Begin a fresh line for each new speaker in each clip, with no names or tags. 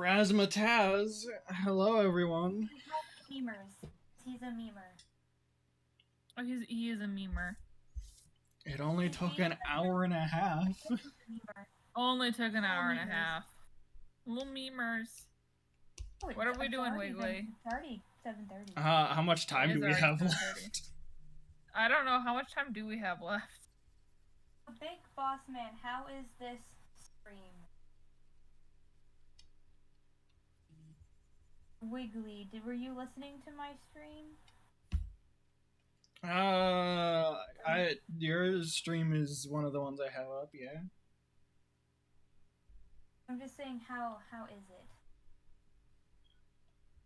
Razzmatazz. Hello, everyone.
Memers. He's a memer.
Oh, he is a memer.
It only took an hour and a half.
Only took an hour and a half. Little memers.
Oh,
what are we doing, Wiggly?
It's already 7:30.
How much time do we have left?
I don't know. How much time do we have left?
Big Boss Man, how is this stream? Wiggly, were you listening to my stream?
Your stream is one of the ones I have up, yeah.
I'm just saying, how is it?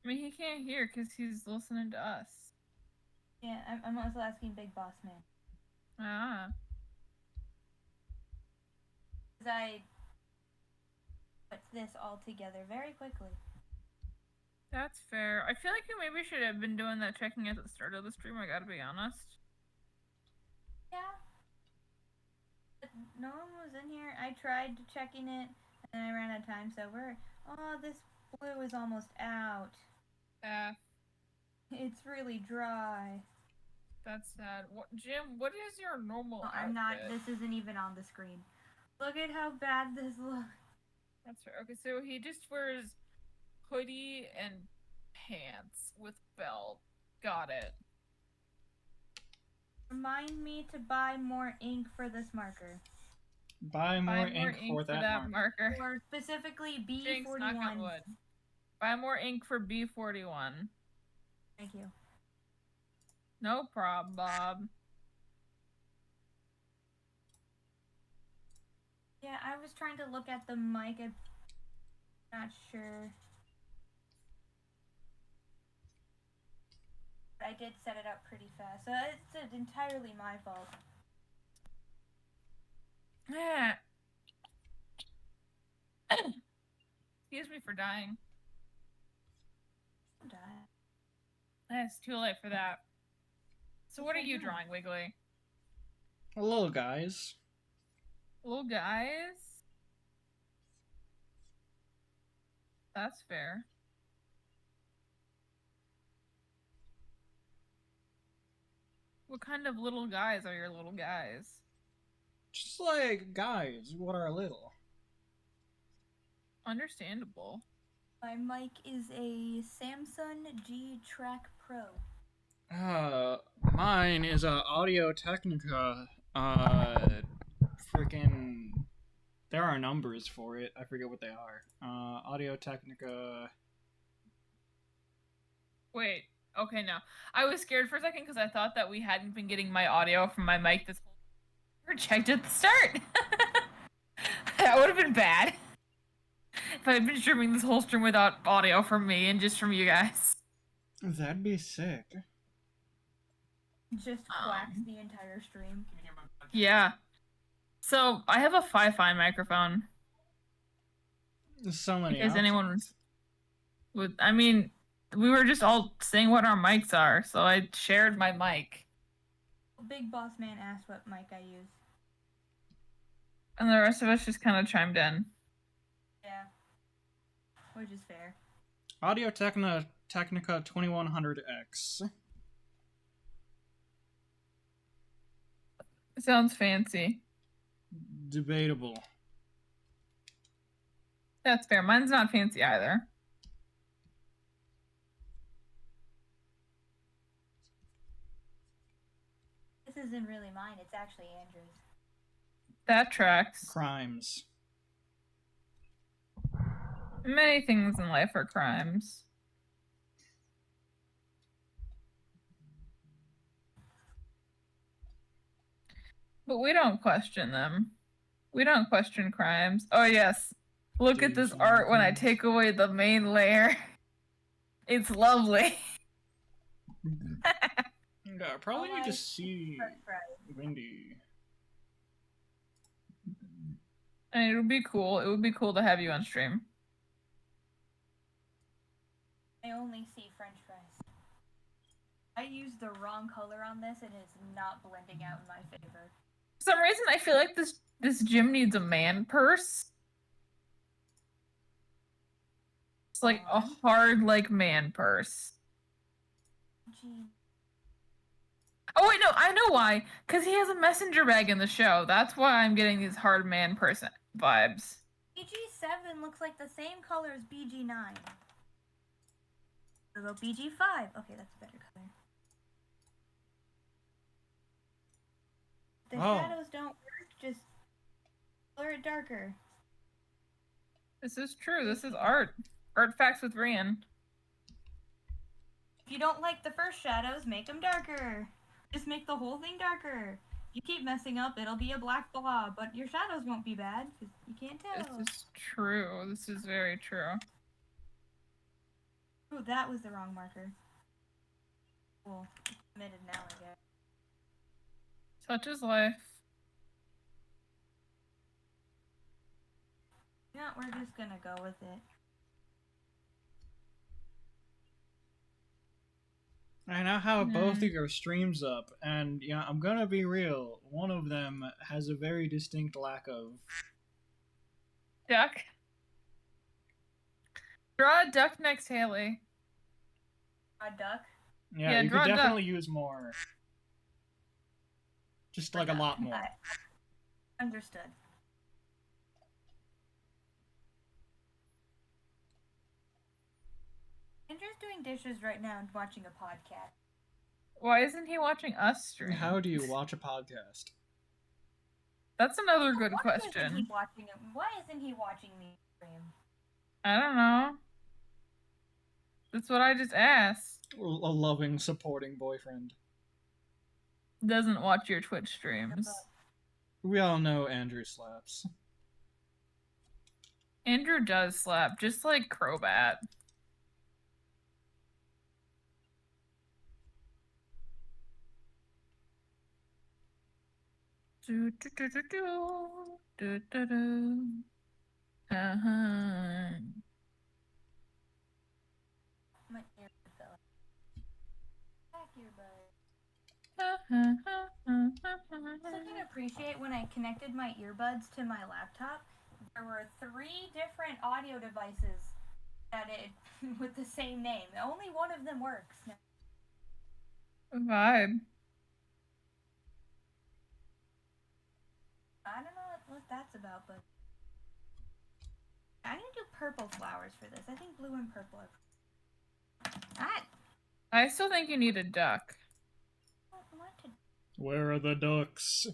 I mean, he can't hear because he's listening to us.
Yeah, I'm also asking Big Boss Man.
Ah.
Because I put this all together very quickly.
That's fair. I feel like you maybe should have been doing that checking at the start of the stream, I gotta be honest.
Yeah. But no one was in here. I tried checking it, and then I ran out of time, so this blue is almost out. It's really dry.
That's sad. Jim, what is your normal outfit?
I'm not. This isn't even on the screen. Look at how bad this looks.
That's fair. Okay, so he just wears hoodie and pants with belt. Got it.
Remind me to buy more ink for this marker.
Buy more ink for that marker.
Or specifically B41.
Buy more ink for B41.
Thank you.
No problem, Bob.
Yeah, I was trying to look at the mic. I'm not sure. I did set it up pretty fast, so it's entirely my fault.
Yeah. Excuse me for dying.
I'm dying.
It's too late for that. So what are you drawing, Wiggly?
Little guys.
Little guys? That's fair. What kind of little guys are your little guys?
Just like guys, what are little?
Understandable.
My mic is a Samsung G Track Pro.
Mine is a Audio Technica. Freaking. There are numbers for it. I forget what they are. Audio Technica.
Wait. Okay, no. I was scared for a second because I thought that we hadn't been getting my audio from my mic this whole time. Checked at the start. That would have been bad. If I had been streaming this whole stream without audio from me and just from you guys.
That'd be sick.
Just quacks the entire stream.
Yeah. So, I have a Fi-Fi microphone.
There's so many
because
options.
anyone would, I mean, we were just all saying what our mics are, so I shared my mic.
Big Boss Man asked what mic I use.
And the rest of us just kind of chimed in.
Yeah. Which is fair.
Audio Technica 2100X.
Sounds fancy.
Debatable.
That's fair. Mine's not fancy either.
This isn't really mine. It's actually Andrew's.
That tracks.
Crimes.
Many things in life are crimes. But we don't question them. We don't question crimes. Oh yes. Look at this art when I take away the main layer. It's lovely.
Yeah, I probably need to see Windy.
And it would be cool. It would be cool to have you on stream.
I only see French fries. I used the wrong color on this and it's not blending out in my favor.
For some reason, I feel like this gym needs a man purse. It's like a hard, like, man purse.
Gee.
Oh, wait, no, I know why. Because he has a messenger bag in the show. That's why I'm getting these hard man person vibes.
BG7 looks like the same color as BG9. We'll go BG5. Okay, that's a better color. The shadows don't work, just color it darker.
This is true. This is art. Art facts with Rian.
If you don't like the first shadows, make them darker. Just make the whole thing darker. If you keep messing up, it'll be a black blob, but your shadows won't be bad, because you can't tell.
This is true. This is very true.
Oh, that was the wrong marker. Cool. Committed now, I guess.
Such is life.
Yeah, we're just gonna go with it.
I now have both of your streams up, and yeah, I'm gonna be real. One of them has a very distinct lack of
Duck. Draw a duck next, Haley.
A duck?
Yeah, you
draw
could
a duck.
definitely use more. Just like a lot more.
Understood. Andrew's doing dishes right now and watching a podcast.
Why isn't he watching us stream?
How do you watch a podcast?
That's another good
Why
question.
Why isn't he watching me stream?
I don't know. That's what I just asked.
A loving, supporting boyfriend.
Doesn't watch your Twitch streams.
We all know Andrew slaps.
Andrew does slap, just like Crobat. Do, do, do, do, do, do, do, do.
My earbud fell out. Back earbud. I can appreciate when I connected my earbuds to my laptop. There were 3 different audio devices that with the same name. Only one of them works.
Vibe.
I don't know what that's about, but I need to do purple flowers for this. I think blue and purple are.
I still think you need a duck.
Where are the ducks?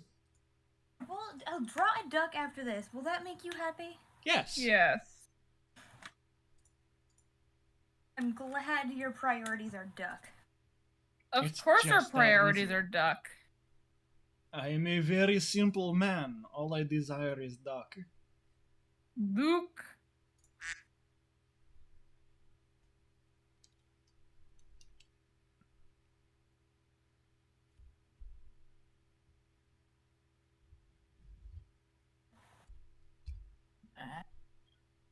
Well, I'll draw a duck after this. Will that make you happy?
Yes.
Yes.
I'm glad your priorities are duck.
Of
It's
course our
just that
priorities
easy.
are duck.
I am a very simple man. All I desire is duck.
Luke.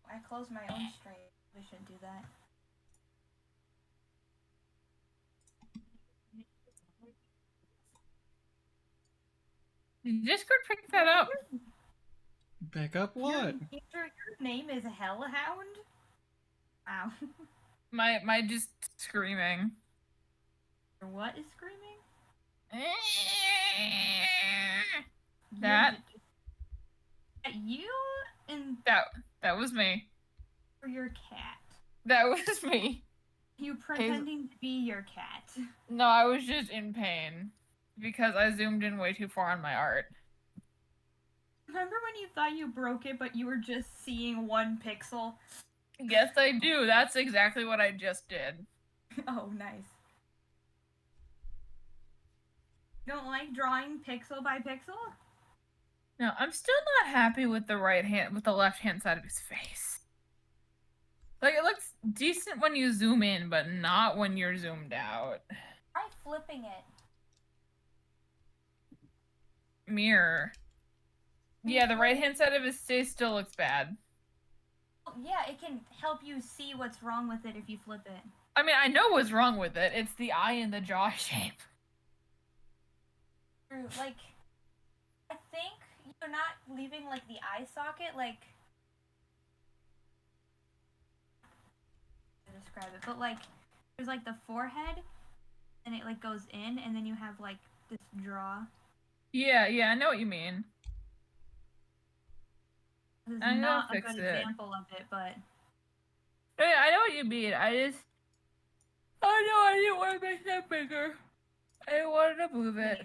I closed my own stream. We shouldn't do that.
Did Discord pick that up?
Pick up what?
Your name is Hellhound? Wow.
My just screaming.
Your what is screaming?
That
You and
that was me.
or your cat.
That was me.
You pretending to be your cat.
No, I was just in pain because I zoomed in way too far on my art.
Remember when you thought you broke it, but you were just seeing 1 pixel?
Yes, I do. That's exactly what I just did.
Oh, nice. You don't like drawing pixel by pixel?
No, I'm still not happy with the left hand side of his face. Like, it looks decent when you zoom in, but not when you're zoomed out.
Try flipping it.
Mirror. Yeah, the right hand side of his face still looks bad.
Yeah, it can help you see what's wrong with it if you flip it.
I mean, I know what's wrong with it. It's the eye and the jaw shape.
Like, I think you're not leaving, like, the eye socket, like... describe it, but like there's like the forehead, and it like goes in, and then you have like this draw.
Yeah, I know what you mean.
This is
I gotta
not a
fix
good
it.
example of it, but
Yeah, I know what you mean. I didn't want to make that bigger. I wanted to move it.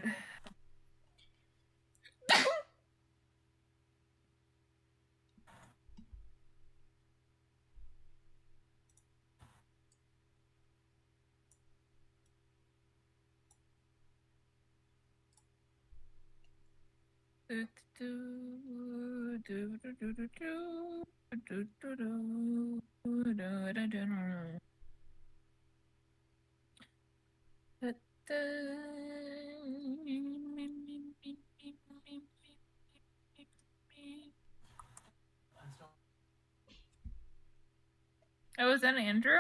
Oh, was that Andrew?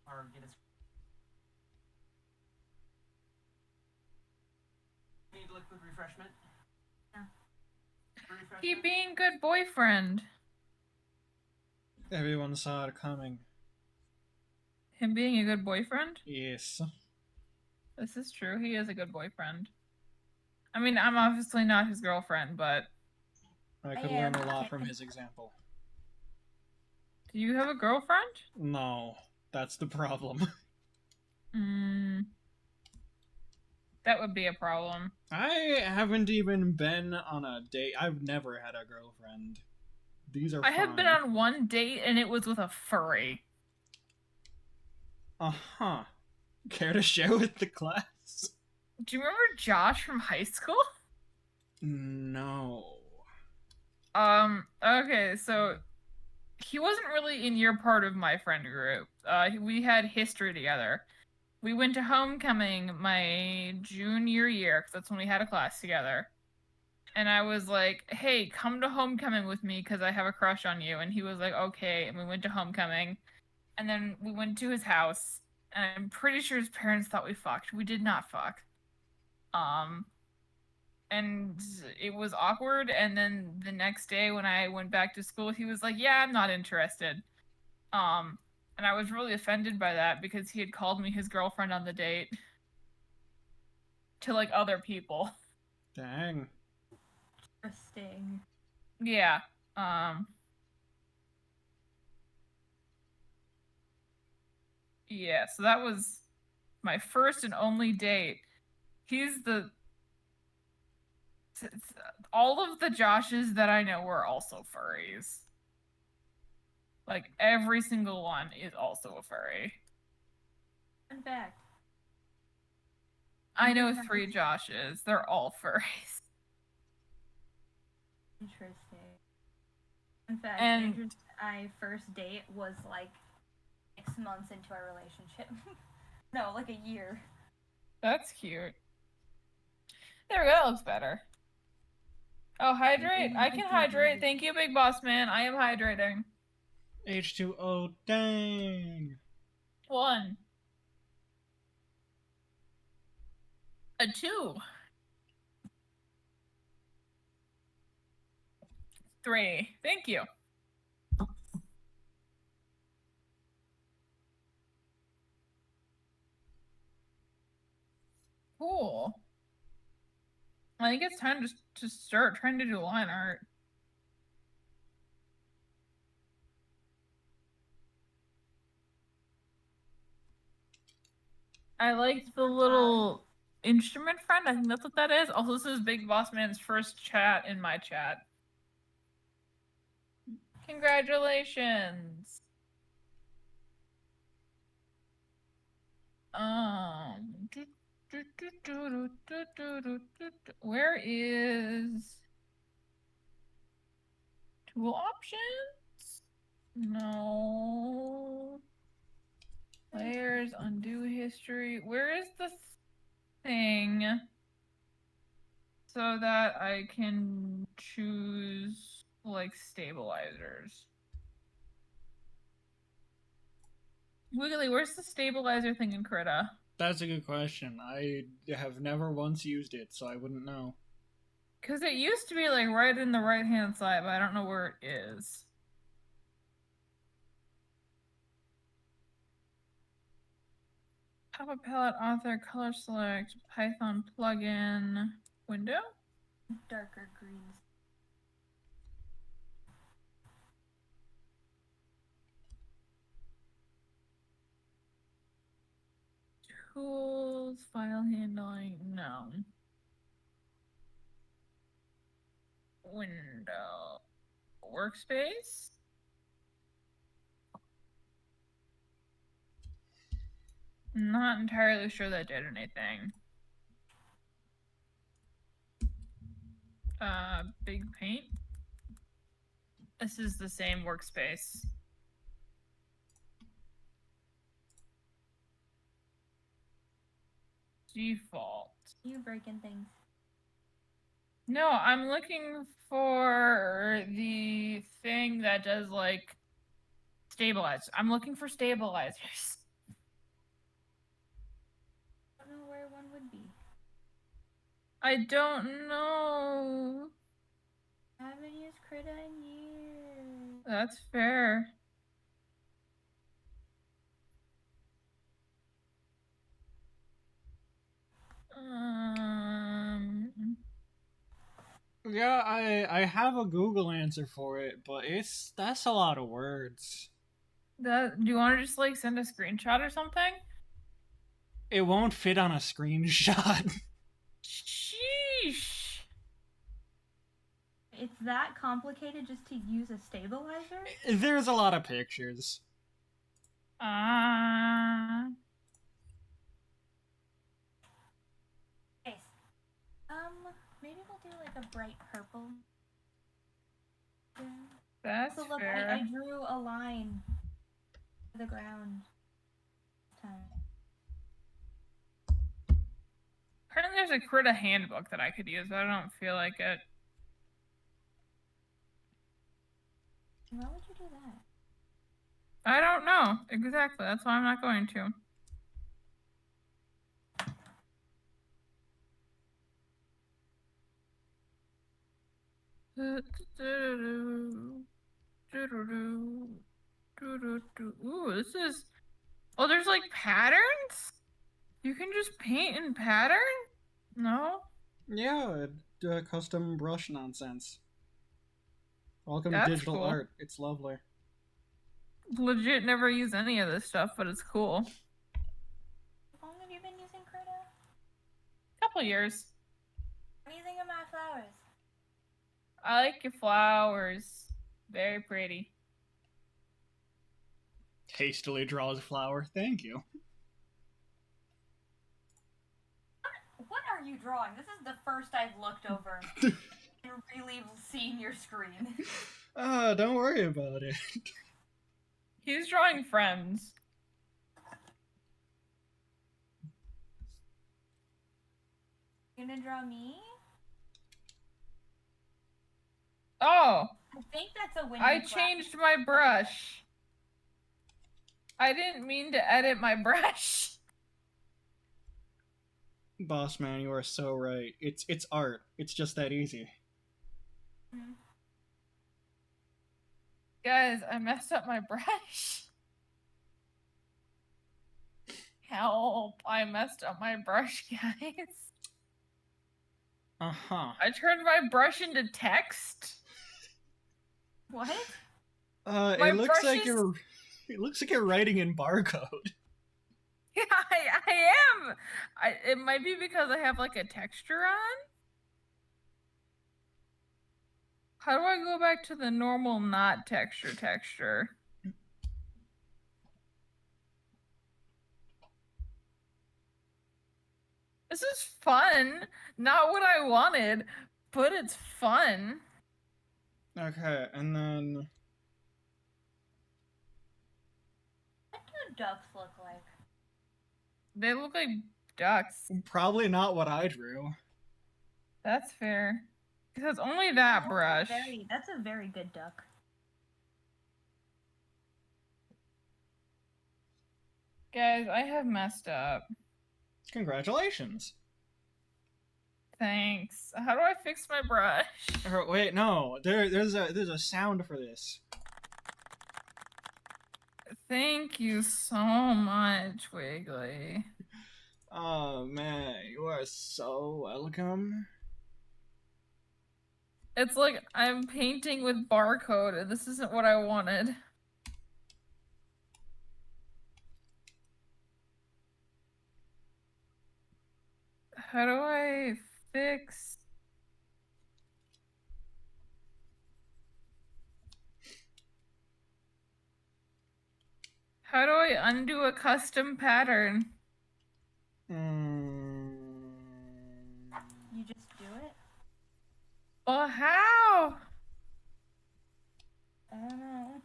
Or get his. Need liquid refreshment?
No.
He being good boyfriend.
Everyone saw it coming.
Him being a good boyfriend?
Yes.
This is true. He is a good boyfriend. I mean, I'm obviously not his girlfriend, but
I could learn a lot from his example.
do you have a girlfriend?
No, that's the problem.
That would be a problem.
I haven't even been on a date. I've never had a girlfriend. These are
I have been on one date, and it was with a furry.
Uh-huh. Care to share with the class?
Do you remember Josh from high school?
No.
Okay, so he wasn't really in your part of my friend group. We had history together. We went to homecoming my junior year, because that's when we had a class together. And I was like, hey, come to homecoming with me, because I have a crush on you. And he was like, okay. And we went to homecoming. And then we went to his house. And I'm pretty sure his parents thought we fucked. We did not fuck. And it was awkward. And then the next day when I went back to school, he was like, yeah, I'm not interested. And I was really offended by that because he had called me his girlfriend on the date to like other people.
Dang.
Interesting.
Yeah. Yeah, so that was my first and only date. He's the all of the Joshes that I know were also furries. Like every single one is also a furry.
Fun fact.
I know 3 Joshes. They're all furries.
Interesting. In fact,
And
Andrew's and I first date was like 6 months into our relationship. No, like a year.
that's cute. There we go, that looks better. Oh, hydrate? I can hydrate. Thank you, Big Boss Man. I am hydrating.
H2O, dang.
1. A 2. 3. Thank you. Cool. I think it's time to start trying to do line art. I liked the little instrument friend. I think that's what that is. Also, this is Big Boss Man's first chat in my chat. Congratulations. Where is tool options? No. Layers, undo history. Where is the thing so that I can choose like stabilizers? Wiggly, where's the stabilizer thing in Krita?
That's a good question. I have never once used it, so I wouldn't know.
Because it used to be like right in the right hand side, but I don't know where it is. Pop-up palette, author, color select, Python plugin, window.
Darker greens.
Tools, file handling, no. Window, workspace. Not entirely sure that did anything. Big paint. This is the same workspace. Default.
You breaking things.
No, I'm looking for the thing that does like stabilize. I'm looking for stabilizers.
I don't know where one would be.
I don't know.
I haven't used Krita in years.
That's fair.
Yeah, I have a Google answer for it, but that's a lot of words.
Do you want to just like send a screenshot or something?
It won't fit on a screenshot.
Sheesh.
It's that complicated just to use a stabilizer?
There's a lot of pictures.
Nice. Maybe we'll do like a bright purple. Yeah.
That's
So look,
fair.
I drew a line to the ground this time.
Apparently there's a Krita handbook that I could use, but I don't feel like it.
Why would you do that?
I don't know. Exactly. That's why I'm not going to. Ooh, this is... Oh, there's like patterns? You can just paint in pattern? No?
Yeah, custom brush nonsense. Welcome
That's
to digital
cool.
art. It's lovely.
Legit never use any of this stuff, but it's cool.
How long have you been using Krita?
Couple years.
What do you think of my flowers?
I like your flowers. Very pretty.
Hastily draws a flower. Thank you.
What are you drawing? This is the first I've looked over and really seen your screen.
Don't worry about it.
He's drawing friends.
You gonna draw me?
Oh,
I think that's a window.
I changed my brush. I didn't mean to edit my brush.
Boss man, you are so right. It's art. It's just that easy.
Mm-hmm.
Guys, I messed up my brush. Help, I messed up my brush, guys.
Uh-huh.
I turned my brush into text.
What?
It looks like
brush is-
it looks like you're writing in barcode.
Yeah, I am. It might be because I have like a texture on. How do I go back to the normal not texture? This is fun. Not what I wanted, but it's fun.
Okay, and then
What do ducks look like?
They look like ducks.
probably not what I drew.
That's fair. Because it's only that brush.
That's a very good duck.
Guys, I have messed up.
Congratulations.
Thanks. How do I fix my brush?
Wait, no. There's a sound for this.
Thank you so much, Wiggly.
Oh man, you are so welcome.
It's like I'm painting with barcode, and this isn't what I wanted. How do I fix? How do I undo a custom pattern?
You just do it?
Well, how?
I don't know.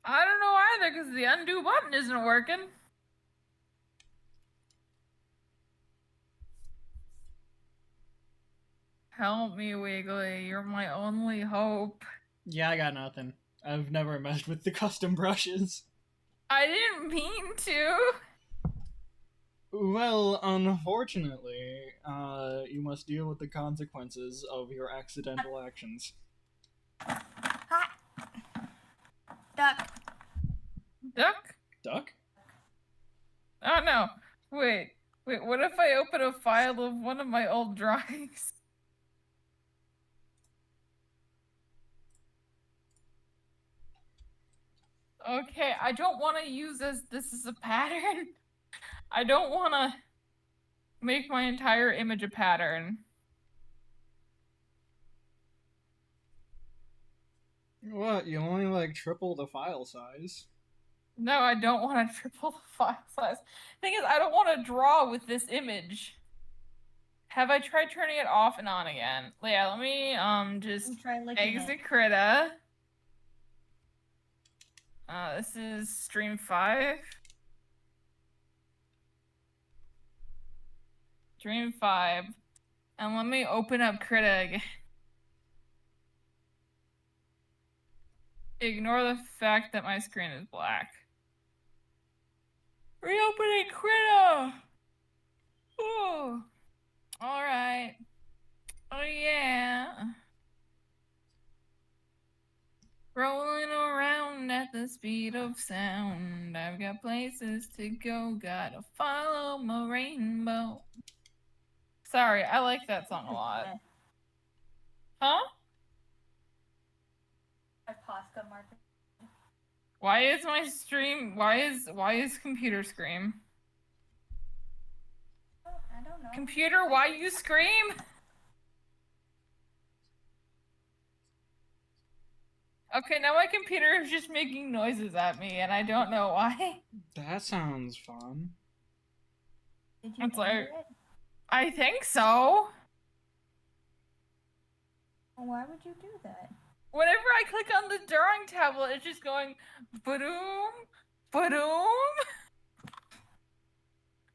I don't know either, because the undo button isn't working. Help me, Wiggly. You're my only hope.
Yeah, I got nothing. I've never messed with the custom brushes.
I didn't mean to.
Well, unfortunately, you must deal with the consequences of your accidental actions.
Ha! Duck.
Duck?
Duck?
Oh no. Wait, what if I open a file of one of my old drawings? Okay, I don't want to use this as a pattern. I don't want to make my entire image a pattern.
What? You only like triple the file size.
No, I don't want to triple the file size. Thing is, I don't want to draw with this image. Have I tried turning it off and on again? Yeah, let me just
Try licking
exit
it.
Krita. This is stream 5. Stream 5. And let me open up Krita again. Ignore the fact that my screen is black. Reopening Krita! Ooh. Alright. Oh yeah. Rolling around at the speed of sound. I've got places to go, gotta follow my rainbow. Sorry, I like that song a lot. Huh?
My Posca marker.
Why is my stream, why is computer scream?
Oh, I don't know.
Computer, why you scream? Okay, now my computer is just making noises at me and I don't know why.
That sounds fun.
Did you
It's
anger
like-
it?
I think so.
Well, why would you do that?
Whenever I click on the drawing tablet, it's just going ba-doom, ba-doom.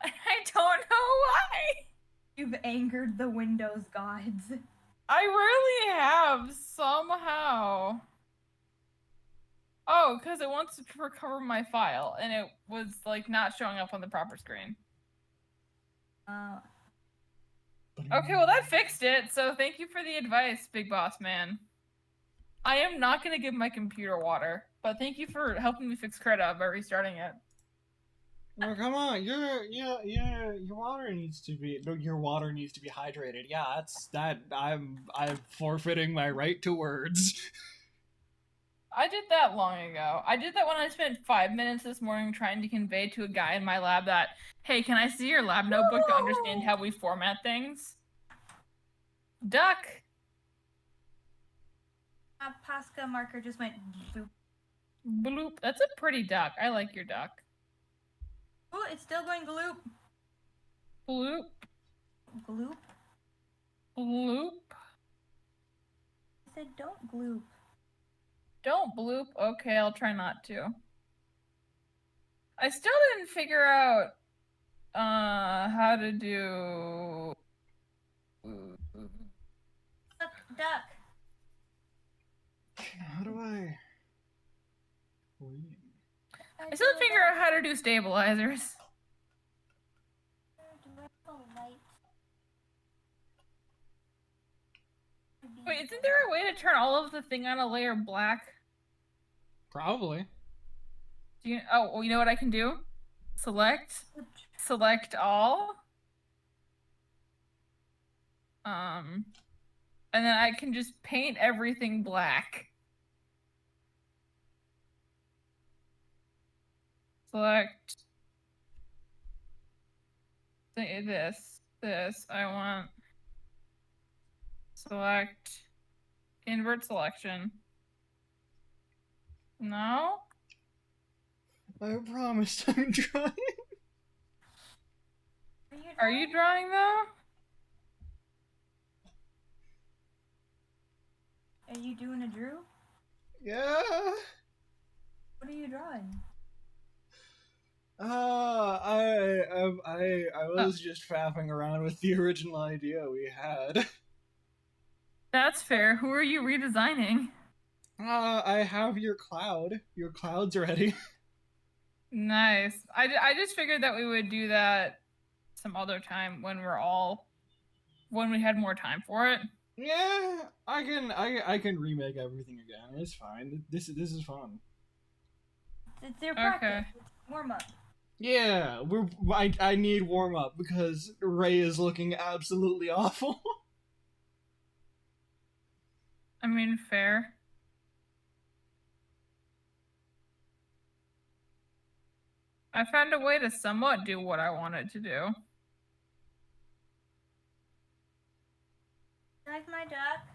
I don't know why.
You've angered the Windows gods.
I really have, somehow. Oh, because it wants to recover my file, and it was, like, not showing up on the proper screen. Okay, well, that fixed it, so thank you for the advice, Big Boss Man. I am not going to give my computer water, but thank you for helping me fix Krita by restarting it.
Well, come on, your water needs to be hydrated. Yeah, I'm forfeiting my right to words.
I did that long ago. I did that when I spent 5 minutes this morning trying to convey to a guy in my lab that, hey, can I see your lab notebook to understand how we format things? Duck!
Posca marker just went boop.
Bloop. That's a pretty duck. I like your duck.
Oh, it's still going gloop.
Bloop.
Gloop?
Bloop.
I said don't gloop.
Don't bloop. Okay, I'll try not to. I still didn't figure out how to do
Duck.
How do I?
I still didn't figure out how to do stabilizers.
Do I have a light?
Wait, isn't there a way to turn all of the thing on a layer black?
Probably.
Do you, oh, well, you know what I can do? Select select all. And then I can just paint everything black. Select this. I want select invert selection. No?
I promised I'm trying.
Are you drawing though?
Are you doing a Drew?
Yeah.
What are you drawing?
I was just faffing around with the original idea we had.
That's fair. Who are you redesigning?
I have your cloud. Your cloud's ready.
Nice. I just figured that we would do that some other time when we had more time for it.
Yeah, I can remake everything again. It's fine. This is fun.
It's their practice. It's warm up.
Yeah, I need warm up because Ray is looking absolutely awful.
I mean, fair. I found a way to somewhat do what I wanted to do.
Like my duck.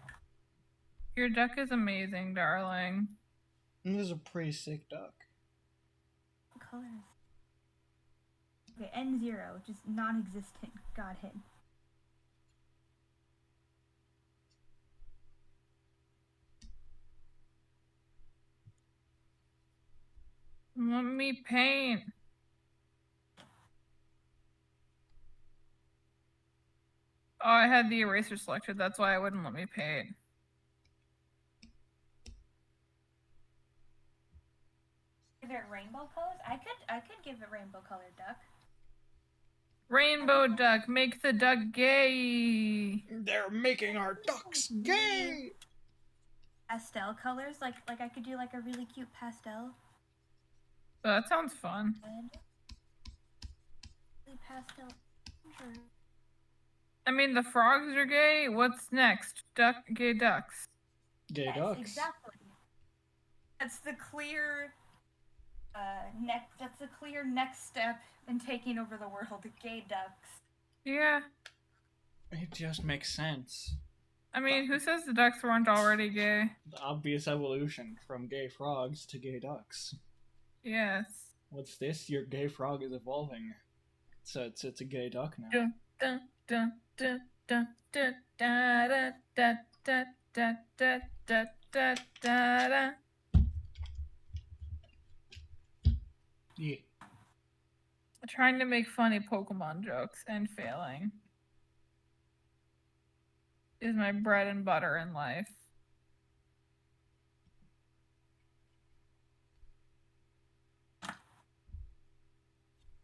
Your duck is amazing, darling.
This is a pretty sick duck.
What color is it? Okay, N0, just non-existent. Godhead.
Let me paint. Oh, I had the eraser selected. That's why it wouldn't let me paint.
Give it rainbow colors? I could give it rainbow colored duck.
Rainbow duck, make the duck gay.
They're making our ducks gay.
Pastel colors, like I could do like a really cute pastel.
Oh, that sounds fun.
Really pastel.
I mean, the frogs are gay. What's next? Gay ducks.
Gay
Yes,
ducks.
exactly. That's the clear That's the clear next step in taking over the world. The gay ducks.
Yeah.
It just makes sense.
I mean, who says the ducks weren't already gay?
The obvious evolution from gay frogs to gay ducks.
Yes.
What's this? Your gay frog is evolving. So it's a gay duck now.
Dun, dun, dun, dun, dun, dun, da, da, da, da, da, da, da, da, da, da.
Yeah.
Trying to make funny Pokemon jokes and failing is my bread and butter in life.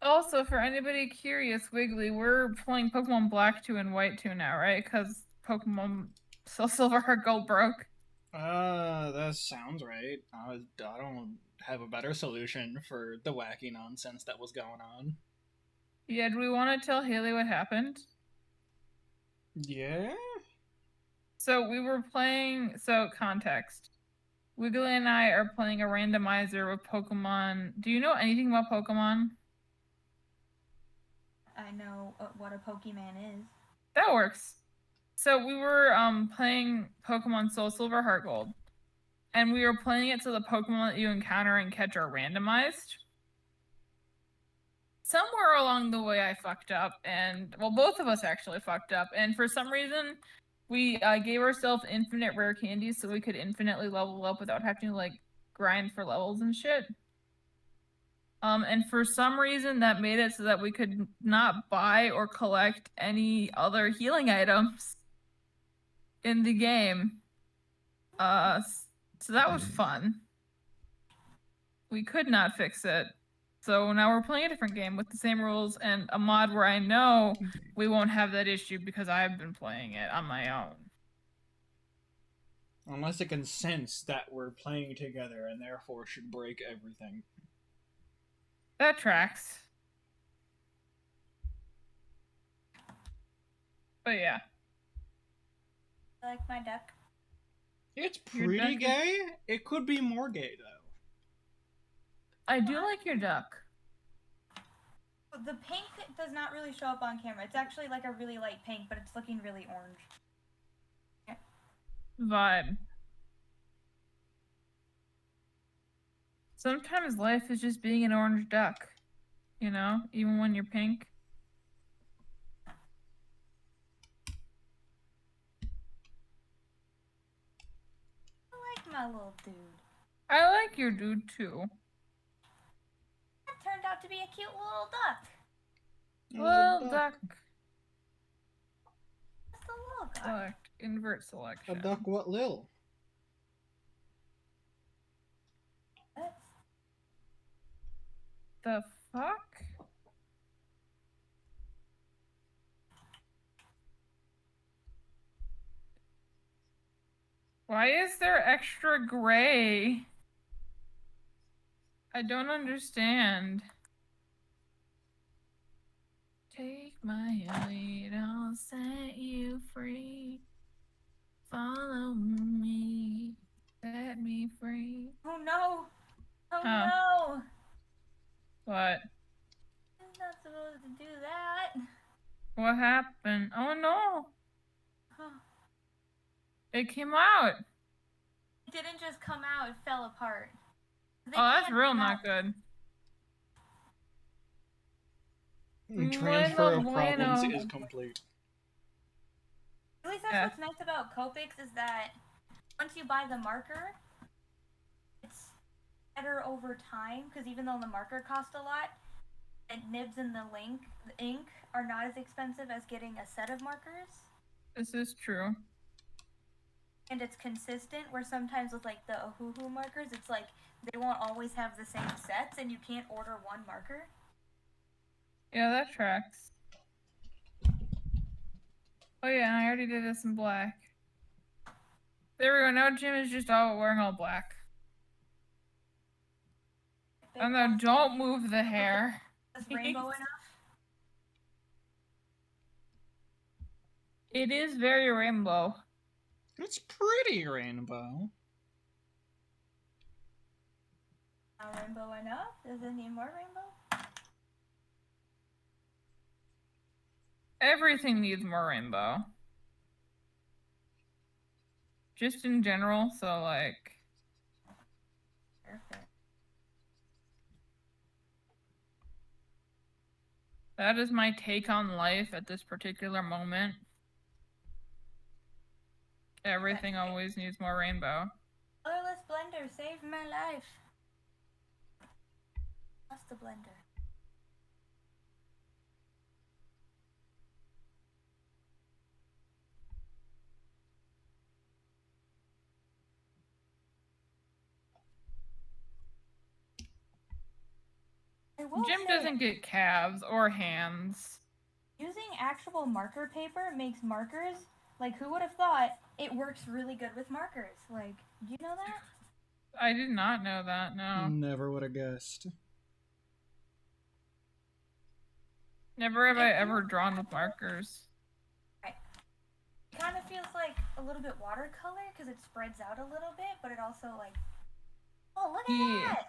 Also, for anybody curious, Wiggly, we're playing Pokemon Black 2 and White 2 now, right? Because Pokemon Soul Silver Heart Gold broke.
That sounds right. I don't have a better solution for the wacky nonsense that was going on.
Yeah, do we want to tell Haley what happened?
Yeah?
So we were playing, so context. Wiggly and I are playing a randomizer with Pokemon. Do you know anything about Pokemon?
I know what a Pokemon is.
That works. So we were playing Pokemon Soul Silver Heart Gold. And we were playing it so the Pokemon that you encounter and catch are randomized. Somewhere along the way I fucked up, and well, both of us actually fucked up, and for some reason we gave ourselves infinite rare candies so we could infinitely level up without having to like grind for levels and shit. And for some reason that made it so that we could not buy or collect any other healing items in the game. So that was fun. We could not fix it. So now we're playing a different game with the same rules and a mod where I know we won't have that issue because I've been playing it on my own.
Unless it can sense that we're playing together and therefore should break everything.
That tracks. But yeah.
I like my duck.
It's
Your
pretty
duck is-
gay. It could be more gay though.
I do like your duck.
The pink does not really show up on camera. It's actually like a really light pink, but it's looking really orange.
Vibe. Sometimes life is just being an orange duck. You know? Even when you're pink.
I like my little dude.
I like your dude too.
That turned out to be a cute little duck.
It was a
Well, duck.
Just a little duck.
Select. Invert
A
selection.
duck what lil?
That's
The fuck? Why is there extra gray? I don't understand. Take my lead, I'll set you free. Follow me, set me free.
oh no! Oh
Huh.
no!
What?
I'm not supposed to do that.
What happened? Oh no!
Huh.
It came out!
It didn't just come out, it fell apart. They
Oh, that's
can't
real
come
not
out.
good.
Transfer of
Bueno,
problems
bueno.
is complete.
At least that's
Yeah.
what's nice about Copics is that once you buy the marker, it's better over time because even though the marker costs a lot, the nibs and the ink are not as expensive as getting a set of markers.
This is true.
And it's consistent where sometimes with like the Ohuhu markers, it's like they won't always have the same sets and you can't order one marker.
Yeah, that tracks. Oh yeah, and I already did this in black. There we go, now Jim is just all wearing all black.
Big
Oh no,
one.
don't move the hair.
Is rainbow enough?
It is very rainbow.
It's pretty rainbow.
Not rainbow enough? Does it need more rainbow?
Everything needs more rainbow. Just in general, so like...
Perfect.
That is my take on life at this particular moment. Everything always needs more rainbow.
Colorless blender saved my life. What's the blender? I will
Jim
say,
doesn't get calves or hands.
using actual marker paper makes markers, like who would have thought, it works really good with markers. Like, did you know that?
I did not know that, no.
Never would have guessed.
Never have I ever drawn with markers.
It kind of feels like a little bit watercolor because it spreads out a little bit, but it also like, oh look at
Yeah.
that!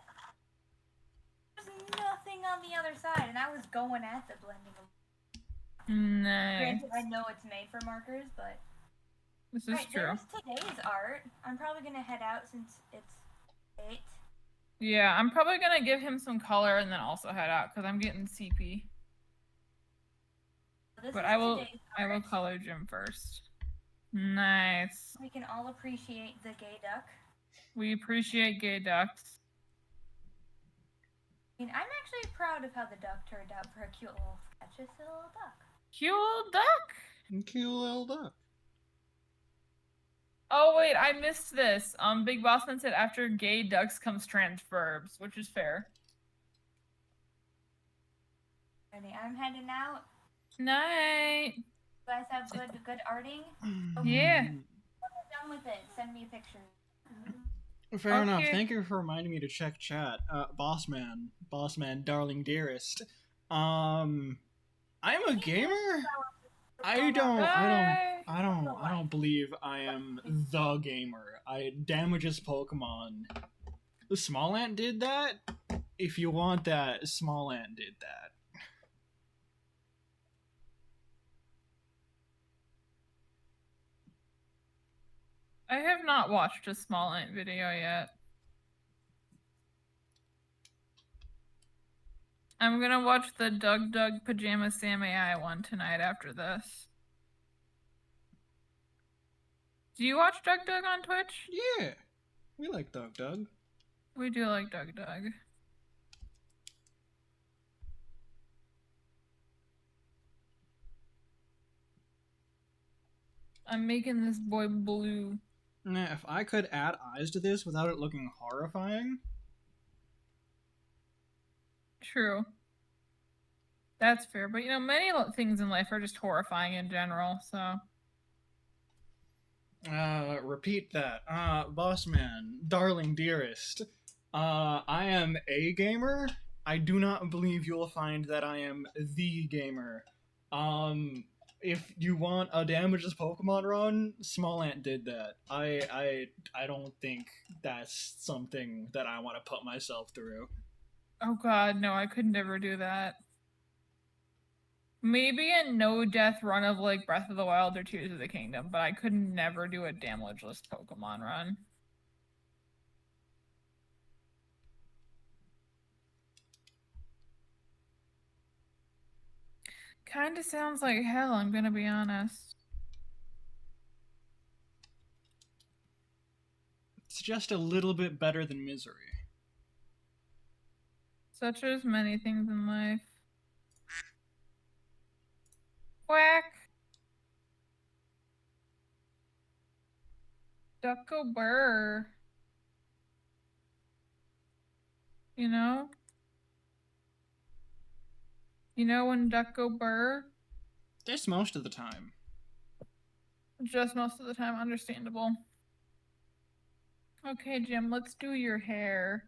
There's nothing on the other side, and I was going at the blending.
Nice.
Granted, I know it's made for markers, but
This is
right,
true.
there's today's art. I'm probably gonna head out since it's 8.
Yeah, I'm probably gonna give him some color and then also head out because I'm getting CP.
This
But
is
I will
today's art.
color Jim first. Nice.
We can all appreciate the gay duck.
We appreciate gay ducks.
I mean, I'm actually proud of how the duck turned out for a cute little sketch. It's a little duck.
Cute little duck.
Cute little duck.
Oh wait, I missed this. Big Bossman said after gay ducks comes trans verbs, which is fair.
Ready, I'm heading out.
Night.
You guys have good arting.
Yeah.
When you're done with it, send me a picture.
Fair enough.
Okay.
Thank you for reminding me to check chat. Bossman, darling dearest. I'm a gamer. I
Bye.
don't believe I am the gamer. I damages Pokemon. Small Ant did that. If you want that, Small Ant did that.
I have not watched a Small Ant video yet. I'm gonna watch the Doug Pajama Sam AI one tonight after this. Do you watch Doug on Twitch?
Yeah, we like Doug.
We do like Doug. I'm making this boy blue.
Nah, if I could add eyes to this without it looking horrifying.
True. That's fair, but you know, many things in life are just horrifying in general, so.
Repeat that. Boss man, darling dearest. I am a gamer. I do not believe you will find that I am the gamer. If you want a damages Pokemon run, Small Ant did that. I don't think that's something that I want to put myself through.
Oh god, no, I could never do that. Maybe a no-death run of like Breath of the Wild or Tears of the Kingdom, but I could never do a damageless Pokemon run. Kinda sounds like hell, I'm gonna be honest.
It's just a little bit better than misery.
Such as many things in life. Quack! Ducko burr. You know? You know when Ducko burr?
Just most of the time.
Just most of the time, understandable. Okay, Jim, let's do your hair.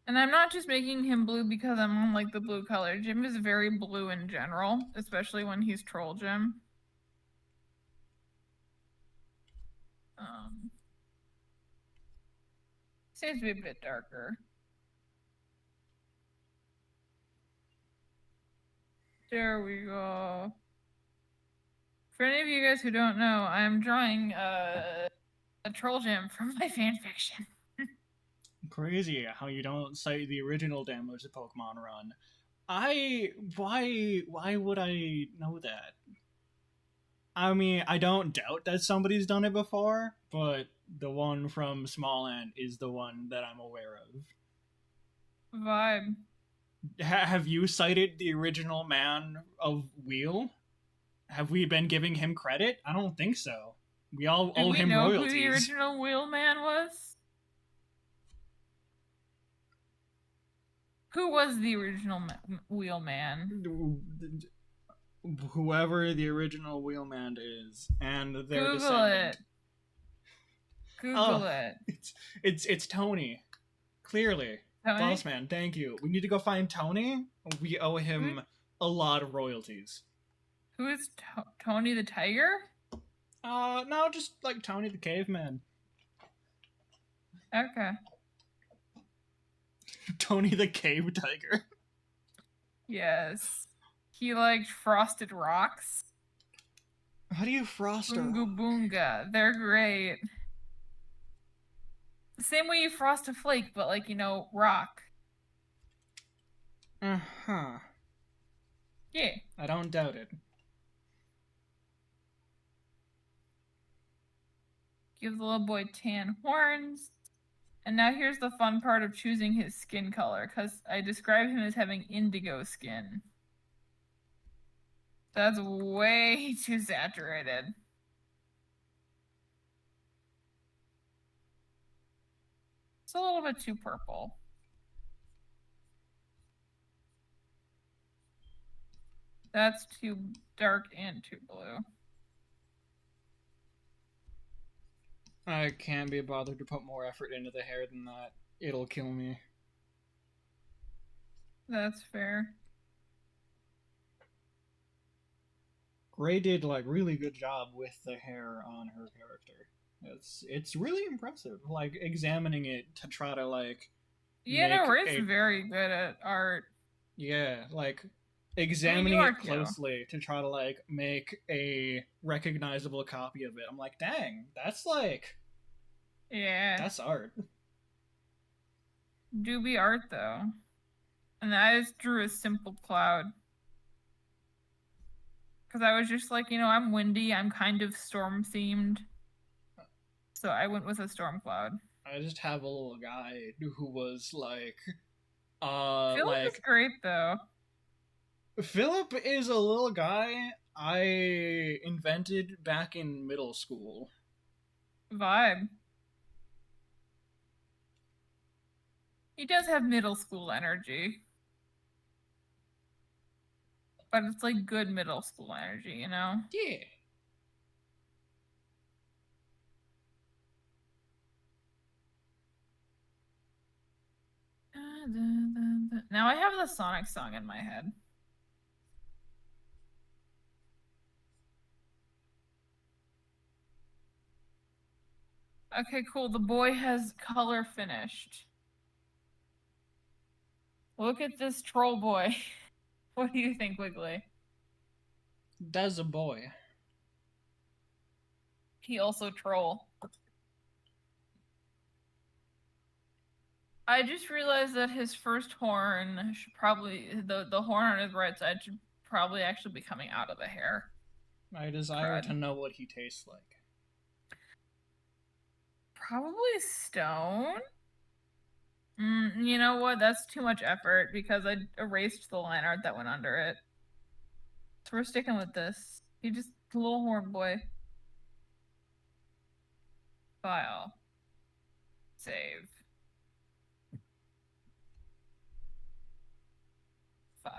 And I'm not just making him blue because I'm on like the blue color. Jim is very blue in general, especially when he's Troll Jim. Seems to be a bit darker. There we go. For any of you guys who don't know, I'm drawing a Troll Jim from my fanfiction.
Crazy how you don't cite the original Damage Pokemon run. Why would I know that? I mean, I don't doubt that somebody's done it before, but the one from Small Ant is the one that I'm aware of.
Vibe.
Have you cited the original man of Wheel? Have we been giving him credit? I don't think so. We all owe him royalties.
Do we know who the original Wheelman was? Who was the original Wheelman?
Whoever the original Wheelman is, and their
Google
descendant.
Google it.
It's Tony. Clearly.
Tony?
Boss man, thank you. We need to go find Tony. We owe him a lot of royalties.
Who is Tony the Tiger?
No, just like Tony the Caveman.
Okay.
Tony the Cave Tiger.
Yes. He liked frosted rocks.
How do you frost a
Boonga boonga. They're great. The same way you frost a flake, but like, you know, rock.
Uh-huh.
Yeah.
I don't doubt it.
Give the little boy tan horns. And now here's the fun part of choosing his skin color, because I describe him as having indigo skin. That's way too saturated. It's a little bit too purple. That's too dark and too blue.
I can't be bothered to put more effort into the hair than that. It'll kill me.
That's fair.
Gray did like really good job with the hair on her character. It's really impressive. Like examining it to try to like
Yeah, no,
make
Ray's
a
very good at art.
yeah, like
I mean,
examining
you are
it
too.
closely to try to like make a recognizable copy of it. I'm like, dang, that's like
Yeah.
that's art.
Do be art though. And I just drew a simple cloud. Because I was just like, I'm windy, I'm kind of storm themed. So I went with a storm cloud.
I just have a little guy who was
Philip is
like
great though.
Philip is a little guy I invented back in middle school.
Vibe. He does have middle school energy. But it's like good middle school energy, you know?
Yeah.
Now I have the Sonic song in my head. Okay, cool. The boy has color finished. Look at this troll boy. What do you think, Wiggly?
That's a boy.
He also troll. I just realized that his first horn should probably the horn on his right side should probably actually be coming out of the hair.
I desire
Crud.
to know what he tastes like.
Probably stone. You know what? That's too much effort because I erased the line art that went under it. So we're sticking with this. He just a little horn boy. File. Save. 5.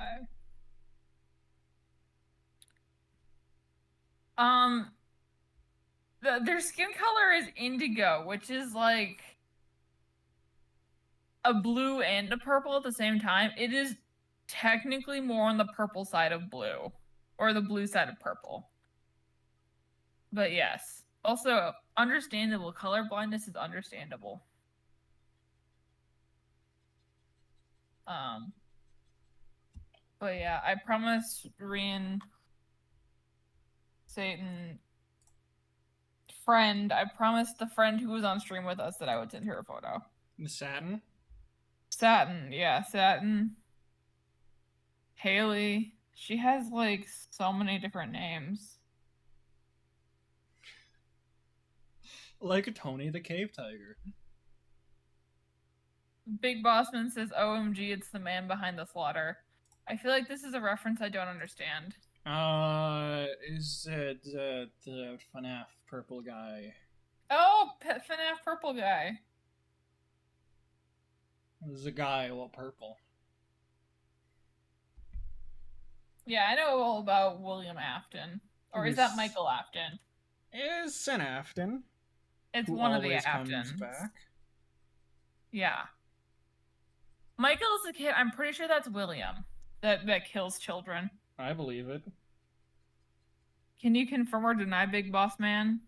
Their skin color is indigo, which is like a blue and a purple at the same time. It is technically more on the purple side of blue, or the blue side of purple. But yes. Also, understandable. Color blindness is understandable. But yeah, I promise Rian, Satan, friend, I promised the friend who was on stream with us that I would send her a photo.
Satin?
Satin, yeah, Satin. Haley. She has like so many different names.
Like Tony the Cave Tiger.
Big Bossman says, OMG, it's the man behind the slaughter. I feel like this is a reference I don't understand.
Is it the FNAF purple guy?
Oh, FNAF purple guy.
There's a guy, well, purple.
Yeah, I know all about William Afton. Or is that Michael Afton?
Is Sin Afton.
It's
who
one of the
always
Aftons.
comes back.
Yeah. Michael is the kid. I'm pretty sure that's William that kills children.
I believe it.
Can you confirm or deny, Big Boss Man?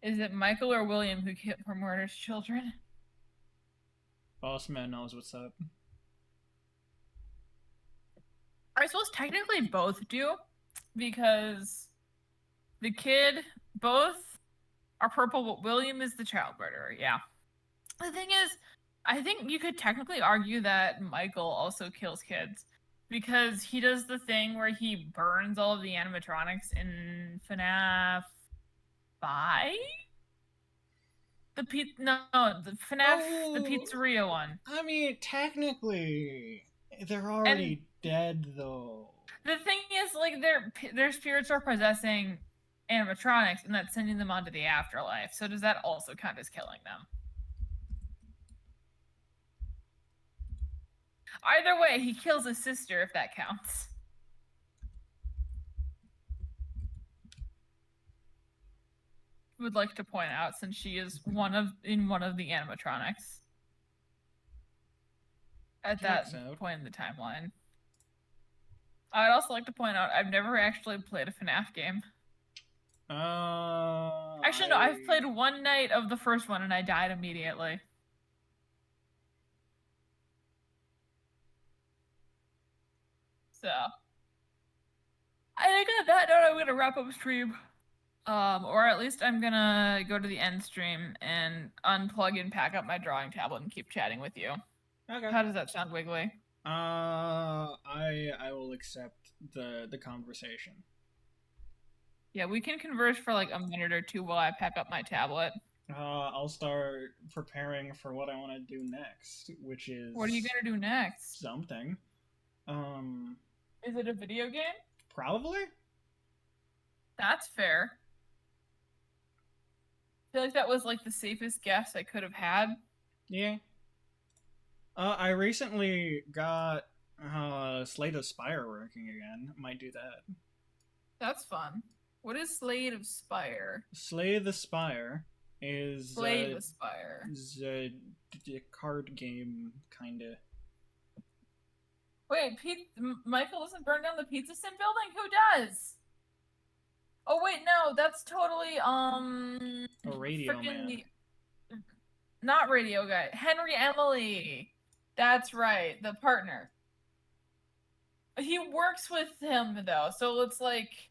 Is it Michael or William who murders children?
Boss man knows what's up.
I suppose technically both do, because the kid, both are purple, but William is the child murderer, yeah. The thing is, I think you could technically argue that Michael also kills kids, because he does the thing where he burns all of the animatronics in FNAF 5? The pizzeria one.
I mean, technically, they're already dead, though.
The thing is, like, their spirits are possessing animatronics, and that's sending them onto the afterlife. So does that also count as killing them? Either way, he kills his sister, if that counts. Would like to point out, since she is one of the animatronics at that point in the timeline. I'd also like to point out I've never actually played a FNAF game. Actually, no, I've played one night of the first one and I died immediately. So, I think on that note, I'm gonna wrap up stream. Or at least I'm gonna go to the end stream and unplug and pack up my drawing tablet and keep chatting with you.
Okay.
How does that sound, Wiggly?
I will accept the conversation.
Yeah, we can converse for like a minute or two while I pack up my tablet.
I'll start preparing for what I want to do next, which is
What are you gonna do next?
something.
Is it a video game?
Probably.
That's fair. I feel like that was like the safest guess I could have had.
Yeah. I recently got Slate of Spire working again. Might do that.
That's fun. What is Slade of Spire?
Slay the Spire is
Slay the Spire.
is a card game kinda.
Wait, Michael doesn't burn down the Pizza Sim building? Who does? Oh wait, no, that's totally
A radio
frickin'
man.
not radio guy. Henry Emily. That's right, the partner. He works with him though, so it's like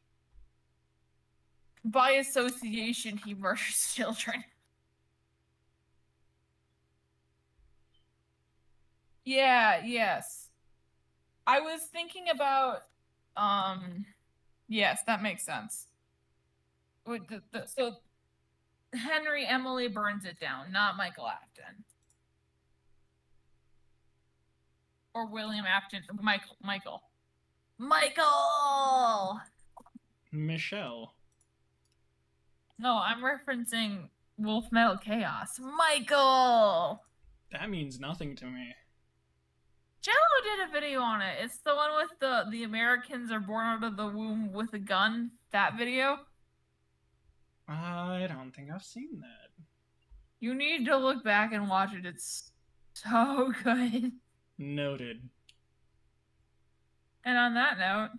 by association he murders children. Yeah, yes. I was thinking about yes, that makes sense. So Henry Emily burns it down, not Michael Afton. Or William Afton. Michael.
Michelle.
No, I'm referencing Wolf Metal Chaos. Michael!
That means nothing to me.
Jello did a video on it. It's the one with the Americans are born out of the womb with a gun. That video.
I don't think I've seen that.
You need to look back and watch it. It's so good.
Noted.
And on that note,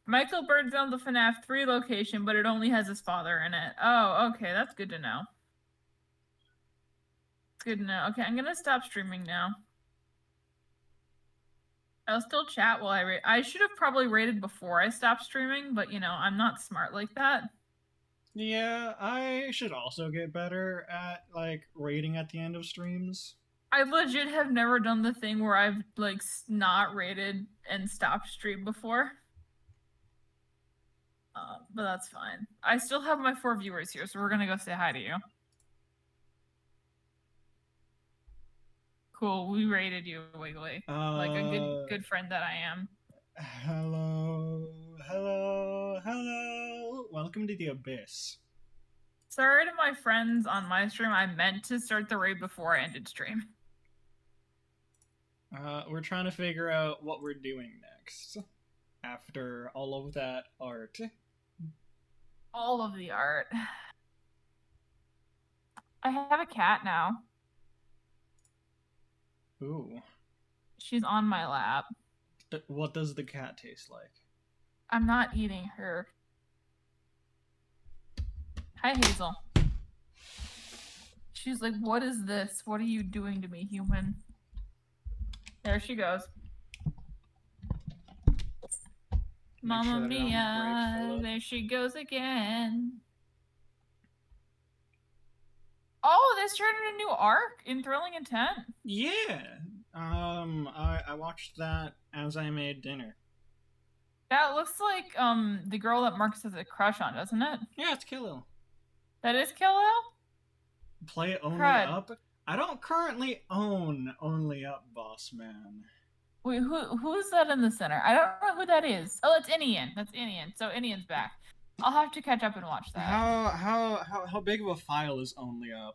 Michael burns down the FNAF 3 location, but it only has his father in it. Oh, okay, that's good to know. It's good to know. Okay, I'm gonna stop streaming now. I'll still chat while I rate. I should have probably rated before I stopped streaming, but you know, I'm not smart like that.
Yeah, I should also get better at like rating at the end of streams.
I legit have never done the thing where I've like not rated and stopped stream before. But that's fine. I still have my 4 viewers here, so we're gonna go say hi to you. Cool, we rated you, Wiggly. Like a good friend that I am.
Hello. Welcome to the Abyss.
Sorry to my friends on my stream. I meant to start the raid before I ended stream.
We're trying to figure out what we're doing next after all of that art.
All of the art. I have a cat now.
Ooh.
She's on my lap.
What does the cat taste like?
I'm not eating her. Hi, Hazel. She's like, what is this? What are you doing to me, human? There she goes. Mamma mia, there she goes again. Oh, this turned into a new arc in Thrilling Intent.
Yeah. I watched that as I made dinner.
That looks like the girl that Marcus has a crush on, doesn't it?
Yeah, it's Killil.
That is Killil?
Play OnlyUp? I don't currently own OnlyUp, boss man.
Wait, who's that in the center? I don't know who that is. Oh, that's Inian. That's Inian. So Inian's back. I'll have to catch up and watch that.
How big of a file is OnlyUp?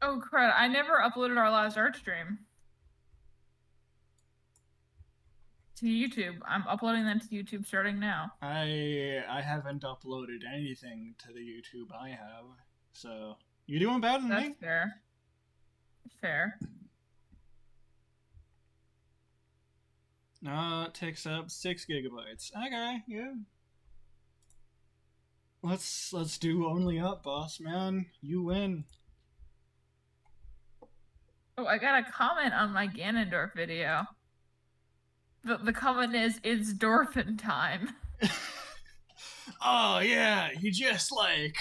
Oh crud! I never uploaded our last art stream. To YouTube. I'm uploading them to YouTube starting now.
I haven't uploaded anything to the YouTube I have, so you're doing better than
That's
me.
fair. Fair.
It takes up 6 gigabytes. Okay, yeah. Let's do OnlyUp, boss man. You win.
Oh, I got a comment on my Ganondorf video. The comment is, it's Dorfin time.
Oh yeah, you just like.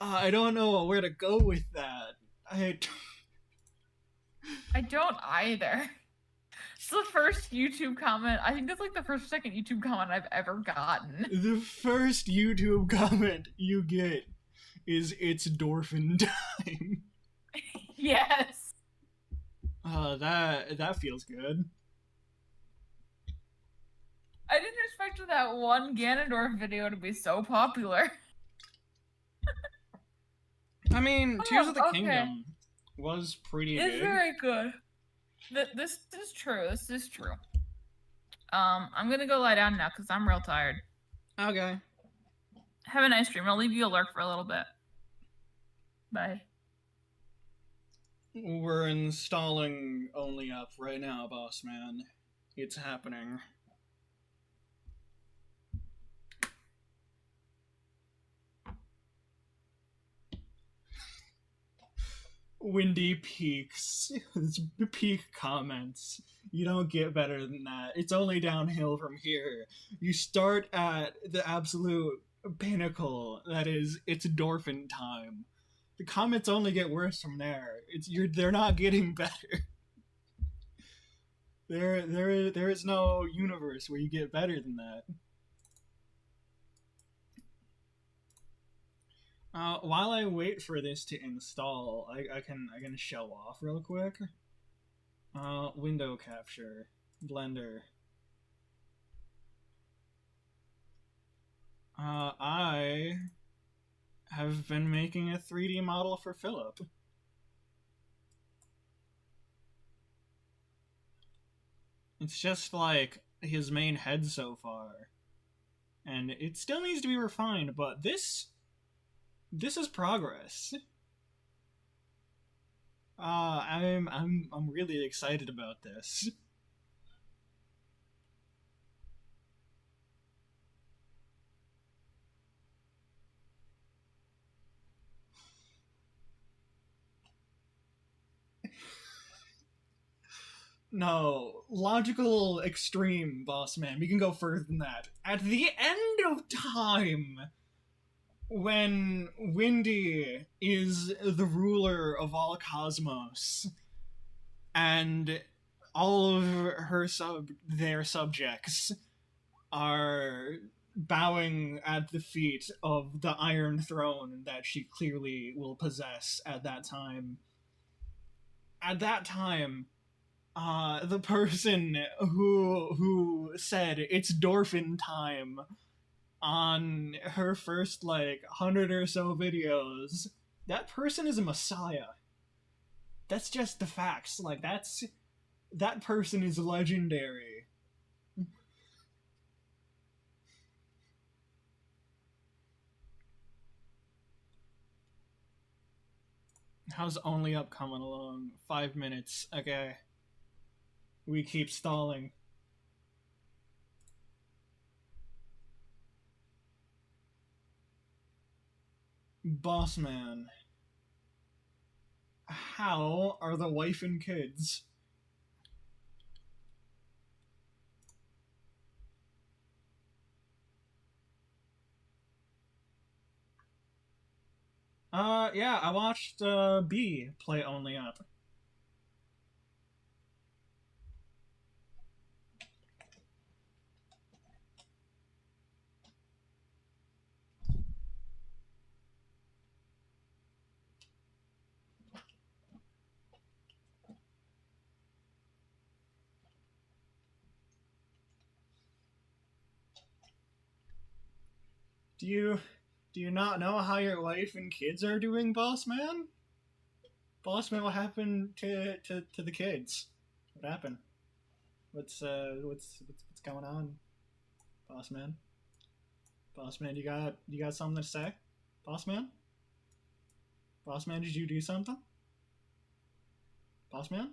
I don't know where to go with that.
I don't either. It's the first YouTube comment. I think that's like the first or second YouTube comment I've ever gotten.
The first YouTube comment you get is "It's Dorfin time."
Yes.
That feels good.
I didn't expect that one Ganondorf video to be so popular.
I mean, Tears of the Kingdom was pretty good.
It's very good. This is true. This is true. I'm gonna go lie down now because I'm real tired.
Okay.
Have a nice dream. I'll leave you alert for a little bit. Bye.
We're installing OnlyUp right now, boss man. It's happening. Windy peaks. It's peak comments. You don't get better than that. It's only downhill from here. You start at the absolute pinnacle. That is, it's Dorfin time. The comments only get worse from there. They're not getting better. There is no universe where you get better than that. While I wait for this to install, I can show off real quick. Window capture, Blender. I have been making a 3D model for Philip. It's just like his main head so far, and it still needs to be refined. But this is progress. I'm really excited about this. No, logical extreme, boss man. We can go further than that. At the end of time, when Windy is the ruler of all cosmos, and all of their subjects are bowing at the feet of the Iron Throne that she clearly will possess at that time. At that time, the person who said it's Dorfin time on her first 100 or so videos, that person is a messiah. That's just the facts. That person is legendary. How's OnlyUp coming along? 5 minutes. Okay. We keep stalling. Boss man. How are the wife and kids? Yeah, I watched B play OnlyUp. Do you not know how your wife and kids are doing, boss man? Boss man, what happened to the kids? What happened? What's going on, boss man? Boss man, you got something to say, boss man? Boss man, did you do something, boss man?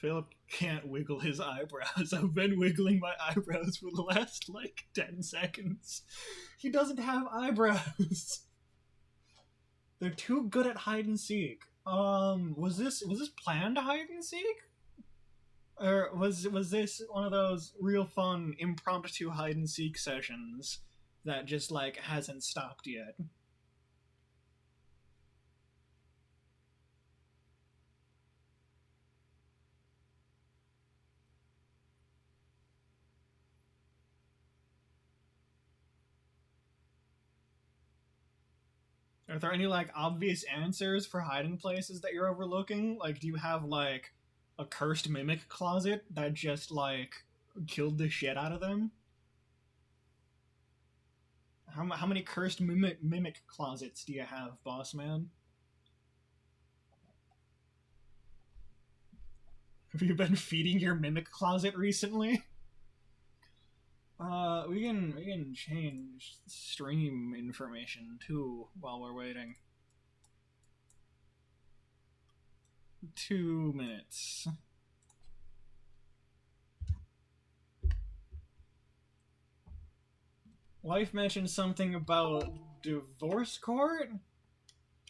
Philip can't wiggle his eyebrows. I've been wiggling my eyebrows for the last, like, 10 seconds. He doesn't have eyebrows. They're too good at hide and seek. Was this planned hide and seek? Or was this one of those real fun impromptu hide and seek sessions that just, like, hasn't stopped yet? Are there any, like, obvious answers for hiding places that you're overlooking? Like, do you have, like, a cursed mimic closet that just, like, killed the shit out of them? How many cursed mimic closets do you have, boss man? Have you been feeding your mimic closet recently? We can change stream information too while we're waiting. 2 minutes. Wife mentioned something about divorce court.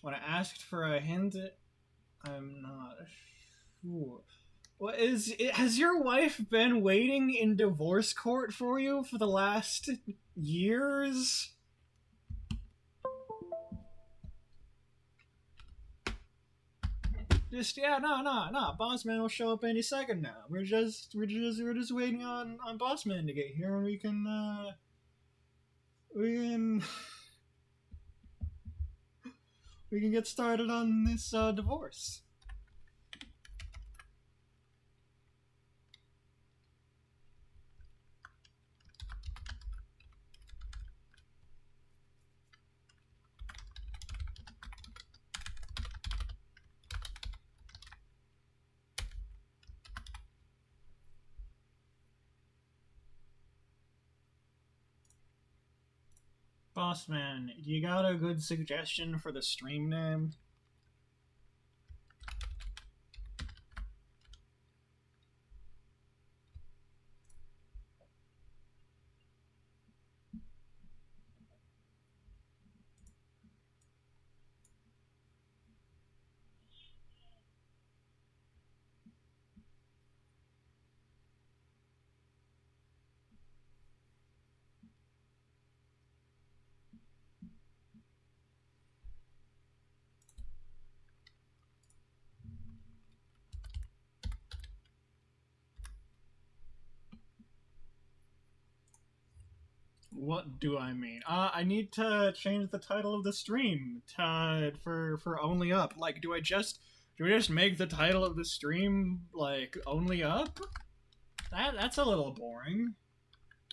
When I asked for a hint, I'm not sure. What is it? Has your wife been waiting in divorce court for you for the last years? Just no. Bossman will show up any second now. We're just waiting on Bossman to get here, and we can we can get started on this divorce. Bossman, you got a good suggestion for the stream name? What do I mean? I need to change the title of the stream for Only Up. Like, do I just make the title of the stream like Only Up? That's a little boring.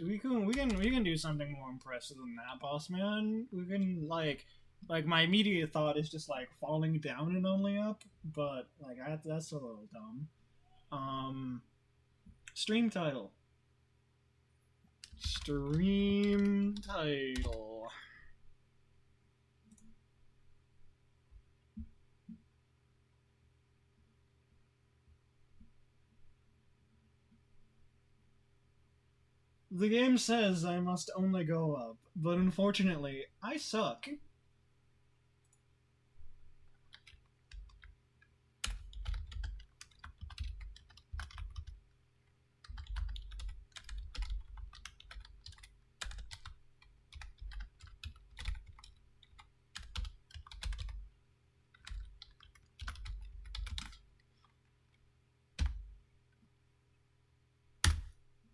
We can do something more impressive than that, boss man. We can like my immediate thought is just like falling down and Only Up, but like that's a little dumb. Stream title. Stream title. The game says I must only go up, but unfortunately, I suck.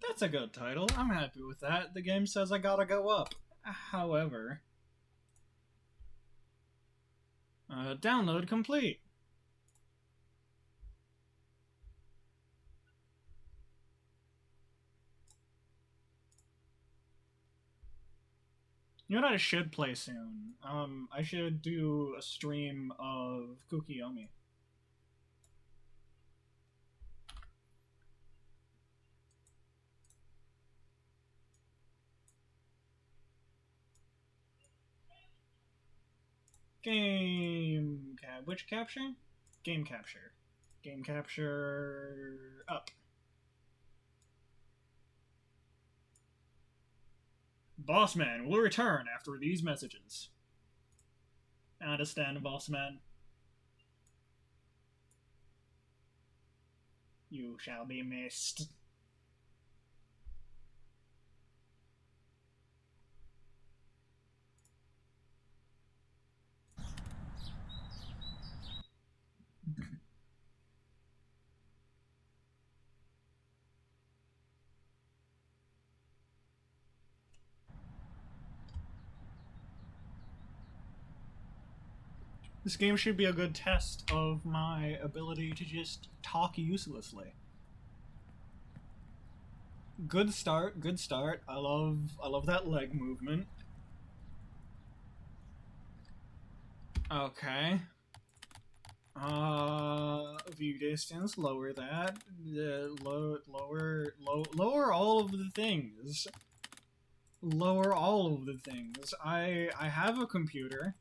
That's a good title. I'm happy with that. The game says I gotta go up. However, download complete. You know what I should play soon? I should do a stream of Kukiyomi. Which capture? Game capture. Game capture up. Bossman will return after these messages. Understand, Bossman? You shall be missed. This game should be a good test of my ability to just talk uselessly. Good start, good start. I love that leg movement. Okay. View distance, lower that. Lower all of the things. Lower all of the things. I have a computer.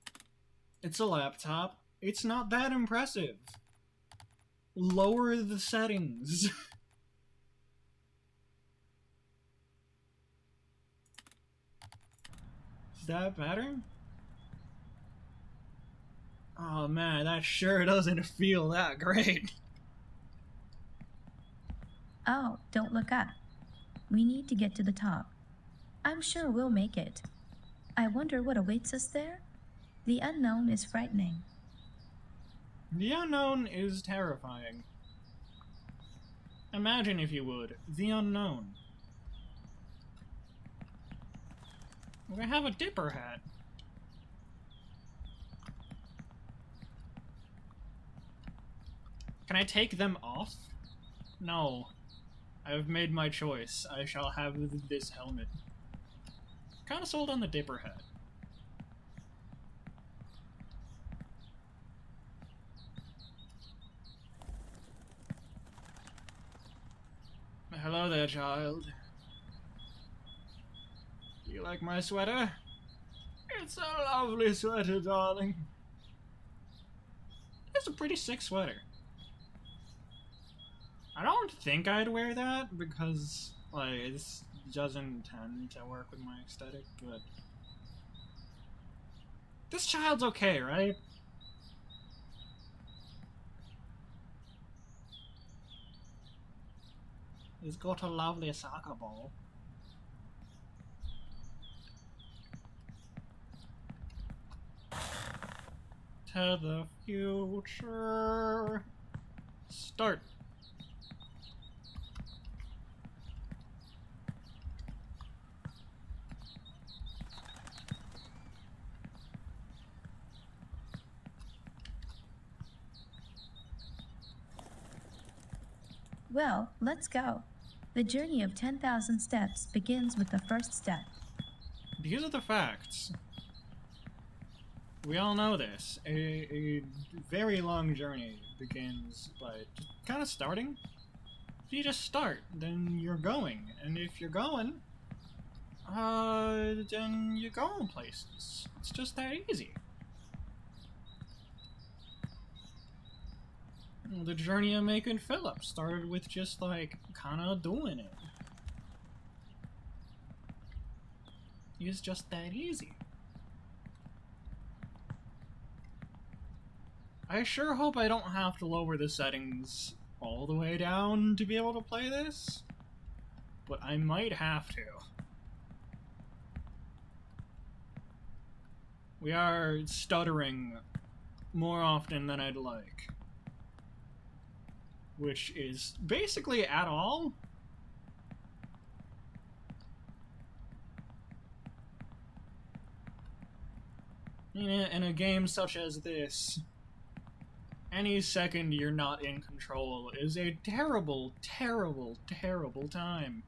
It's a laptop. It's not that impressive. Lower the settings. Is that better? Oh man, that sure doesn't feel that great.
Oh, don't look up. We need to get to the top. I'm sure we'll make it. I wonder what awaits us there? The unknown is frightening.
The unknown is terrifying. Imagine, if you would, the unknown. We have a dipper hat. Can I take them off? No. I've made my choice. I shall have this helmet. Kinda sold on the dipper hat. Hello there, child. Do you like my sweater? It's a lovely sweater, darling. It's a pretty sick sweater. I don't think I'd wear that because, like, this doesn't tend to work with my aesthetic, but... This child's okay, right? He's got a lovely soccer ball. To the future. Start.
Well, let's go. The journey of 10,000 steps begins with the first step.
These are the facts. We all know this. A very long journey begins by just kind of starting. If you just start, then you're going. And if you're going, then you're going places. It's just that easy. The journey of making Philip started with just, like, kinda doing it. It's just that easy. I sure hope I don't have to lower the settings all the way down to be able to play this, but I might have to. We are stuttering more often than I'd like. Which is basically at all. In a game such as this, any second you're not in control is a terrible, terrible, terrible time.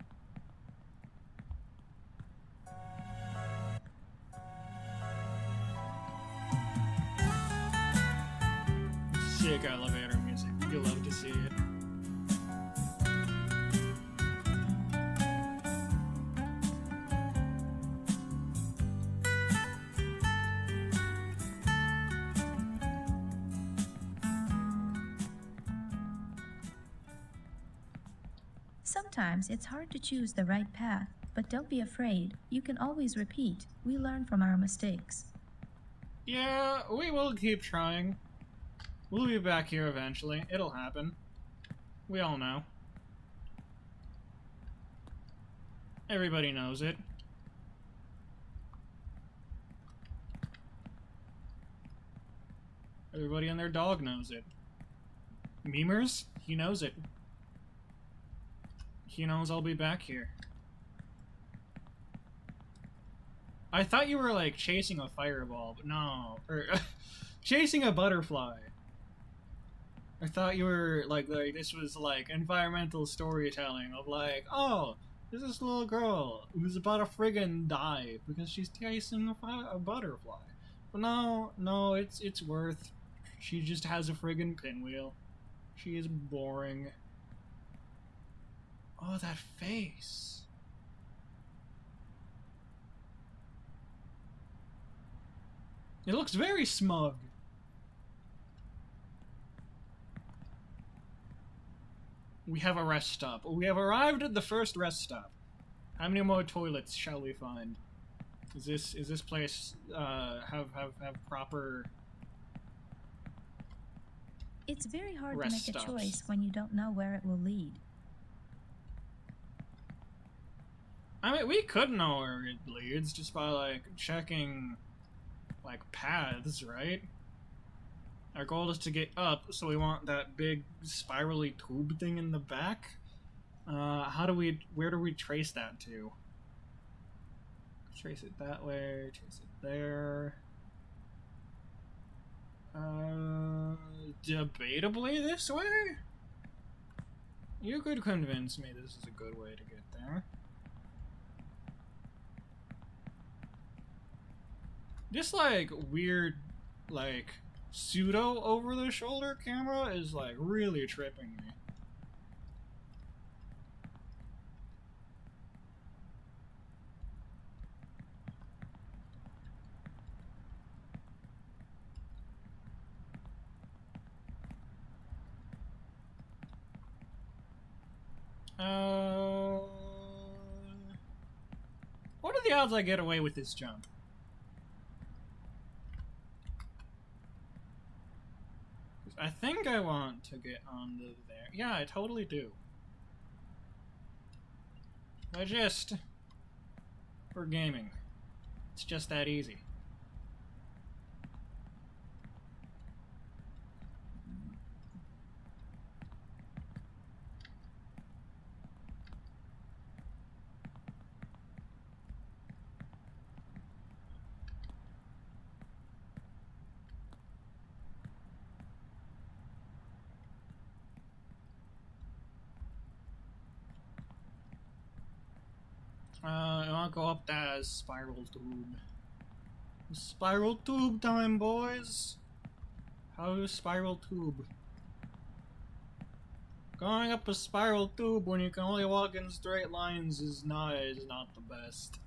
Sick elevator music. You love to see it.
Sometimes it's hard to choose the right path, but don't be afraid. You can always repeat. We learn from our mistakes.
Yeah, we will keep trying. We'll be back here eventually. It'll happen. We all know. Everybody knows it. Everybody and their dog knows it. Memers? He knows it. He knows I'll be back here. I thought you were, like, chasing a fireball, but no. Or, chasing a butterfly. I thought you were, like, this was, like, environmental storytelling of, like, oh, there's this little girl who's about to friggin' die because she's chasing a butterfly. But no, it's worth. She just has a friggin' pinwheel. She is boring. Oh, that face. It looks very smug. We have a rest stop. We have arrived at the first rest stop. How many more toilets shall we find? Is this place have proper?
It's very hard to
Rest
make
stops.
a choice when you don't know where it will lead.
I mean, we could know where it leads just by, like, checking, like, paths, right? Our goal is to get up, so we want that big spirally tube thing in the back. Where do we trace that to? Trace it that way, trace it there. Debatably this way? You could convince me this is a good way to get there. This, like, weird, like, pseudo over-the-shoulder camera is, like, really tripping me. What are the odds I get away with this jump? I think I want to get onto there. Yeah, I totally do. For gaming. It's just that easy. I want to go up that spiral tube. Spiral tube time, boys! How's spiral tube? Going up a spiral tube when you can only walk in straight lines is not the best.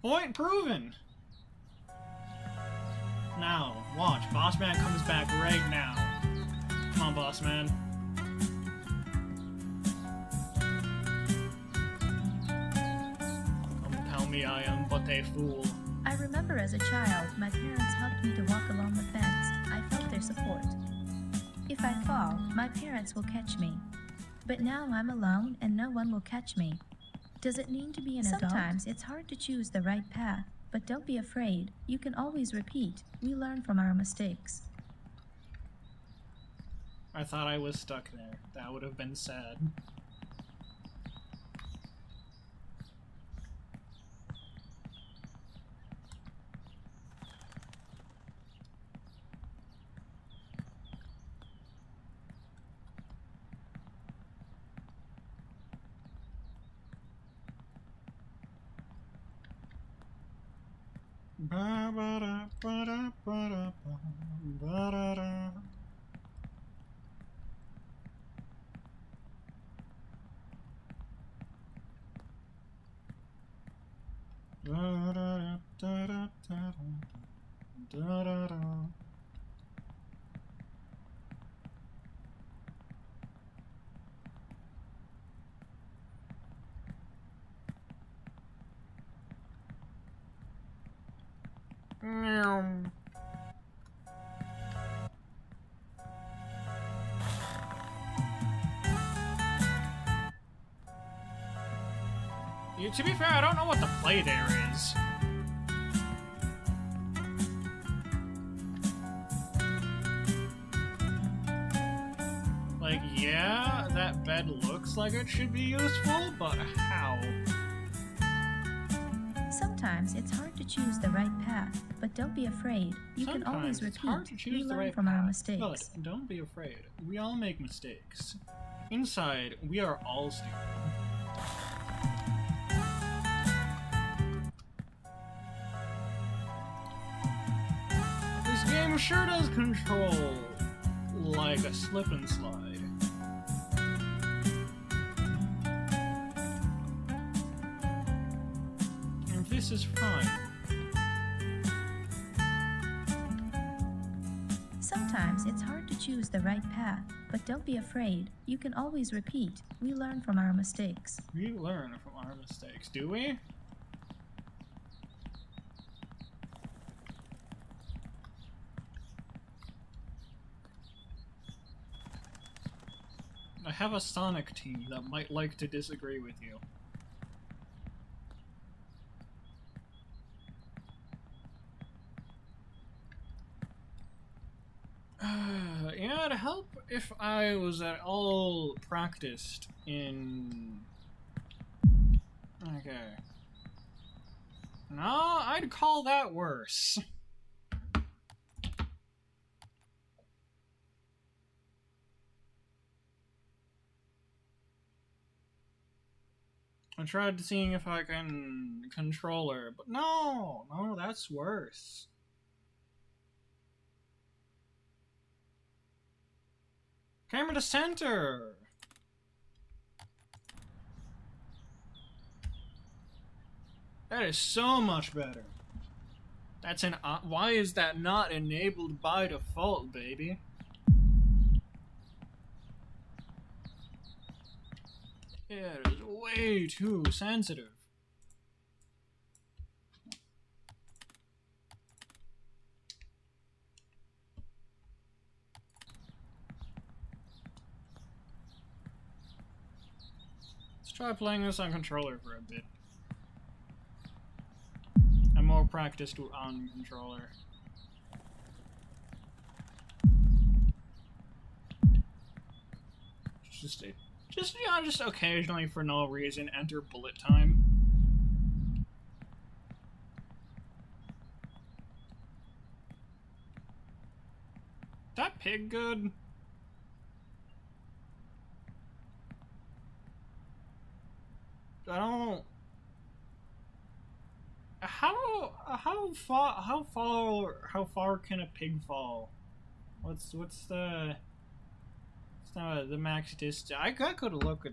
Point proven! Now, watch. Boss Man comes back right now. Come on, Boss Man. Come tell me I am but a fool.
I remember as a child, my parents helped me to walk along the fence. I felt their support. If I fall, my parents will catch me. But now I'm alone and no one will catch me. Does it mean to be an adult? Sometimes it's hard to choose the right path, but don't be afraid. You can always repeat. We learn from our mistakes.
I thought I was stuck there. That would have been sad. Ba ba da ba da ba da ba da da. Da da da da da da da da. Meow. To be fair, I don't know what the play there is. Like, yeah, that bed looks like it should be useful, but how?
Sometimes it's hard to choose the right path, but don't be afraid. You can always
Sometimes it's hard
repeat.
to
We
choose the
learn
right
from our
path,
mistakes.
but don't be afraid. We all make mistakes. Inside, we are all stupid. This game sure does control like a slip and slide. And this is fine.
Sometimes it's hard to choose the right path, but don't be afraid. You can always repeat. We learn from our mistakes.
We learn from our mistakes, do we? I have a Sonic team that might like to disagree with you. Yeah, it'd help if I was at all practiced in... Okay. No, I'd call that worse. I tried seeing if I can control her, but no, that's worse. Camera to center! That is so much better. That's an... why is that not enabled by default, baby? It is way too sensitive. Let's try playing this on controller for a bit. I'm more practiced on controller. Just occasionally for no reason enter bullet time. That pig good? I don't... How far can a pig fall? What's the max distance? I could look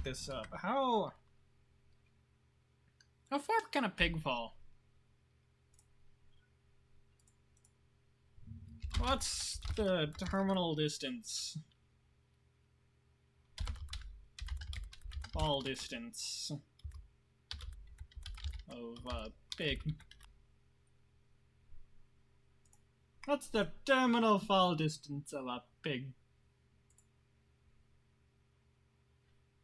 this up. How far can a pig fall? What's the terminal distance? Fall distance of a pig. What's the terminal fall distance of a pig?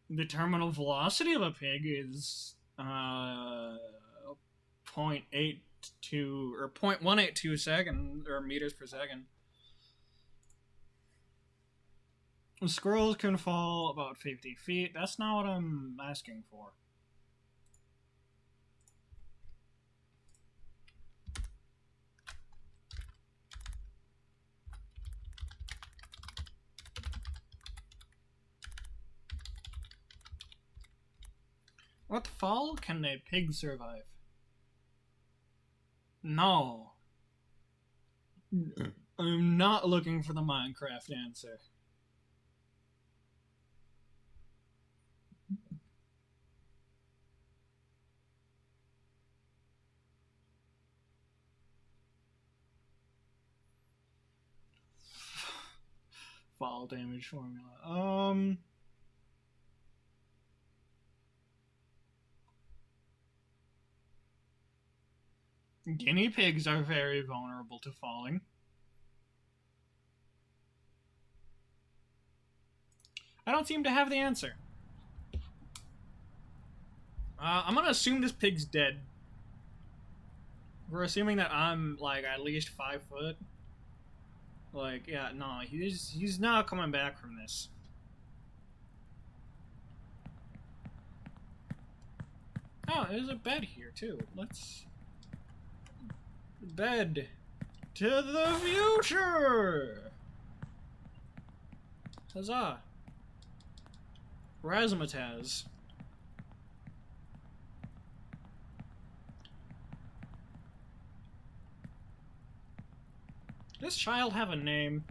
The terminal velocity of a pig is 0.82 or 0.182 seconds or meters per second. Squirrels can fall about 50 feet. That's not what I'm asking for. What fall can a pig survive? No. I'm not looking for the Minecraft answer. Fall damage formula. Guinea pigs are very vulnerable to falling. I don't seem to have the answer. I'm gonna assume this pig's dead. We're assuming that I'm, like, at least 5 foot. Like, yeah, no, he's not coming back from this. Oh, there's a bed here, too. Let's... Bed to the future! Huzzah! Razzmatazz. Does this child have a name?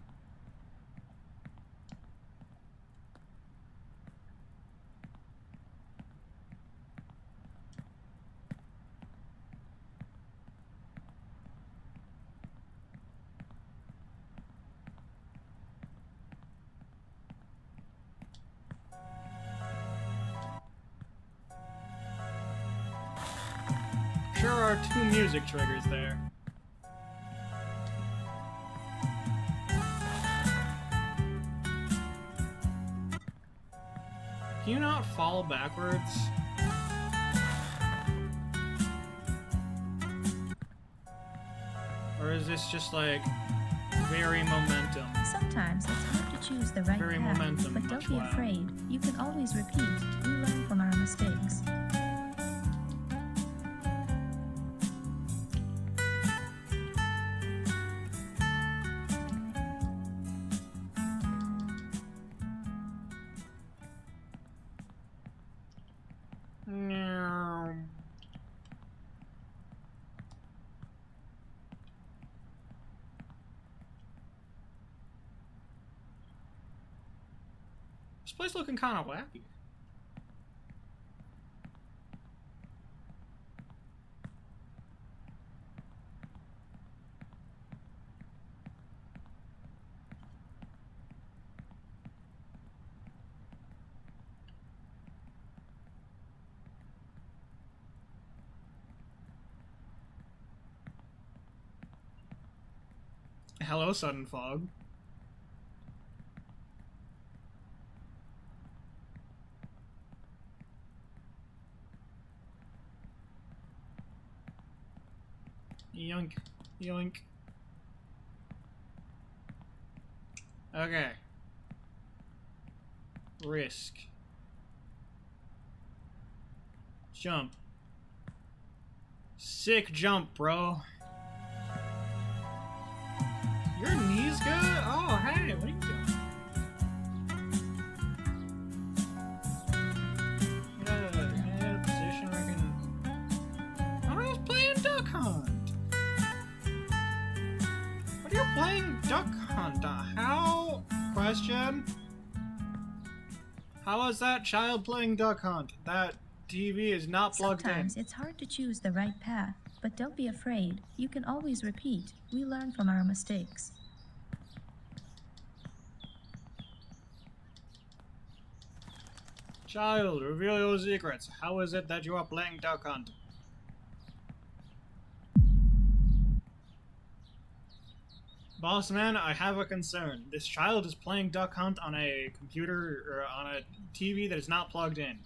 Sure are 2 music triggers there. Can you not fall backwards? Or is this just like very momentum?
Sometimes it's hard to choose the right
Very
path,
momentum,
but
much
don't be
loud.
afraid. You can always repeat. We learn from our mistakes.
No. This place looking kind of wacky. Hello, sudden fog. Yoink. Yoink. Okay. Risk. Jump. Sick jump, bro. Your knees good? Oh, hey, what are you doing? Get a position where I can... I was playing Duck Hunt. What are you playing Duck Hunt? How? Question? How is that child playing Duck Hunt? That TV is not plugged
Sometimes
in.
it's hard to choose the right path, but don't be afraid. You can always repeat. We learn from our mistakes.
Child, reveal your secrets. How is it that you are playing Duck Hunt? Boss man, I have a concern. This child is playing Duck Hunt on a computer or on a TV that is not plugged in.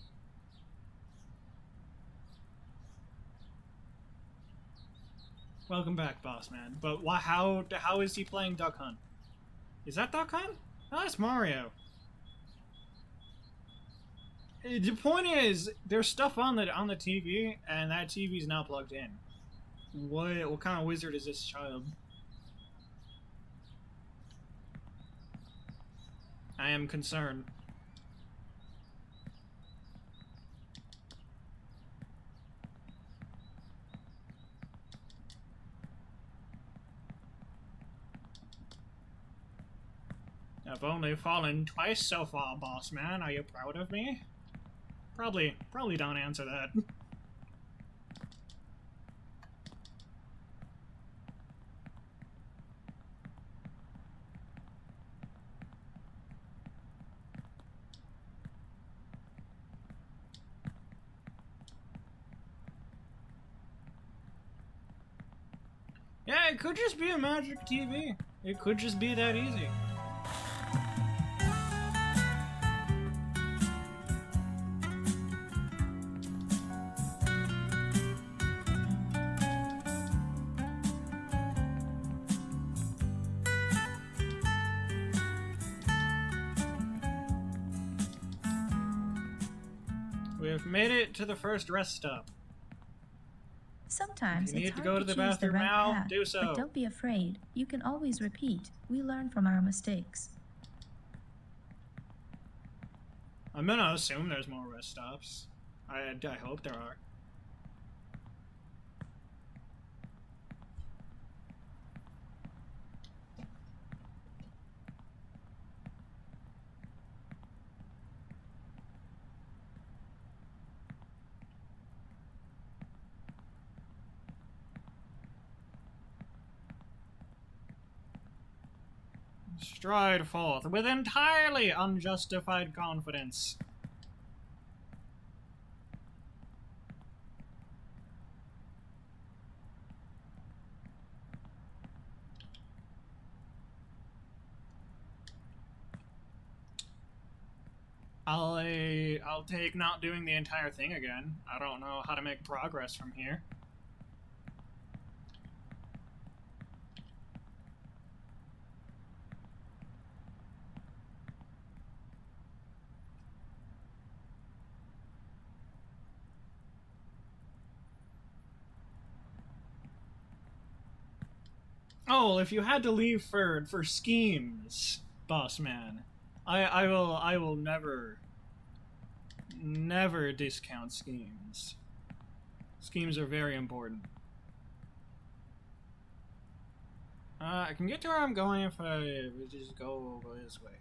Welcome back, boss man. But how is he playing Duck Hunt? Is that Duck Hunt? No, that's Mario. The point is, there's stuff on the TV, and that TV is not plugged in. What kind of wizard is this child? I am concerned. I've only fallen twice so far, boss man. Are you proud of me? Probably don't answer that. Yeah, it could just be a magic TV. It could just be that easy. We've made it to the first rest stop.
Sometimes
If you need
it's
to
hard
go
to
to the
choose the
bathroom
right
now,
path,
do so.
but don't be afraid. You can always repeat. We learn from our mistakes.
I'm gonna assume there's more rest stops. I hope there are. Stride forth with entirely unjustified confidence. I'll take not doing the entire thing again. I don't know how to make progress from here. Oh, if you had to leave for schemes, boss man, I will never discount schemes. Schemes are very important. I can get to where I'm going if I just go this way.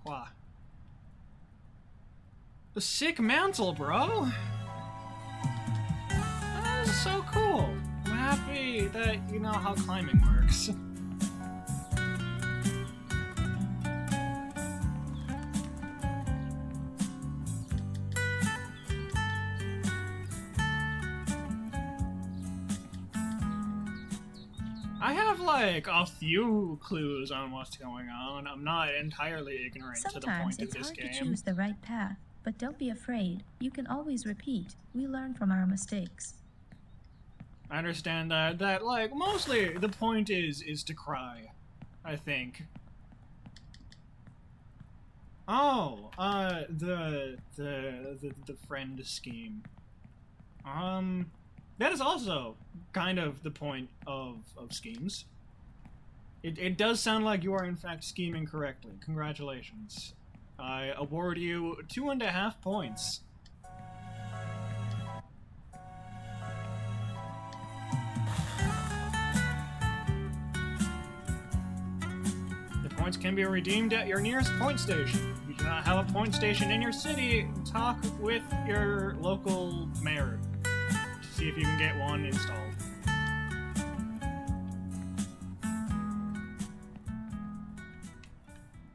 Wah. The sick mantle, bro! That is so cool. I'm happy that you know how climbing works. I have like a few clues on what's going on. I'm not entirely ignorant to the
Sometimes
point of
it's
this
hard to
game.
choose the right path, but don't be afraid. You can always repeat. We learn from our mistakes.
I understand that like mostly the point is to cry, I think. Oh, the friend scheme. That is also kind of the point of schemes. It does sound like you are in fact scheming correctly. Congratulations. I award you 2.5 points. The points can be redeemed at your nearest point station. If you do not have a point station in your city, talk with your local mayor to see if you can get one installed.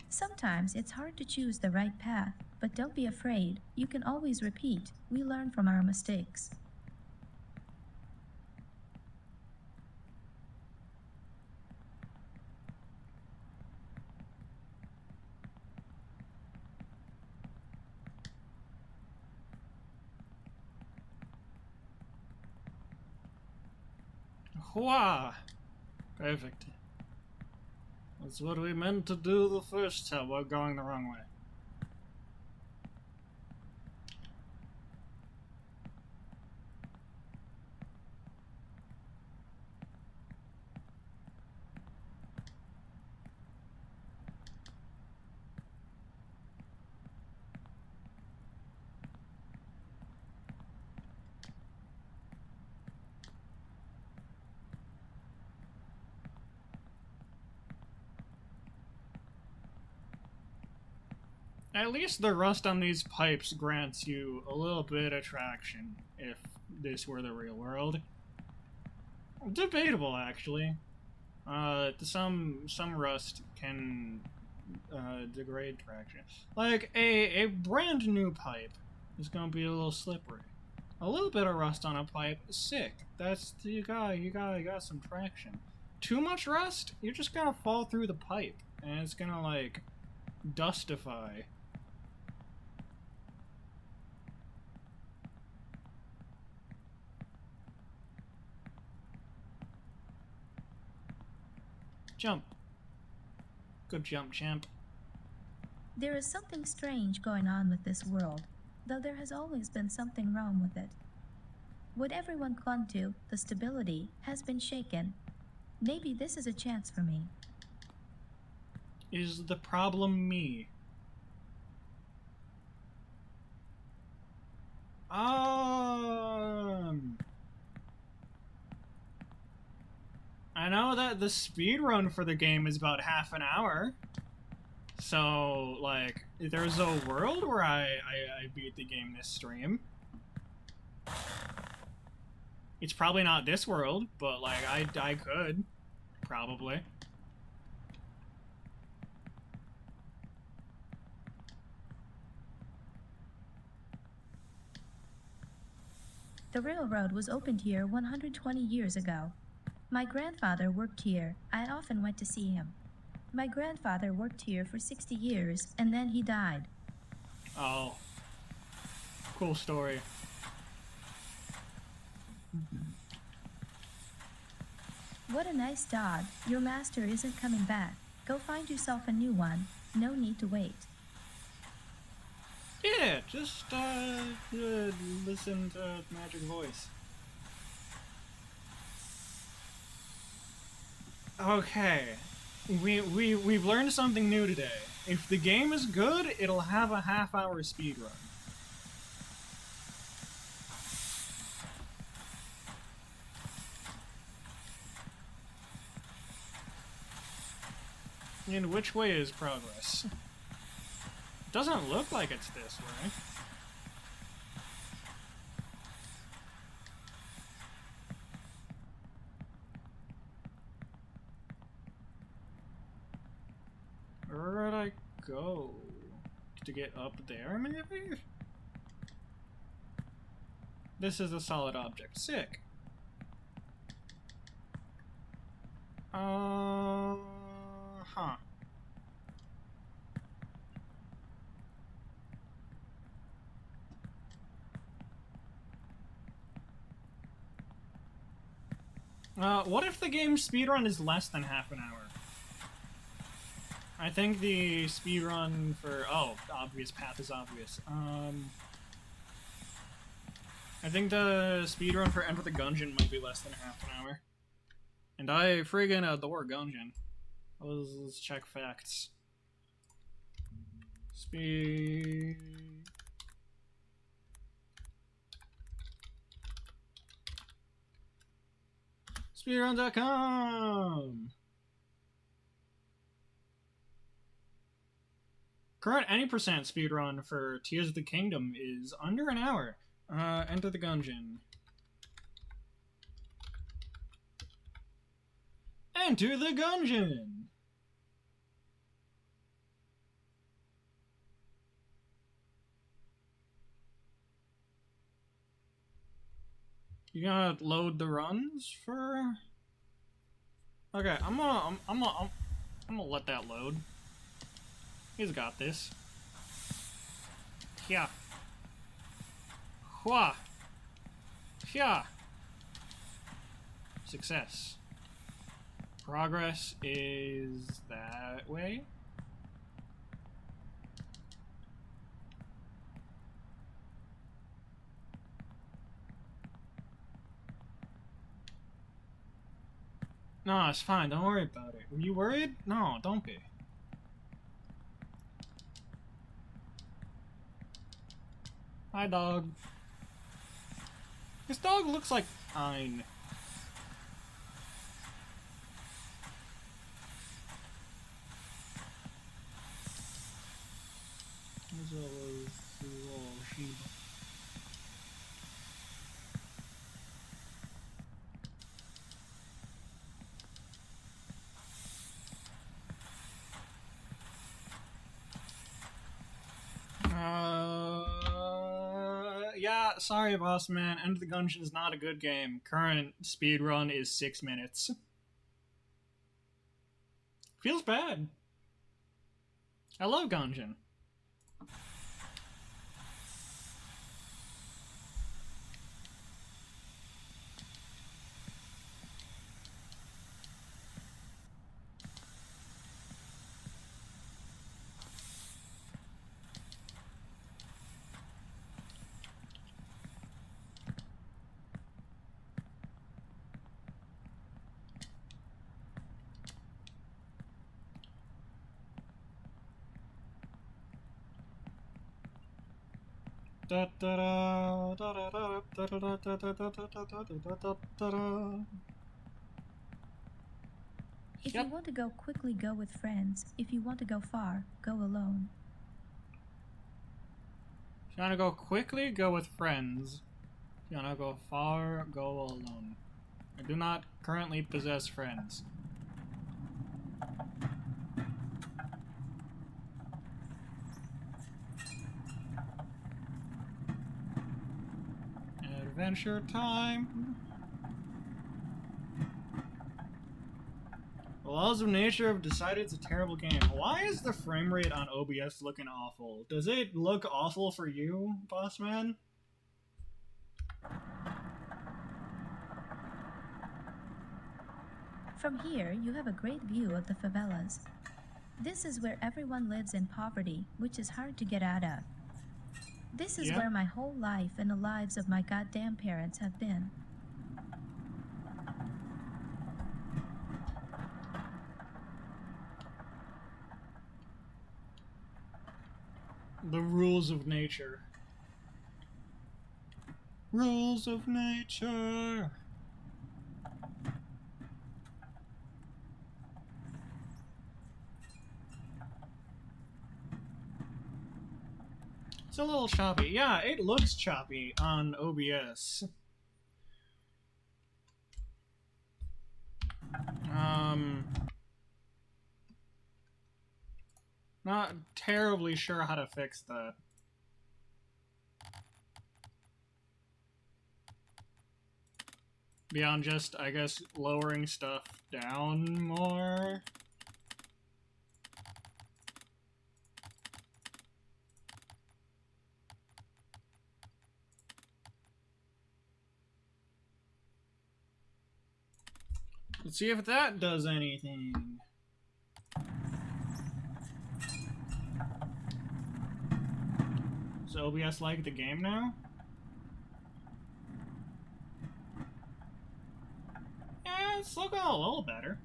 Sometimes it's hard to choose the right path, but don't be afraid. You can always repeat. We learn from our mistakes.
Hua! Perfect. That's what we meant to do the first time. We're going the wrong way. At least the rust on these pipes grants you a little bit of traction, if this were the real world. Debatable, actually. Some rust can degrade traction. Like, a brand new pipe is gonna be a little slippery. A little bit of rust on a pipe, sick. That's, you got some traction. Too much rust, you're just gonna fall through the pipe, and it's gonna, like, dustify. Jump. Good jump, champ.
There is something strange going on with this world, though there has always been something wrong with it. What everyone clung to, the stability, has been shaken. Maybe this is a chance for me.
Is the problem me? I know that the speedrun for the game is about half an hour. So, like, there's a world where I beat the game this stream. It's probably not this world, but, like, I could. Probably.
The railroad was opened here 120 years ago. My grandfather worked here. I often went to see him. My grandfather worked here for 60 years, and then he died.
Oh. Cool story.
What a nice dog. Your master isn't coming back. Go find yourself a new one. No need to wait.
Yeah, just, listen to Magic Voice. Okay. We've learned something new today. If the game is good, it'll have a half-hour speedrun. And which way is progress? Doesn't look like it's this way. Where would I go? To get up there, maybe? This is a solid object. Sick. Huh. What if the game's speedrun is less than half an hour? I think the speedrun for... Oh, obvious path is obvious. I think the speedrun for Enter the Gungeon might be less than half an hour. And I friggin' adore Gungeon. Let's check facts. Speedrun.com! Current any percent speedrun for Tears of the Kingdom is under an hour. Enter the Gungeon. Enter the Gungeon! You gonna load the runs for? Okay, I'm gonna let that load. He's got this. Yeah. Hua. Yeah. Success. Progress is that way. No, it's fine. Don't worry about it. Were you worried? No, don't be. Hi, dog. This dog looks like Ein. Yeah, sorry, boss man. End of the Gungeon is not a good game. Current speedrun is 6 minutes. Feels bad. I love Gungeon.
If
Yep.
you want to go quickly, go with friends. If you want to go far, go alone.
If you want to go quickly, go with friends. If you want to go far, go alone. I do not currently possess friends. Adventure time! The laws of nature have decided it's a terrible game. Why is the frame rate on OBS looking awful? Does it look awful for you, boss man?
From here, you have a great view of the favelas. This is where everyone lives in poverty, which is hard to get out of. This is
Yeah.
where my whole life and the lives of my goddamn parents have been.
The rules of nature. Rules of nature. It's a little choppy. Yeah, it looks choppy on OBS. Not terribly sure how to fix that. Beyond just, I guess, lowering stuff down more. Let's see if that does anything. Does OBS like the game now? Yeah, it's looking a little better.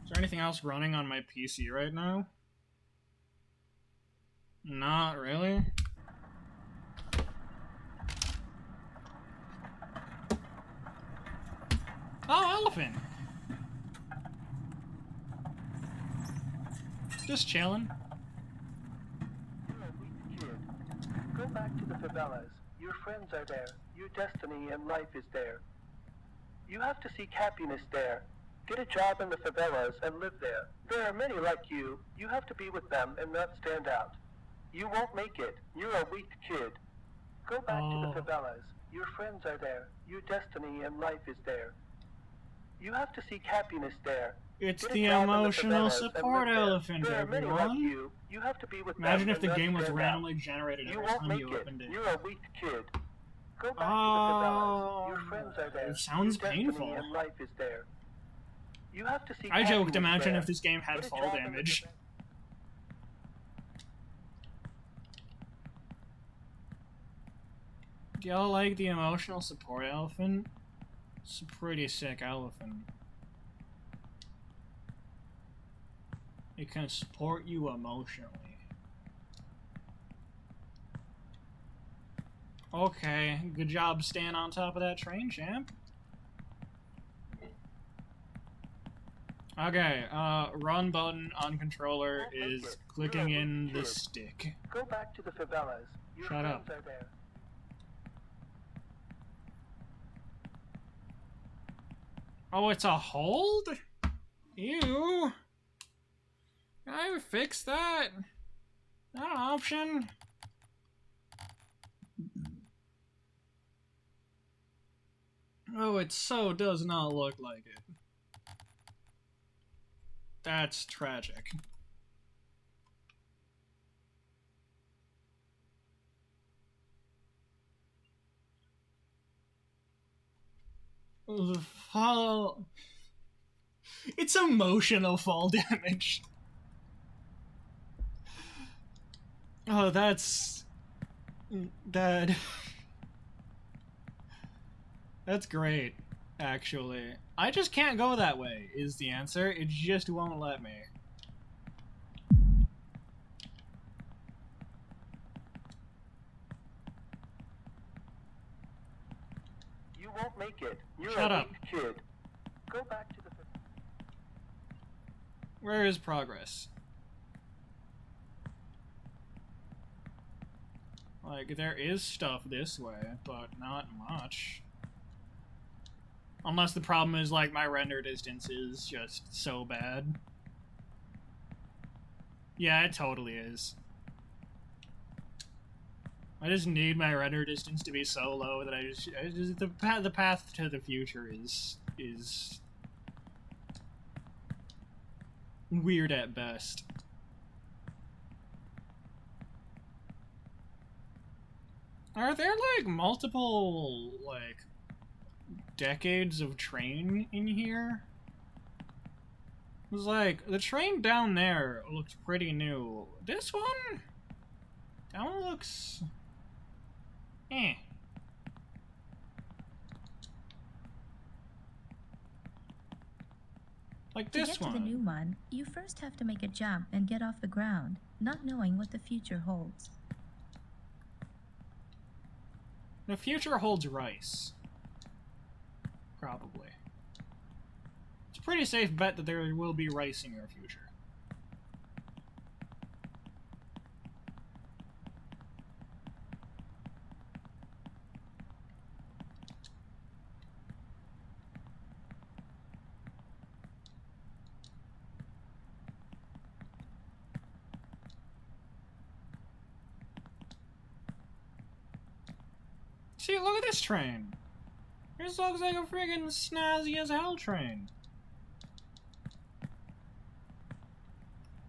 Is there anything else running on my PC right now? Not really. Oh, elephant! Just chilling.
You're a weak kid. Go back to the favelas. Your friends are there. Your destiny and life is there. You have to seek happiness there. Get a job in the favelas and live there. There are many like you. You have to be with them and not stand out. You won't make it. You're a weak kid. Go back to the favelas. Your friends are there. Your destiny and life is there. You have to seek happiness there.
It's
Get a
the
job in the
emotional
favelas and
support
live there.
elephant,
There are many like
everyone.
you. You have to be with
Imagine
them
if the
and
game
not
was
stand out.
randomly generated
You
every
won't
time
make
you
it.
opened it.
You're a weak kid. Go back to the
Oh,
favelas. Your friends are there.
it sounds
Your destiny
painful.
and life is there. You have to seek
I joked,
happiness
imagine
there.
if this game had
Get a
fall
job in the
damage. Do y'all like the emotional support elephant? It's a pretty sick elephant. It can support you emotionally. Okay, good job staying on top of that train, champ. Okay, run button on controller is clicking in the stick.
Go back to the favelas. Your
Shut
friends
up.
are there.
Oh, it's a hold? Ew. Can I fix that? Not an option. Oh, it so does not look like it. That's tragic. The fall... It's emotional fall damage. Oh, that's... That... That's great, actually. I just can't go that way, is the answer. It just won't let me.
You won't make it. You're
Shut
a
up.
weak kid. Go back to the...
Where is progress? Like, there is stuff this way, but not much. Unless the problem is, like, my render distance is just so bad. Yeah, it totally is. I just need my render distance to be so low that I just the path to the future is weird at best. Are there, like, multiple, like, decades of train in here? It was like, the train down there looks pretty new. This one? That one looks... eh. Like
To
this
get to
one.
the new one, you first have to make a jump and get off the ground, not knowing what the future holds.
The future holds rice. Probably. It's a pretty safe bet that there will be rice in your future. See, look at this train. This looks like a friggin' snazzy as hell train.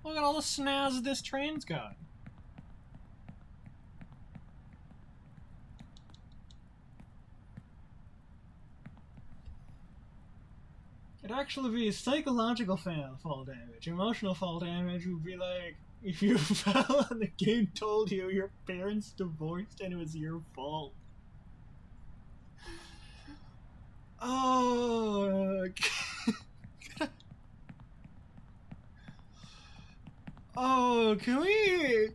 Look at all the snaz this train's got. It'd actually be psychological fall damage. Emotional fall damage would be like if you fell and the game told you your parents divorced and it was your fault. Oh, oh, can we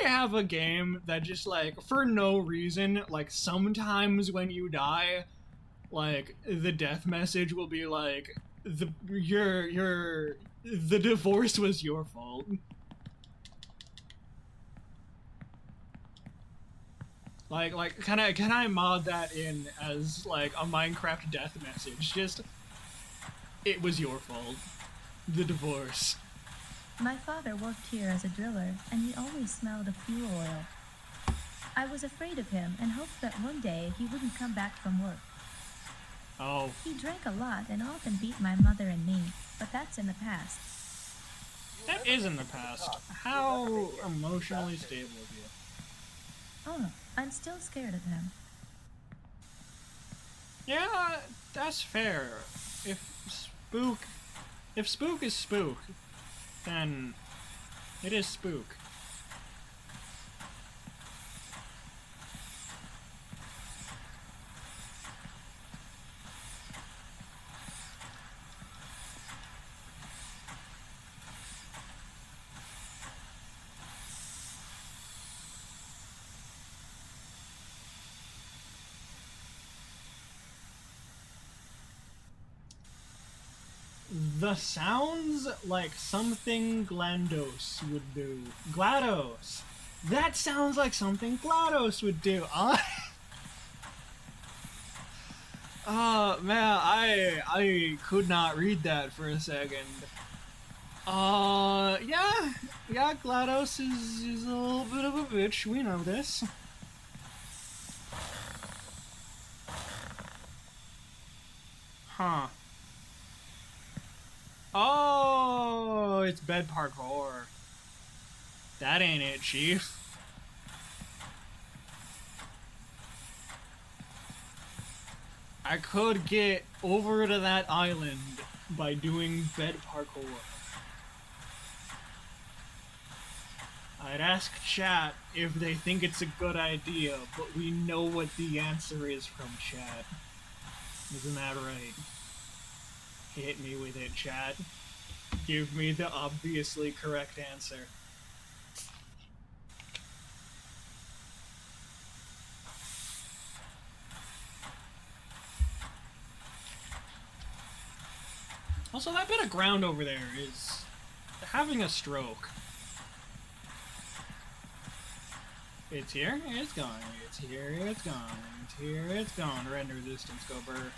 have a game that just, like, for no reason, like, sometimes when you die, like, the death message will be like, the divorce was your fault. Like, can I mod that in as, like, a Minecraft death message? Just, it was your fault. The divorce.
My father worked here as a driller, and he always smelled of fuel oil. I was afraid of him and hoped that one day he wouldn't come back from work.
Oh.
He drank a lot and often beat my mother and me, but that's in the past.
That is in the past. How emotionally stable of you.
Oh, I'm still scared of him.
Yeah, that's fair. If Spook is Spook, then it is Spook. The sounds like something GLaDOS would do. GLaDOS! That sounds like something GLaDOS would do. Man, I could not read that for a second. Yeah, GLaDOS is a little bit of a bitch, we know this. Huh. Oh, it's bed parkour. That ain't it, Chief. I could get over to that island by doing bed parkour. I'd ask chat if they think it's a good idea, but we know what the answer is from chat. Isn't that right? Hit me with it, chat. Give me the obviously correct answer. Also, that bit of ground over there is having a stroke. It's here, it's gone. It's here, it's gone. It's here, it's gone. Render resistance, go burr.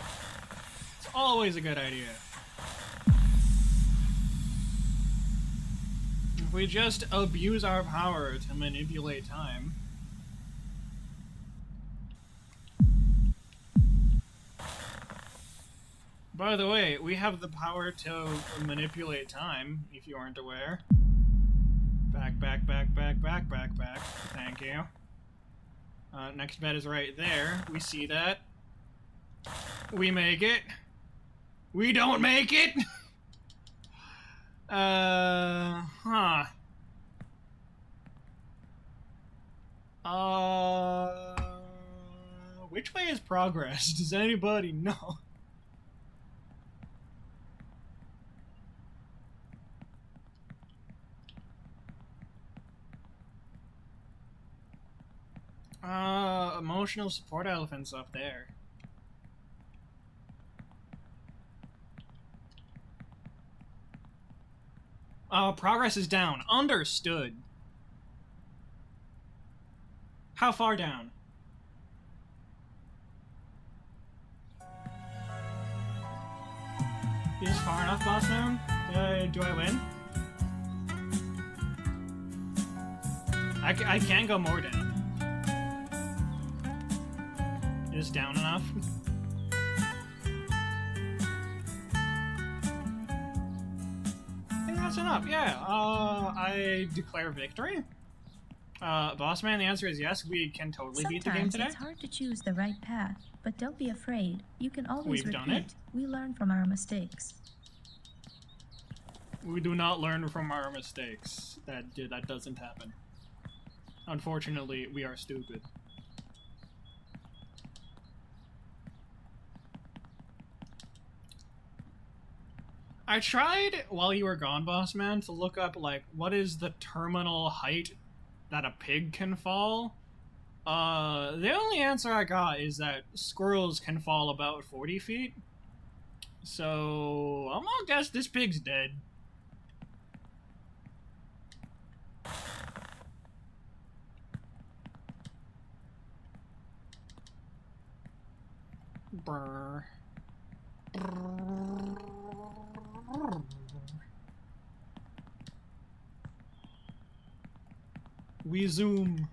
It's always a good idea. If we just abuse our power to manipulate time. By the way, we have the power to manipulate time, if you aren't aware. Back, back, back, back, back, back, back. Thank you. Next bed is right there. We see that. We make it. We don't make it! Huh. Which way is progress? Does anybody know? Emotional support elephants up there. Progress is down. Understood. How far down? Is far enough, boss man? Do I win? I can't go more down. Is down enough? I think that's enough, yeah. I declare victory. Boss man, the answer is yes, we can totally beat the game today.
Sometimes it's hard to choose the right path, but don't be afraid. You can always
We've
repeat.
done it.
We learn from our mistakes.
We do not learn from our mistakes. That doesn't happen. Unfortunately, we are stupid. I tried, while you were gone, boss man, to look up, like, what is the terminal height that a pig can fall? The only answer I got is that squirrels can fall about 40 feet. So, I'm gonna guess this pig's dead. Brr. We zoom.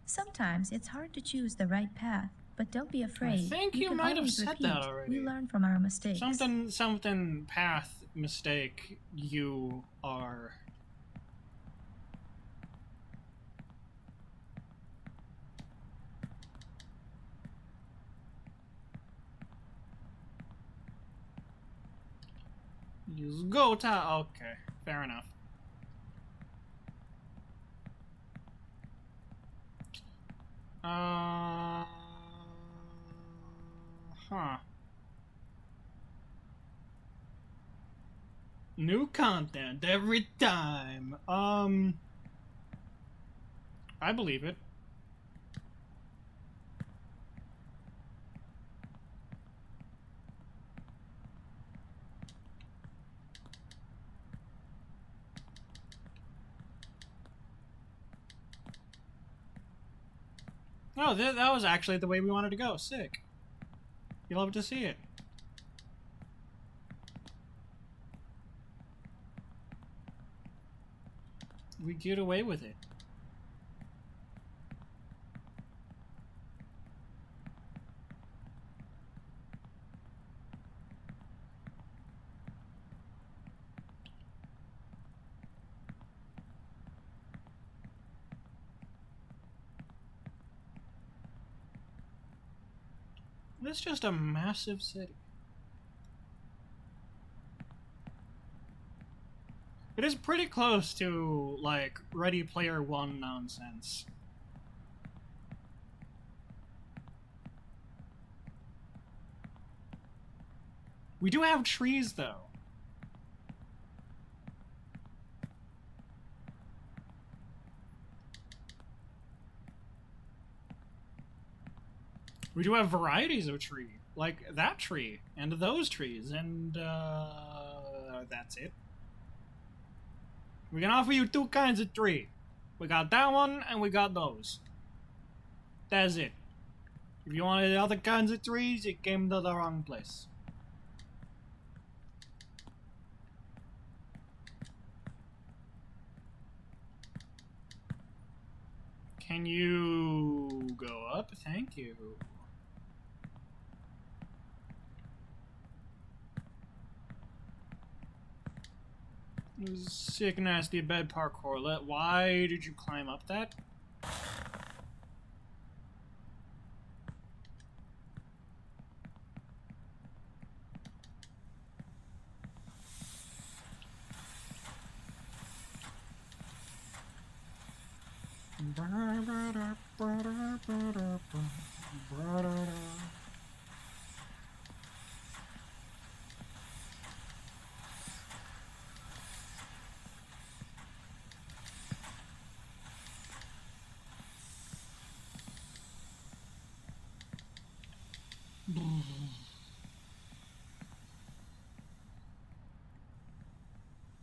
Sometimes it's hard to choose the right path, but don't be afraid.
I think you
can
might have
always
said
repeat.
that already.
We learn from our mistakes.
Something path mistake you are. Use go to. Okay, fair enough. Huh. New content every time. I believe it. Oh, that was actually the way we wanted to go. Sick. You'll love to see it. We get away with it. It's just a massive city. It is pretty close to, like, Ready Player One nonsense. We do have trees, though. We do have varieties of tree, like that tree, and those trees, and, that's it. We can offer you 2 kinds of tree. We got that one, and we got those. That's it. If you wanted other kinds of trees, you came to the wrong place. Can you go up? Thank you. Sick nasty bed parkour. Why did you climb up that?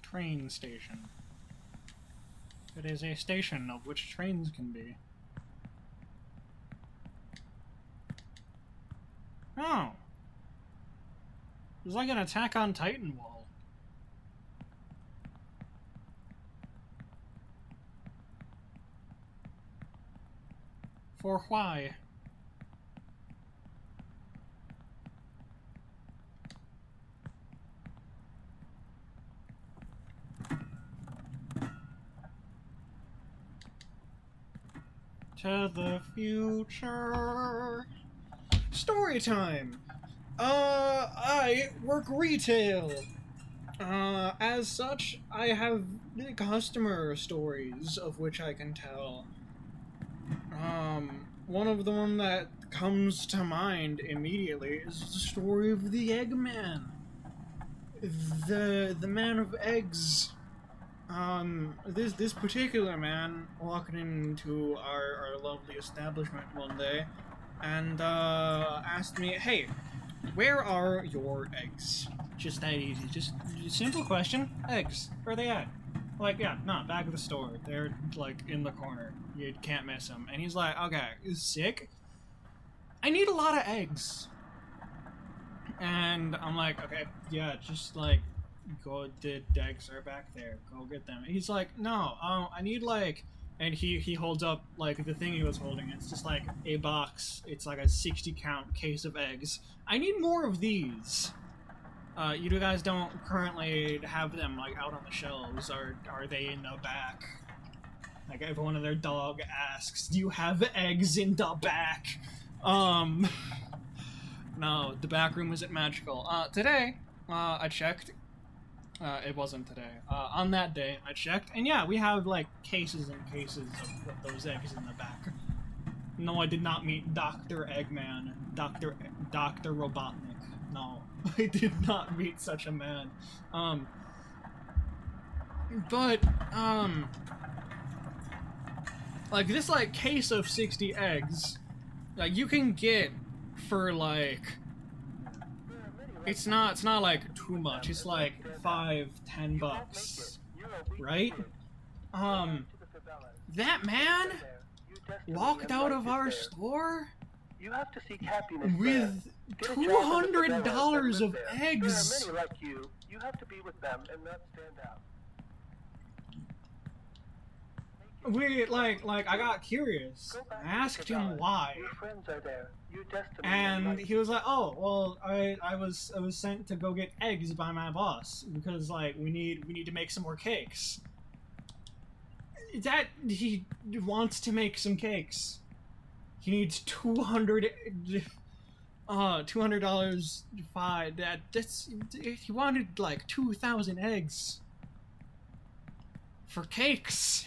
Train station. It is a station of which trains can be. Oh. It's like an Attack on Titan wall. For why? To the future. Story time. I work retail. As such, I have customer stories of which I can tell. One of them that comes to mind immediately is the story of the Eggman. The man of eggs. This particular man walking into our lovely establishment one day and asked me, "Hey, where are your eggs?" Just that easy. Just simple question. Eggs. Where are they at? Like, yeah, no, back of the store. They're like in the corner. You can't miss them. And he's like, "Okay, sick. I need a lot of eggs." And I'm like, "Okay, yeah, just like go, the eggs are back there, go get them." And he's like, "No, I need like," and he holds up like the thing he was holding. It's just like a box. It's like a 60 count case of eggs. "I need more of these. You guys don't currently have them like out on the shelves, or are they in the back?" Like if one of their dog asks, "Do you have eggs in the back?" No, the back room isn't magical. Today, I checked. It wasn't today. On that day, I checked, and yeah, we have like cases and cases of those eggs in the back. No, I did not meet Dr. Eggman, Dr. Robotnik. No, I did not meet such a man. Like this like case of 60 eggs, like you can get for like, it's not like too much. It's like $5-10, right? That man
destiny
walked
and
out
life
of
is
our
there.
store
You have to seek happiness there.
with
Get a job in the favelas and
$200
live
of
there.
eggs.
There are many like you. You have to be with them and not stand out.
We like I got curious.
Go back
I
to the
asked him
favelas.
why,
Your friends are there. Your destiny
and
life
he was like, "Oh, well, I was sent to go get eggs by my boss because like we need to make some more cakes." That he wants to make some cakes. He needs $200 fine. That's he wanted like 2,000 eggs for cakes.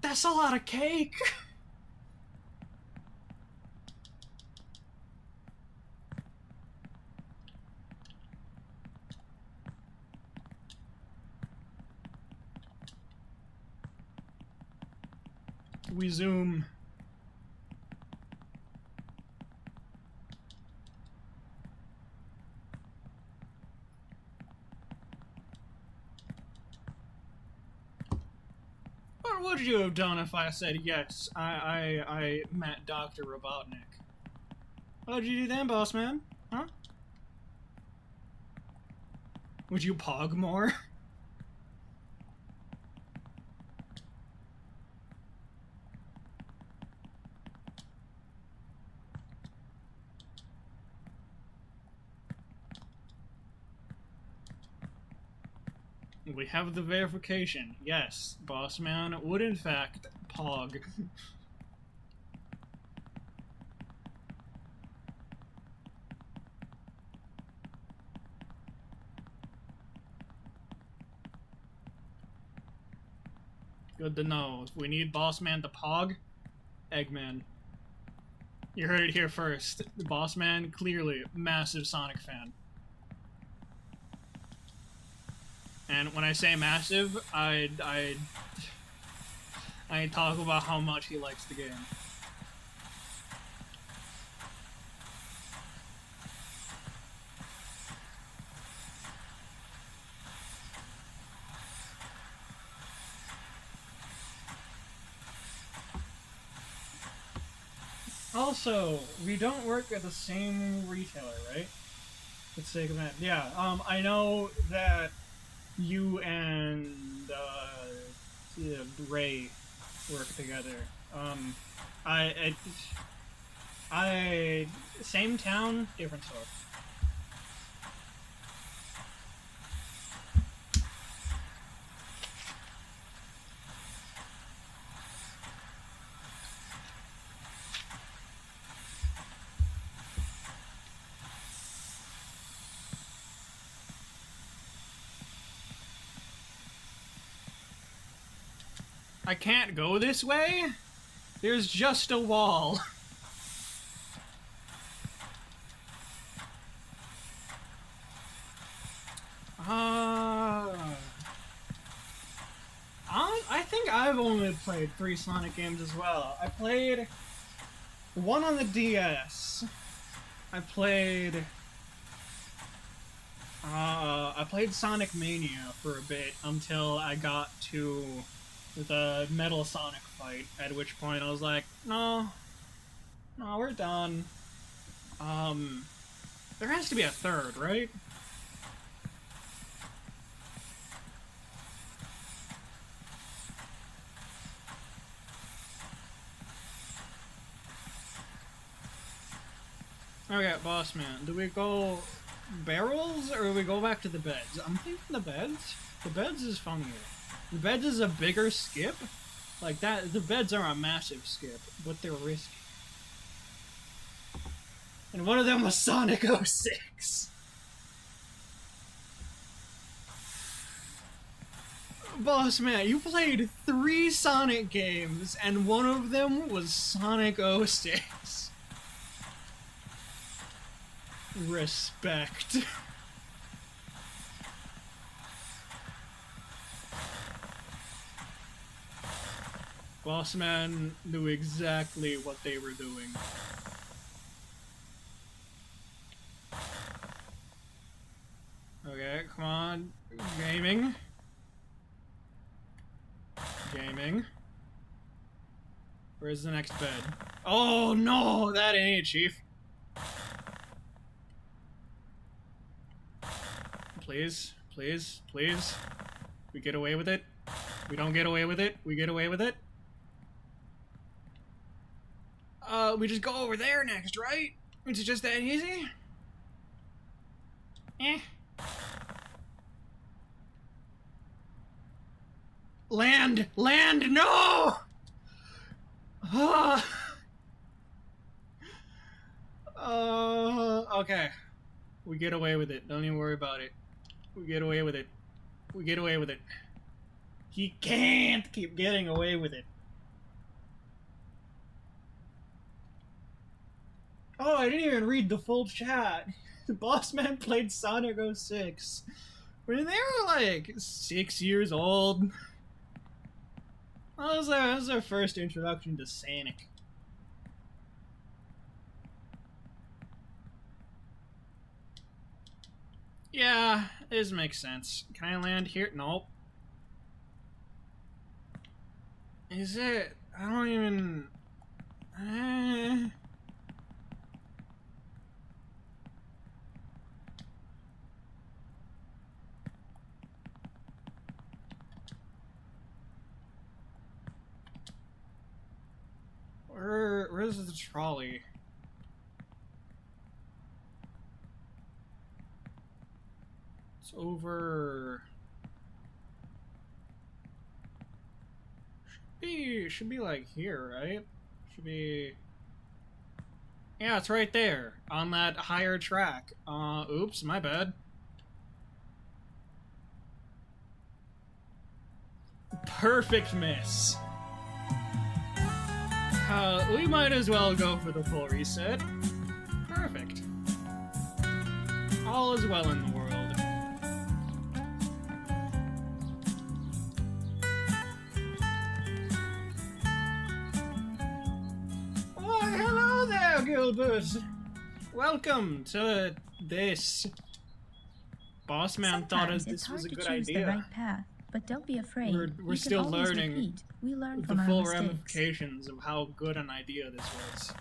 That's a lot of cake. We zoom. What would you have done if I said yes? I met Dr. Robotnik. What'd you do then, boss man? Huh? Would you pog more? We have the verification. Yes, boss man would in fact pog. Good to know. If we need boss man to pog, Eggman. You heard it here first. The boss man, clearly massive Sonic fan. And when I say massive, I talk about how much he likes the game. Also, we don't work at the same retailer, right? For the sake of that. Yeah, I know that you and yeah, Ray work together. I same town, different store. I can't go this way? There's just a wall. I think I've only played 3 Sonic games as well. I played one on the DS. I played Sonic Mania for a bit until I got to the Metal Sonic fight, at which point I was like, no, we're done. There has to be a third, right? Okay, boss man, do we go barrels or do we go back to the beds? I'm thinking the beds. The beds is funnier. The beds is a bigger skip. Like that, the beds are a massive skip, but they're risky. And one of them was Sonic 06. Boss man, you played 3 Sonic games, and one of them was Sonic 06. Respect. Boss man knew exactly what they were doing. Okay, come on. Gaming. Confirming. Where's the next bed? Oh no, that ain't it, Chief. Please, please, please. We get away with it. We don't get away with it. We get away with it. We just go over there next, right? It's just that easy? Eh. Land! Land! No! Okay. We get away with it. Don't even worry about it. We get away with it. We get away with it. He can't keep getting away with it. Oh, I didn't even read the full chat. The boss man played Sonic 06 when they were like 6 years old. That was our first introduction to Sonic. Yeah, this makes sense. Can I land here? Nope. Is it? I don't even... Where's the trolley? It's over... Should be like here, right? Should be... Yeah, it's right there, on that higher track. Oops, my bad. Perfect miss. We might as well go for the full reset. Perfect. All is well in the world. Oh, hello there, Gilbert. Welcome to this. Boss man thought this was a good idea.
The right path, but don't be afraid.
We're still learning.
Repeat. We learn
the
from
full
our mistakes.
ramifications of how good an idea this was.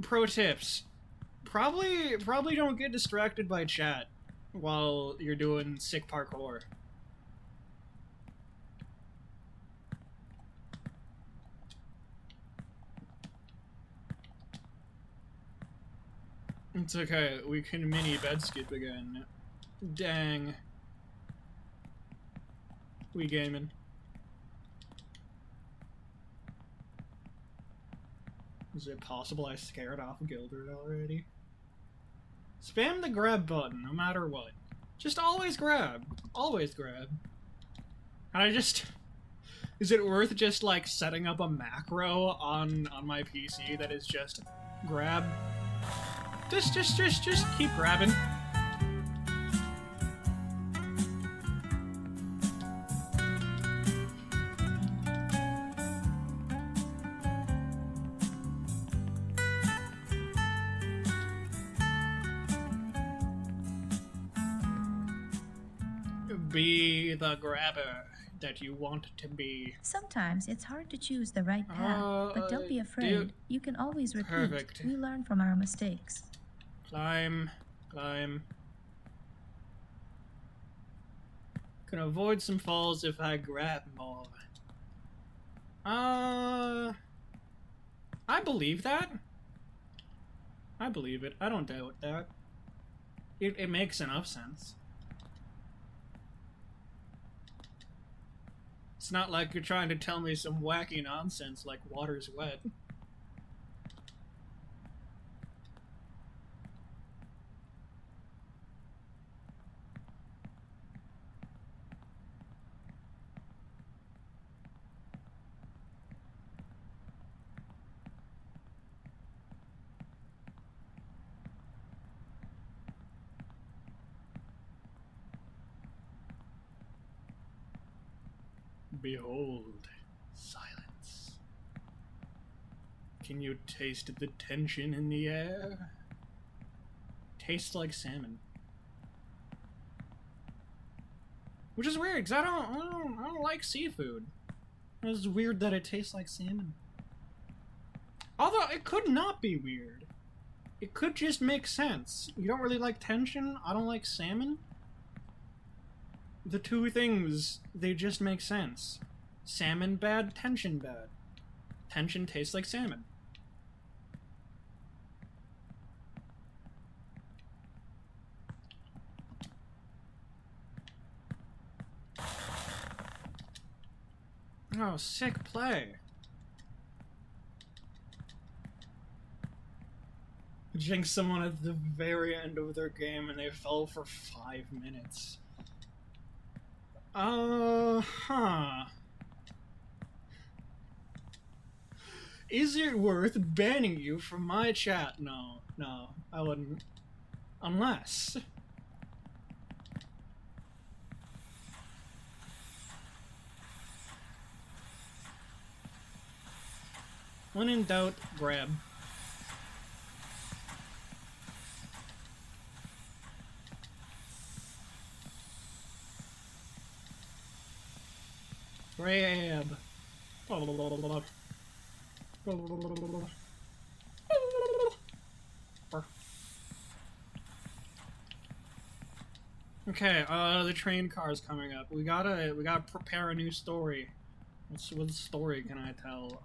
Pro tips. Probably don't get distracted by chat while you're doing sick parkour. It's okay, we can mini bed skip again. Dang. We gaming. Is it possible I scared off Gilbert already? Spam the grab button, no matter what. Just always grab. Always grab. And I just... Is it worth just, like, setting up a macro on my PC that is just grab? Just keep grabbing. Be the grabber that you want to be.
Sometimes it's hard to choose the right path, but don't be afraid. You can always repeat.
Perfect.
We learn from our mistakes.
Climb, climb. Can avoid some falls if I grab more. I believe that. I believe it. I don't doubt that. It makes enough sense. It's not like you're trying to tell me some wacky nonsense like water's wet. Behold, silence. Can you taste the tension in the air? Tastes like salmon. Which is weird, because I don't like seafood. It's weird that it tastes like salmon. Although, it could not be weird. It could just make sense. You don't really like tension, I don't like salmon. The two things, they just make sense. Salmon bad, tension bad. Tension tastes like salmon. Oh, sick play. Jinx someone at the very end of their game and they fell for 5 minutes. Huh. Is it worth banning you from my chat? No, I wouldn't. Unless... when in doubt, grab. Grab. Okay, the train car's coming up. We gotta prepare a new story. What story can I tell?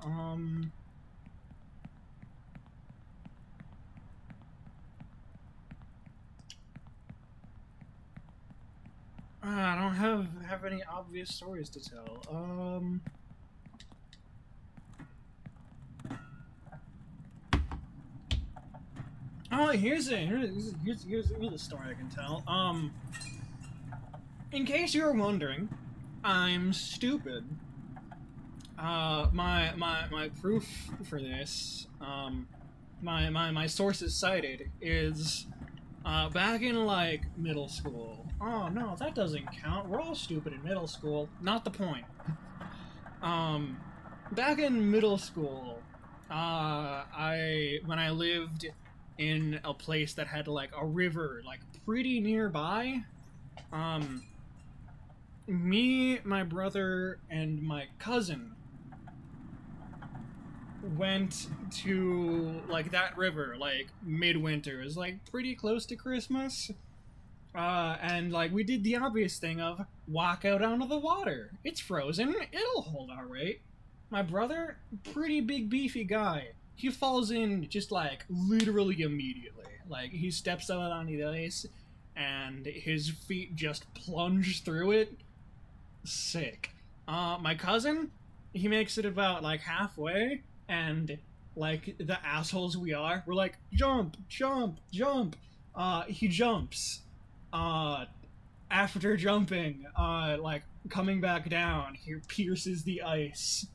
I don't have any obvious stories to tell. Oh, here's a story I can tell. In case you were wondering, I'm stupid. My proof for this, my sources cited is, back in, like, middle school. Oh, no, that doesn't count. We're all stupid in middle school. Not the point. Back in middle school, when I lived in a place that had, like, a river, like, pretty nearby, me, my brother, and my cousin went to, like, that river, like, midwinter. It was, like, pretty close to Christmas. And, like, we did the obvious thing of walk out onto the water. It's frozen. It'll hold our weight. My brother, pretty big beefy guy. He falls in just, like, literally immediately. Like, he steps out onto the ice, and his feet just plunge through it. Sick. My cousin, he makes it about, like, halfway, and, like, the assholes we are, we're like, jump, jump, jump. He jumps. After jumping, like, coming back down, he pierces the ice.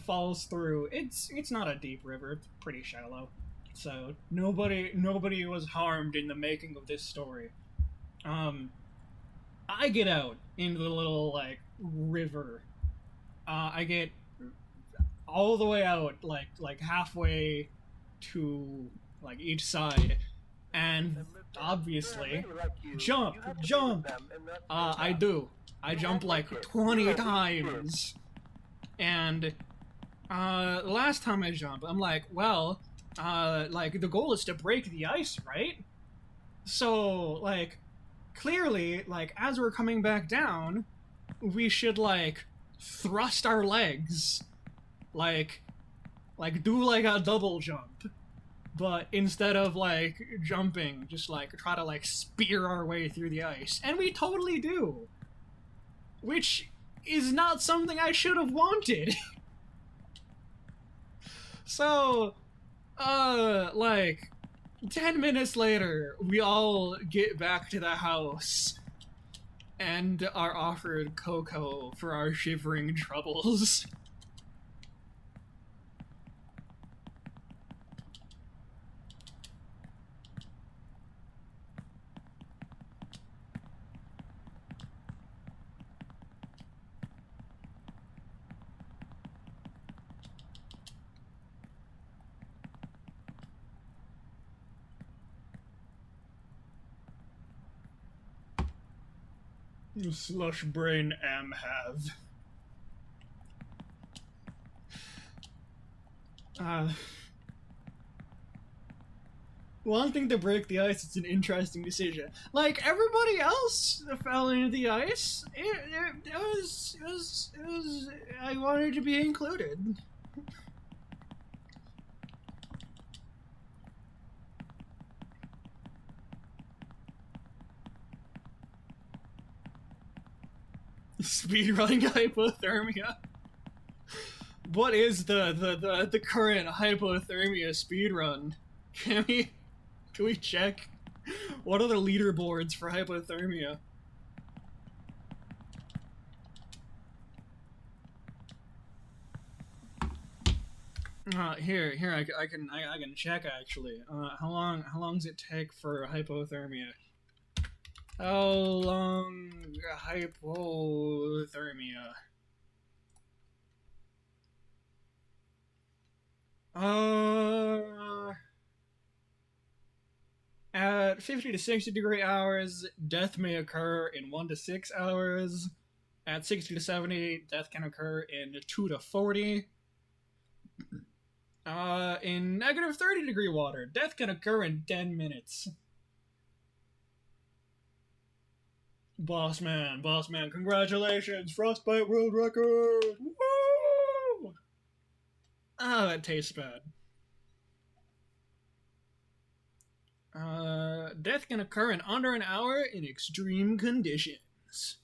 Falls through. It's not a deep river, it's pretty shallow. So, nobody was harmed in the making of this story. I get out into the little, like, river. I get all the way out, like halfway to, like, each side, and obviously, jump! I do. I jump like 20 times. And, the last time I jumped, I'm like, well, like, the goal is to break the ice, right? So, like, clearly, like, as we're coming back down, we should, like, thrust our legs. Like, do, like, a double jump. But instead of, like, jumping, just, like, try to, like, spear our way through the ice. And we totally do. Which is not something I should have wanted. So, like, 10 minutes later, we all get back to the house and are offered cocoa for our shivering troubles. Slush brain am have. Wanting to break the ice is an interesting decision. Like everybody else fell into the ice. It was. I wanted to be included. Speedrunning hypothermia. What is the current hypothermia speedrun? Can we check? What are the leaderboards for hypothermia? Here, I can check actually. How long does it take for hypothermia? How long hypothermia? At 50 to 60 degree hours, death may occur in 1 to 6 hours. At 60 to 70, death can occur in 2 to 40. In negative 30 degree water, death can occur in 10 minutes. Boss man, congratulations! Frostbite world record! Woo! Ah, that tastes bad. Death can occur in under an hour in extreme conditions.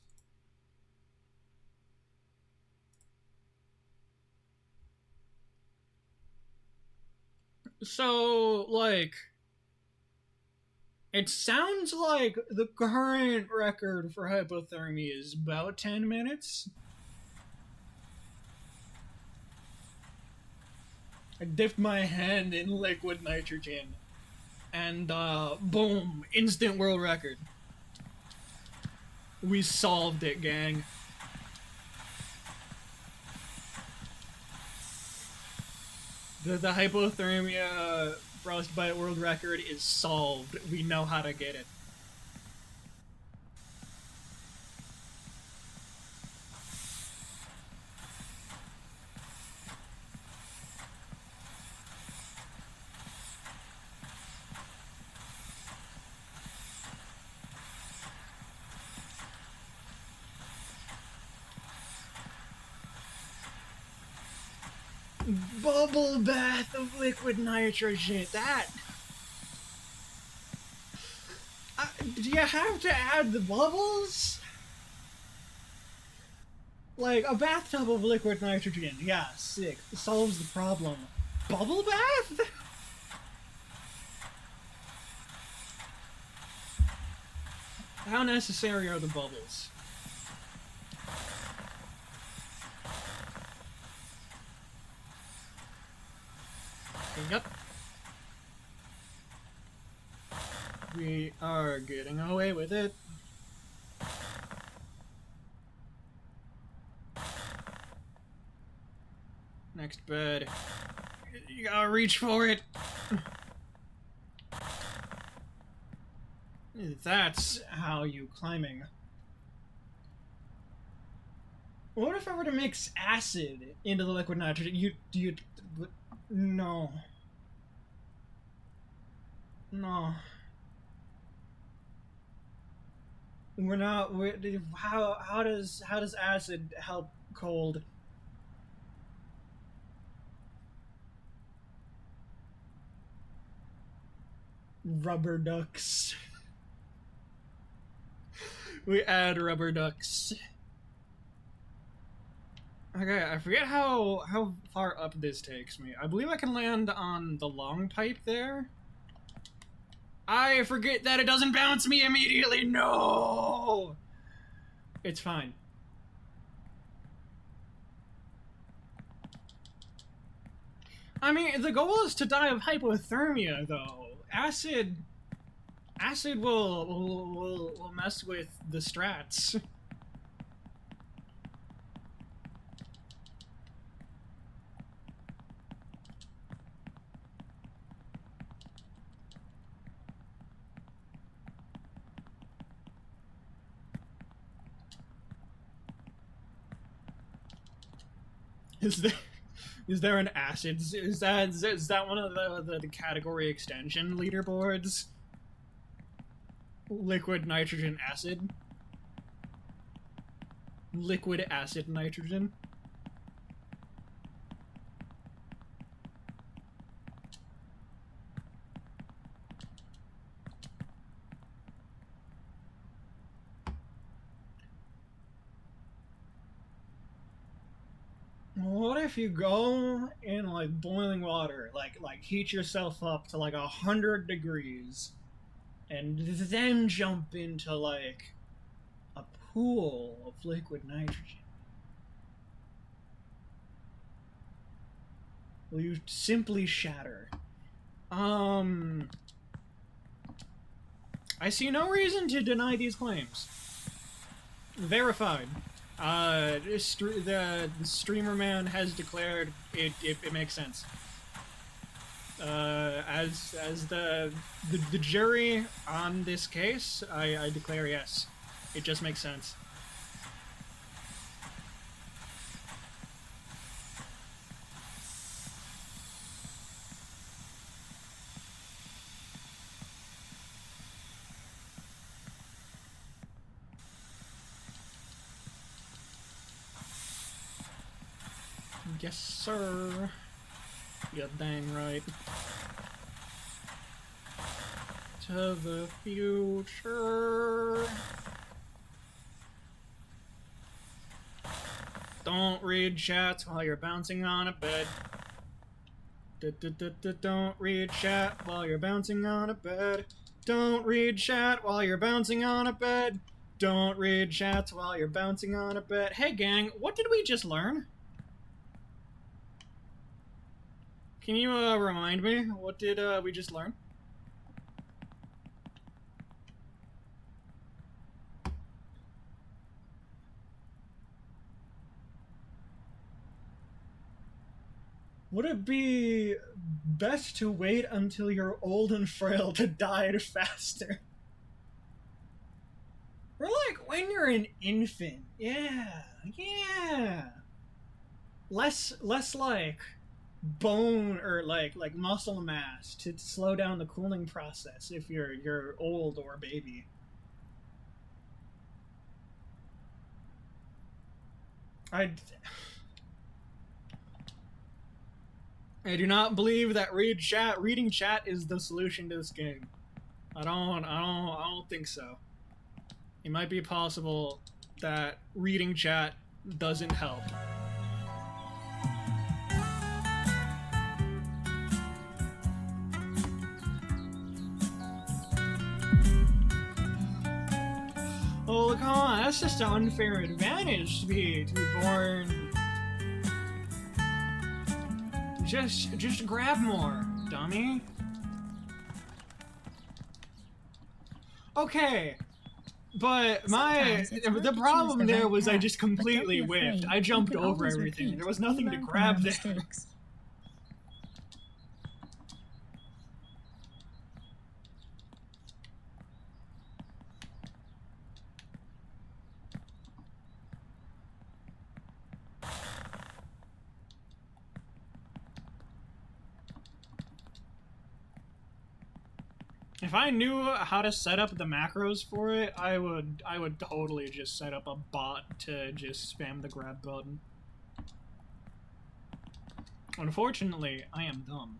So, like, it sounds like the current record for hypothermia is about 10 minutes. I dipped my hand in liquid nitrogen, and boom, instant world record. We solved it, gang. The hypothermia frostbite world record is solved. We know how to get it. Bubble bath of liquid nitrogen. That. Do you have to add the bubbles? Like, a bathtub of liquid nitrogen. Yeah, sick. Solves the problem. Bubble bath? How necessary are the bubbles? Yep. We are getting away with it. Next bed. You gotta reach for it. That's how you climbing. What if I were to mix acid into the liquid nitrogen? No. No. We're not. How does acid help cold? Rubber ducks. We add rubber ducks. Okay, I forget how far up this takes me. I believe I can land on the long pipe there. I forget that it doesn't bounce me immediately. No! It's fine. I mean, the goal is to die of hypothermia, though. Acid will mess with the strats. Is there an acid? Is that one of the category extension leaderboards? Liquid nitrogen acid. Liquid acid nitrogen. What if you go in like boiling water, like heat yourself up to like 100 degrees, and then jump into like a pool of liquid nitrogen? Will you simply shatter? I see no reason to deny these claims. Verified. The streamer man has declared it makes sense. As the jury on this case, I declare yes. It just makes sense. Yes, sir. You're dang right. To the future. Don't read chats while you're bouncing on a bed. Don't read chat while you're bouncing on a bed. Don't read chat while you're bouncing on a bed. Don't read chats while you're bouncing on a bed. Hey gang, what did we just learn? Can you remind me? What did we just learn? Would it be best to wait until you're old and frail to die faster? Or like when you're an infant. Yeah. Less like bone or like muscle mass to slow down the cooling process if you're old or a baby. I do not believe that reading chat is the solution to this game. I don't think so. It might be possible that reading chat doesn't help. Oh, come on, that's just an unfair advantage to be born. Just grab more, dummy. Okay, but the problem there was I just completely whiffed. I jumped over everything. There was nothing to grab there. If I knew how to set up the macros for it, I would totally just set up a bot to just spam the grab button. Unfortunately, I am dumb.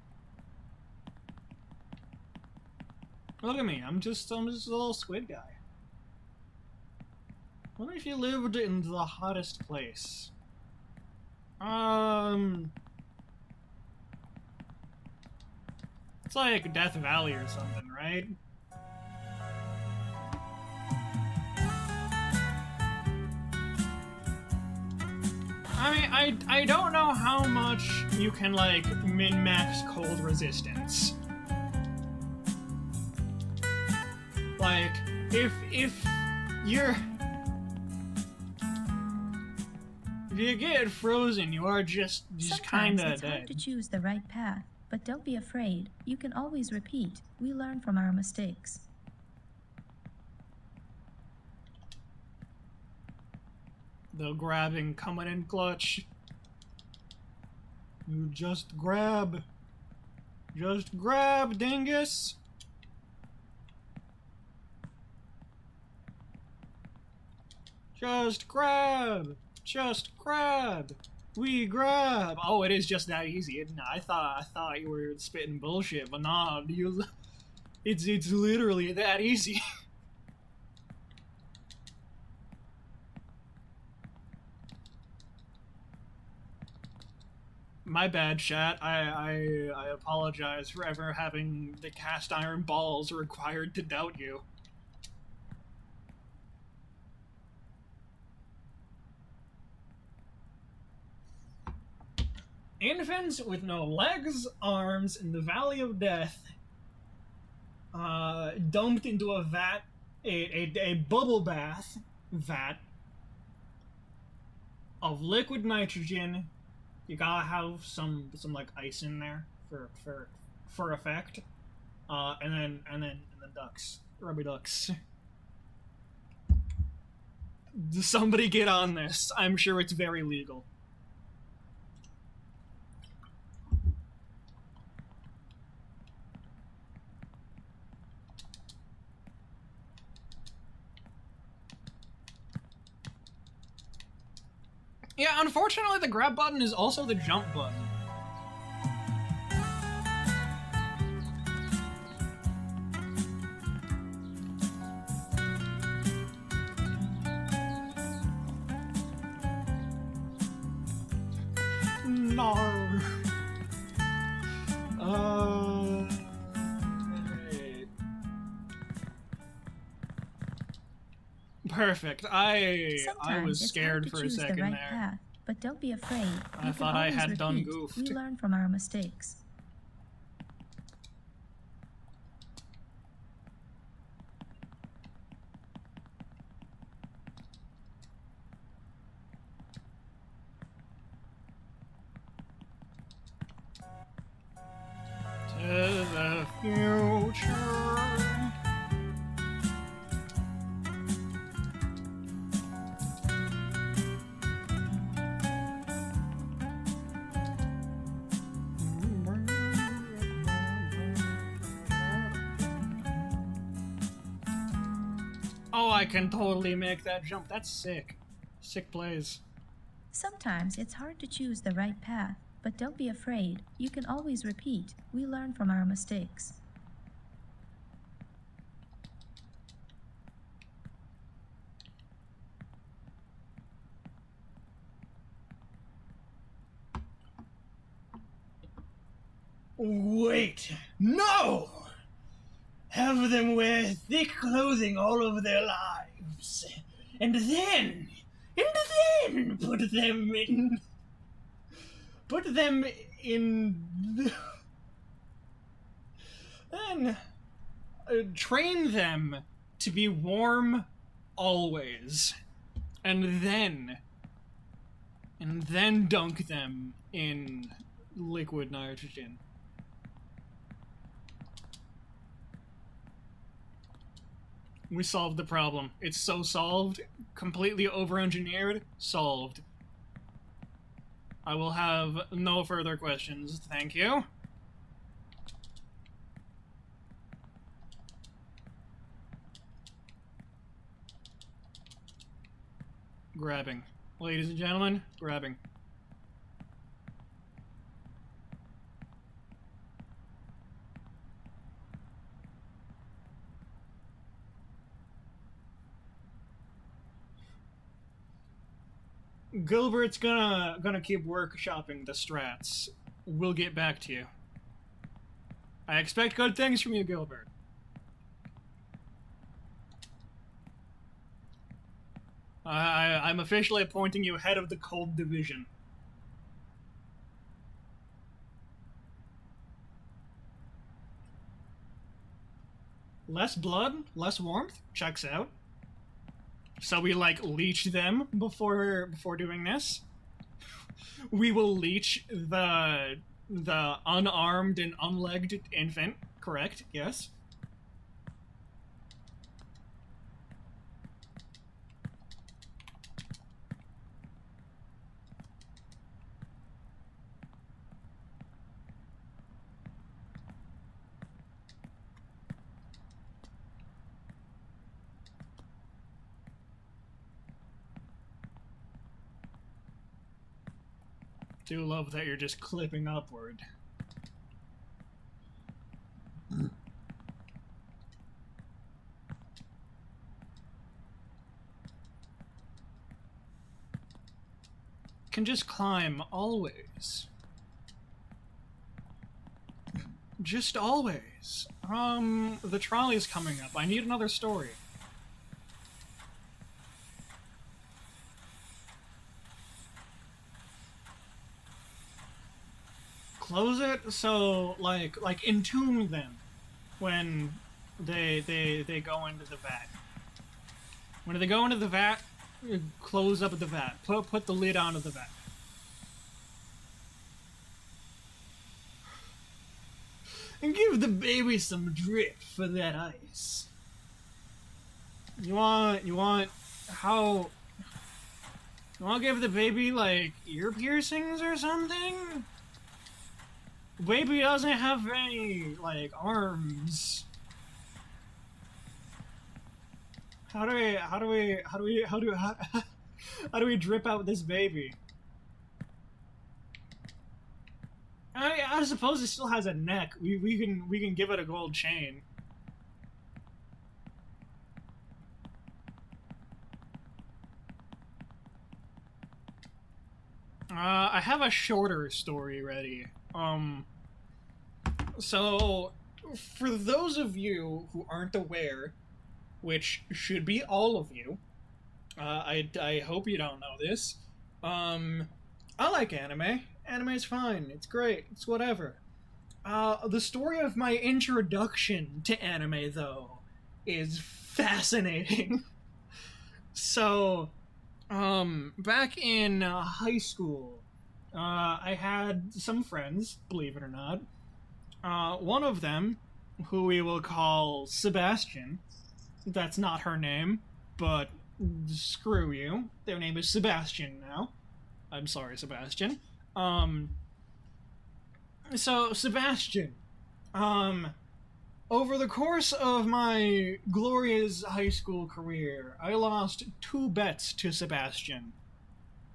Look at me, I'm just a little squid guy. What if you lived in the hottest place? It's like Death Valley or something, right? I mean, I don't know how much you can, like, min-max cold resistance. Like, if you get frozen, you are just kinda
Sometimes it's
dead.
hard to choose the right path. But don't be afraid, you can always repeat. We learn from our mistakes.
The grabbing coming in clutch. You just grab. Just grab, dingus. Just grab. Just grab. We grab. Oh, it is just that easy, isn't it? I thought you were spitting bullshit, but nah, it's literally that easy. My bad, chat. I apologize for ever having the cast iron balls required to doubt you. Infants with no legs, arms, in the Valley of Death, dumped into a vat, a bubble bath vat of liquid nitrogen. You gotta have some like ice in there for effect, and then ducks, rubber ducks. Somebody get on this. I'm sure it's very legal. Yeah, unfortunately, the grab button is also the jump button. No. Perfect. I was scared for a second
the right
there.
Path, but don't be afraid.
I thought I had done goofed.
We learn from our mistakes.
To the future. Oh, I can totally make that jump. That's sick. Sick plays.
Sometimes it's hard to choose the right path, but don't be afraid. You can always repeat. We learn from our mistakes.
Wait, no! Have them wear thick clothing all over their lives, and then put them in, then train them to be warm always, and then dunk them in liquid nitrogen. We solved the problem. It's so solved. Completely over-engineered. Solved. I will have no further questions. Thank you. Grabbing. Ladies and gentlemen, grabbing. Gilbert's gonna keep workshopping the strats. We'll get back to you. I expect good things from you, Gilbert. I'm officially appointing you head of the cold division. Less blood, less warmth. Checks out. So we like leech them before doing this. We will leech the unarmed and unlegged infant. Correct? Yes. do love that you're just clipping upward. Can just climb, always. Just always. The trolley's coming up. I need another story. Close it, so, like entomb them when they go into the vat. When they go into the vat, close up the vat. Put the lid onto the vat. And give the baby some drip for that ice. You want to give the baby, like, ear piercings or something? Baby doesn't have any, like, arms. How do we drip out this baby? I suppose it still has a neck. We can give it a gold chain. I have a shorter story ready. So for those of you who aren't aware, which should be all of you, I hope you don't know this. I like anime. Anime's fine. It's great. It's whatever. The story of my introduction to anime, though, is fascinating. So, back in high school, I had some friends, believe it or not. One of them, who we will call Sebastian, that's not her name, but screw you. Their name is Sebastian now. I'm sorry, Sebastian. So, Sebastian, over the course of my glorious high school career, I lost 2 bets to Sebastian.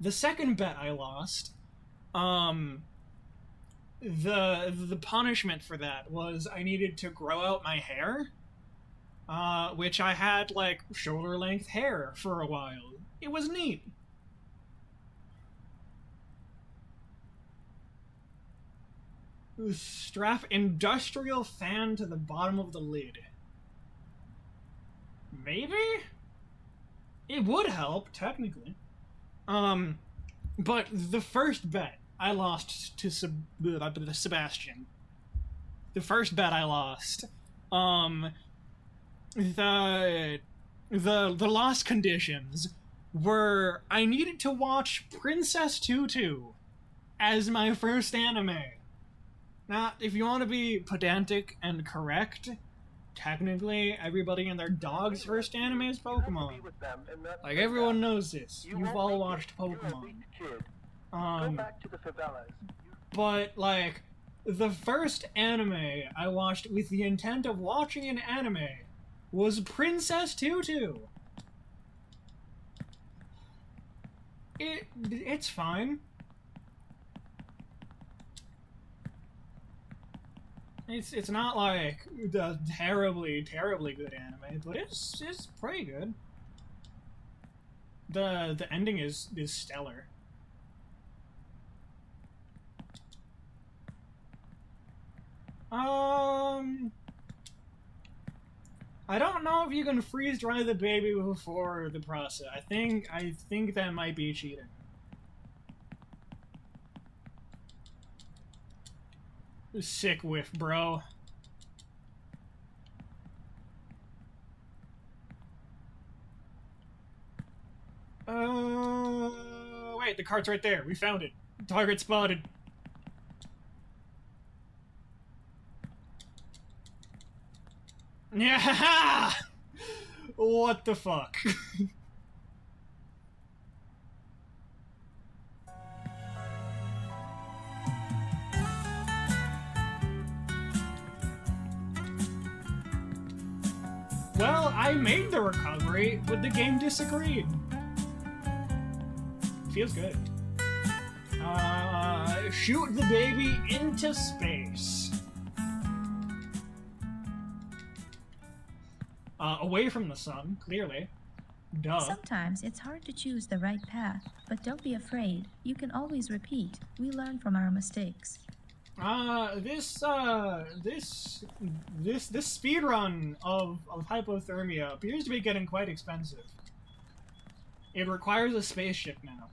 The second bet I lost, the punishment for that was I needed to grow out my hair, which I had, like, shoulder-length hair for a while. It was neat. Strap industrial fan to the bottom of the lid. Maybe? It would help, technically. But the first bet I lost to Sebastian. The first bet I lost. The lost conditions were I needed to watch Princess Tutu as my first anime. Now, if you want to be pedantic and correct, technically, everybody and their dog's first anime is Pokemon. Like, everyone knows this. You've all watched Pokemon. But, like, the first anime I watched with the intent of watching an anime was Princess Tutu. It's fine. It's not like the terribly good anime, but it's pretty good. The ending is stellar. I don't know if you can freeze dry the baby before the process. I think that might be cheating. Sick whiff, bro. Wait, the cart's right there. We found it. Target spotted. Yeah! What the fuck? Well, I made the recovery, but the game disagreed. Feels good. shoot the baby into space. Away from the sun, clearly. Duh.
Sometimes it's hard to choose the right path, but don't be afraid. You can always repeat. We learn from our mistakes.
This speedrun of hypothermia appears to be getting quite expensive. It requires a spaceship now.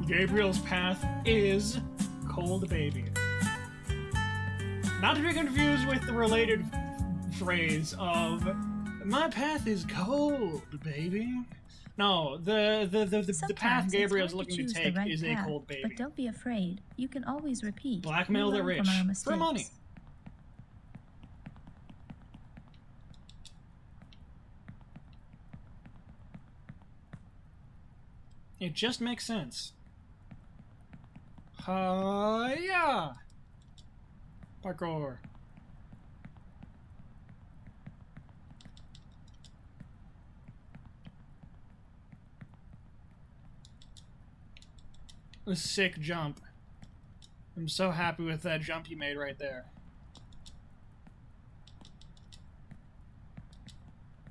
Gabriel's path is cold baby. Not to be confused with the related phrase of my path is cold baby. No, the path
Sometimes
Gabriel's
it's hard
looking to
choose the
take
right
is a
path,
cold baby.
But don't be afraid. You can always repeat.
Blackmail
We
the
learn
rich
from our
for money.
mistakes.
It just makes sense. Yeah. Parkour. A sick jump. I'm so happy with that jump you made right there.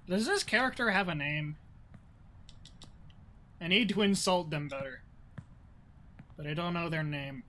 Does this character have a name? I need to insult them better. But I don't know their name.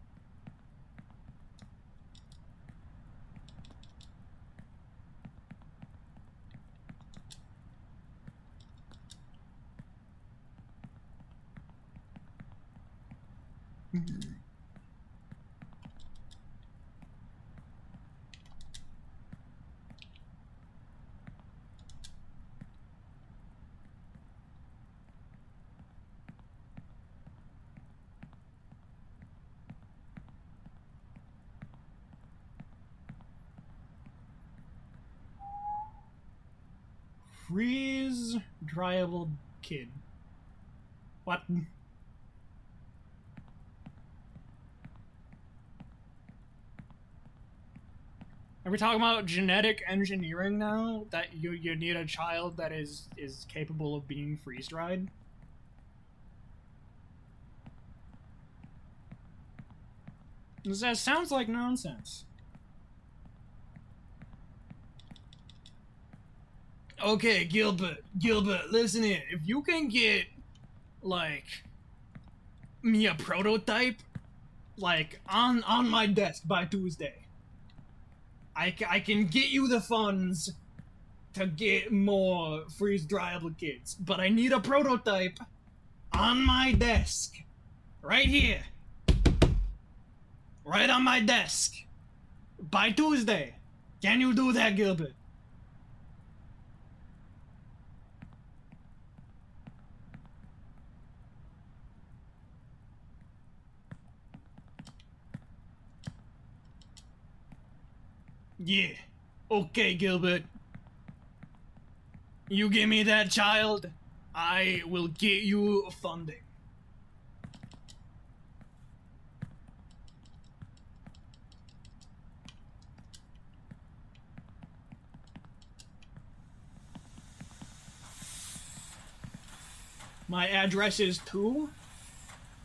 Freeze dryable kid. What? Are we talking about genetic engineering now? That you need a child that is capable of being freeze dried? That sounds like nonsense. Okay, Gilbert, listen in. If you can get, like, me a prototype, like, on my desk by Tuesday, I can get you the funds to get more freeze-dryable kits, but I need a prototype on my desk, right here, right on my desk, by Tuesday. Can you do that, Gilbert? Yeah. Okay, Gilbert. You give me that child, I will get you funding. My address is 2.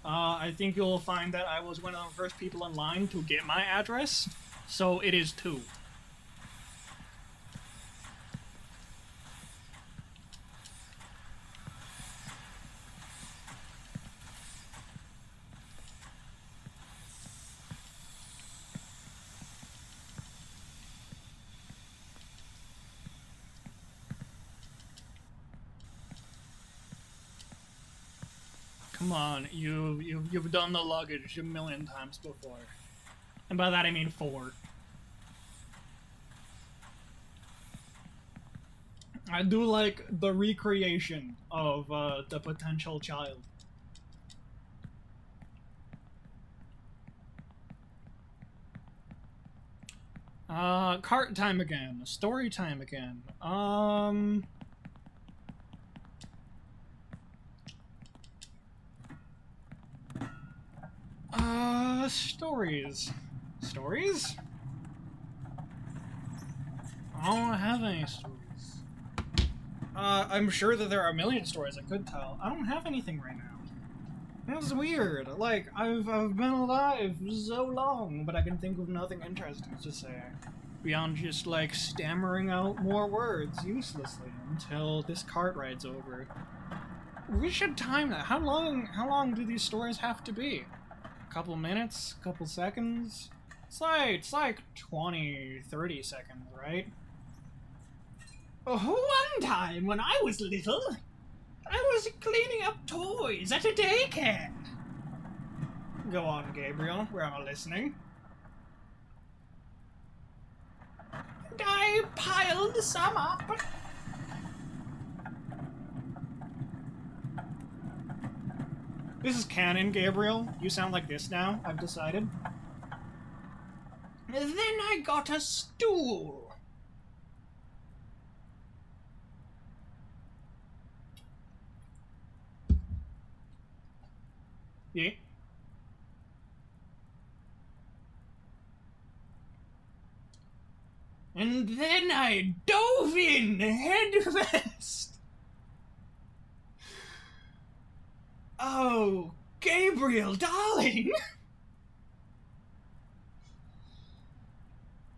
I think you'll find that I was one of the first people in line to get my address, so it is 2. Come on, you've done the luggage a million times before. And by that I mean 4. I do like the recreation of the potential child. Cart time again. Story time again. Stories. Stories? I don't have any stories. I'm sure that there are a million stories I could tell. I don't have anything right now. That's weird. Like, I've been alive so long, but I can think of nothing interesting to say. Beyond just, like, stammering out more words uselessly until this cart ride's over. We should time that. How long do these stories have to be? A couple minutes? A couple seconds? It's like 20, 30 seconds, right? One time when I was little, I was cleaning up toys at a daycare. Go on, Gabriel, where am I listening? And I piled some up. This is canon, Gabriel. You sound like this now, I've decided. Then I got a stool. Yeah. And then I dove in head first. Oh, Gabriel, darling.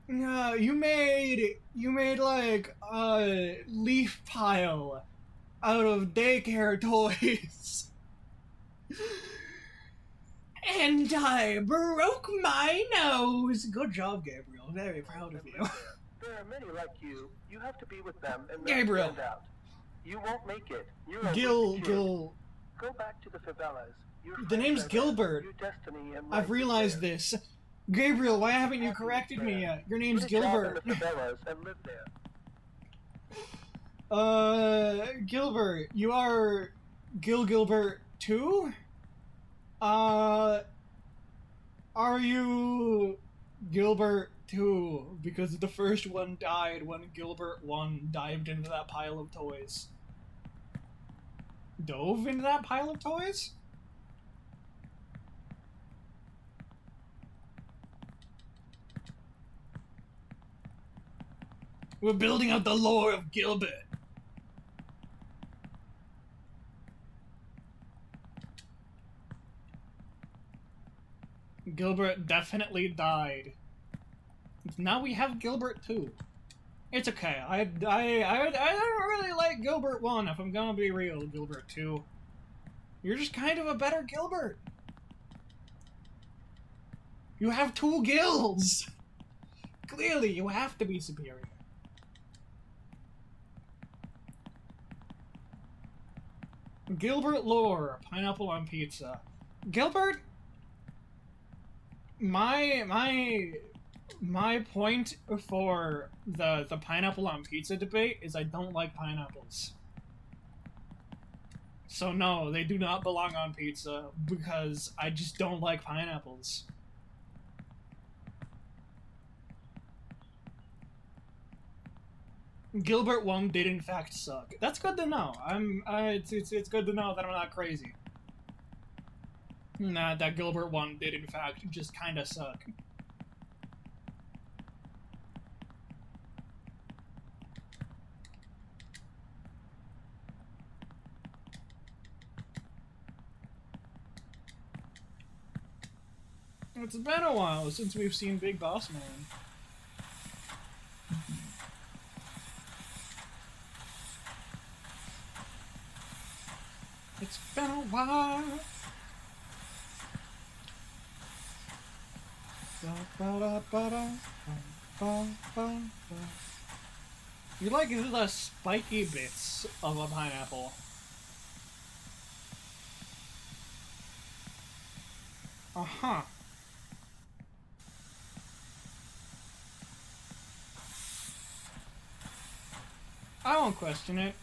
You made like a leaf pile out of daycare toys. And I broke my nose. Good job, Gabriel. Very proud of you.
There are many like you. You have to be with them and
Gabriel.
stand out. You won't make it. You're
Gil.
Go back to the favelas. Your
The
friends
name's
are there.
Gilbert.
Your destiny and
I've
life
realized
is there.
this. Gabriel, why haven't you corrected me yet? Your name's
Get a job
Gilbert.
in the favelas and live there.
Gilbert, you are Gilbert too? Are you Gilbert 2? Because the first one died when Gilbert 1 dived into that pile of toys. Dove into that pile of toys? We're building out the lore of Gilbert. Gilbert definitely died. Now we have Gilbert 2. It's okay. I don't really like Gilbert 1, if I'm gonna be real, Gilbert 2. You're just kind of a better Gilbert. You have 2 gills! Clearly, you have to be superior. Gilbert lore, pineapple on pizza. Gilbert? My point for the pineapple on pizza debate is I don't like pineapples. So no, they do not belong on pizza because I just don't like pineapples. Gilbert 1 did in fact suck. That's good to know. It's good to know that I'm not crazy. Nah, that Gilbert 1 did in fact just kinda suck. It's been a while since we've seen Big Boss Man. It's been a while. You like the spiky bits of a pineapple. Uh-huh. I won't question it.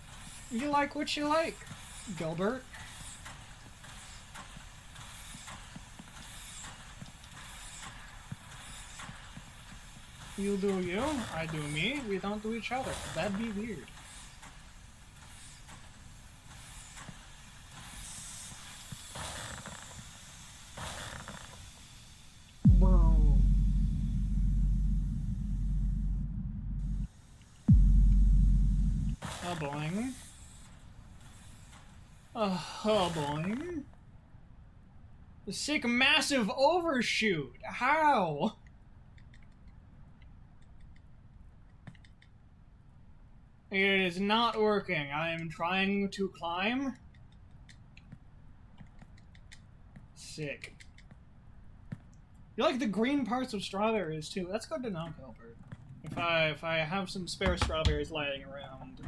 You like what you like, Gilbert. You do you, I do me, we don't do each other. That'd be weird. Bro. A boing. A boing. The sick massive overshoot. How? It is not working. I am trying to climb. Sick. You like the green parts of strawberries too. That's good to know, Gilbert. If I have some spare strawberries lying around,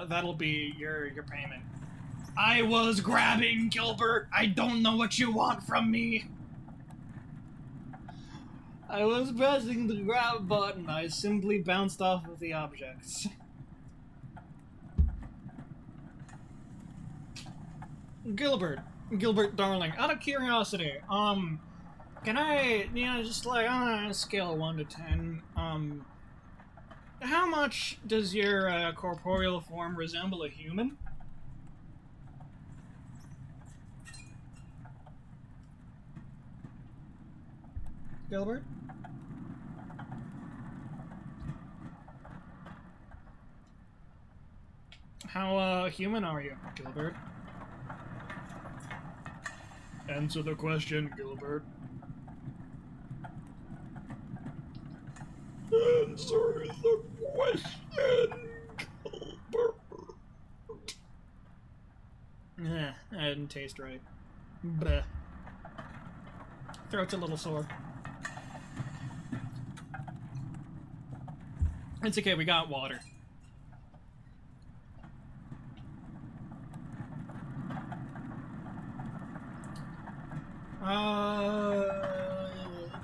that'll be your payment. I was grabbing, Gilbert. I don't know what you want from me. I was pressing the grab button. I simply bounced off of the objects. Gilbert, darling, out of curiosity, can I, just like, on a scale of 1 to 10, how much does your, corporeal form resemble a human? Gilbert? How, human are you, Gilbert? Answer the question, Gilbert. Answer the question, Gilbert. That didn't taste right. Bleh. Throat's a little sore. It's okay, we got water. Uh,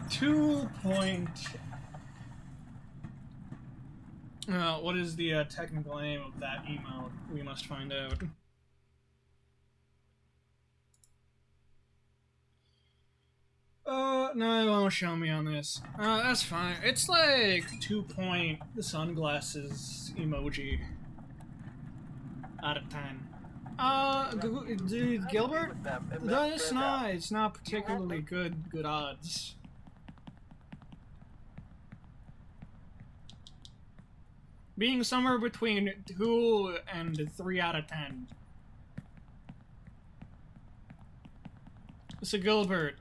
2 point... what is the technical name of that emote? We must find out. No, it won't show me on this. That's fine. It's like 2 point sunglasses emoji out of 10. Dude, Gilbert? It's not particularly good odds. Being somewhere between 2 and 3 out of 10. So Gilbert,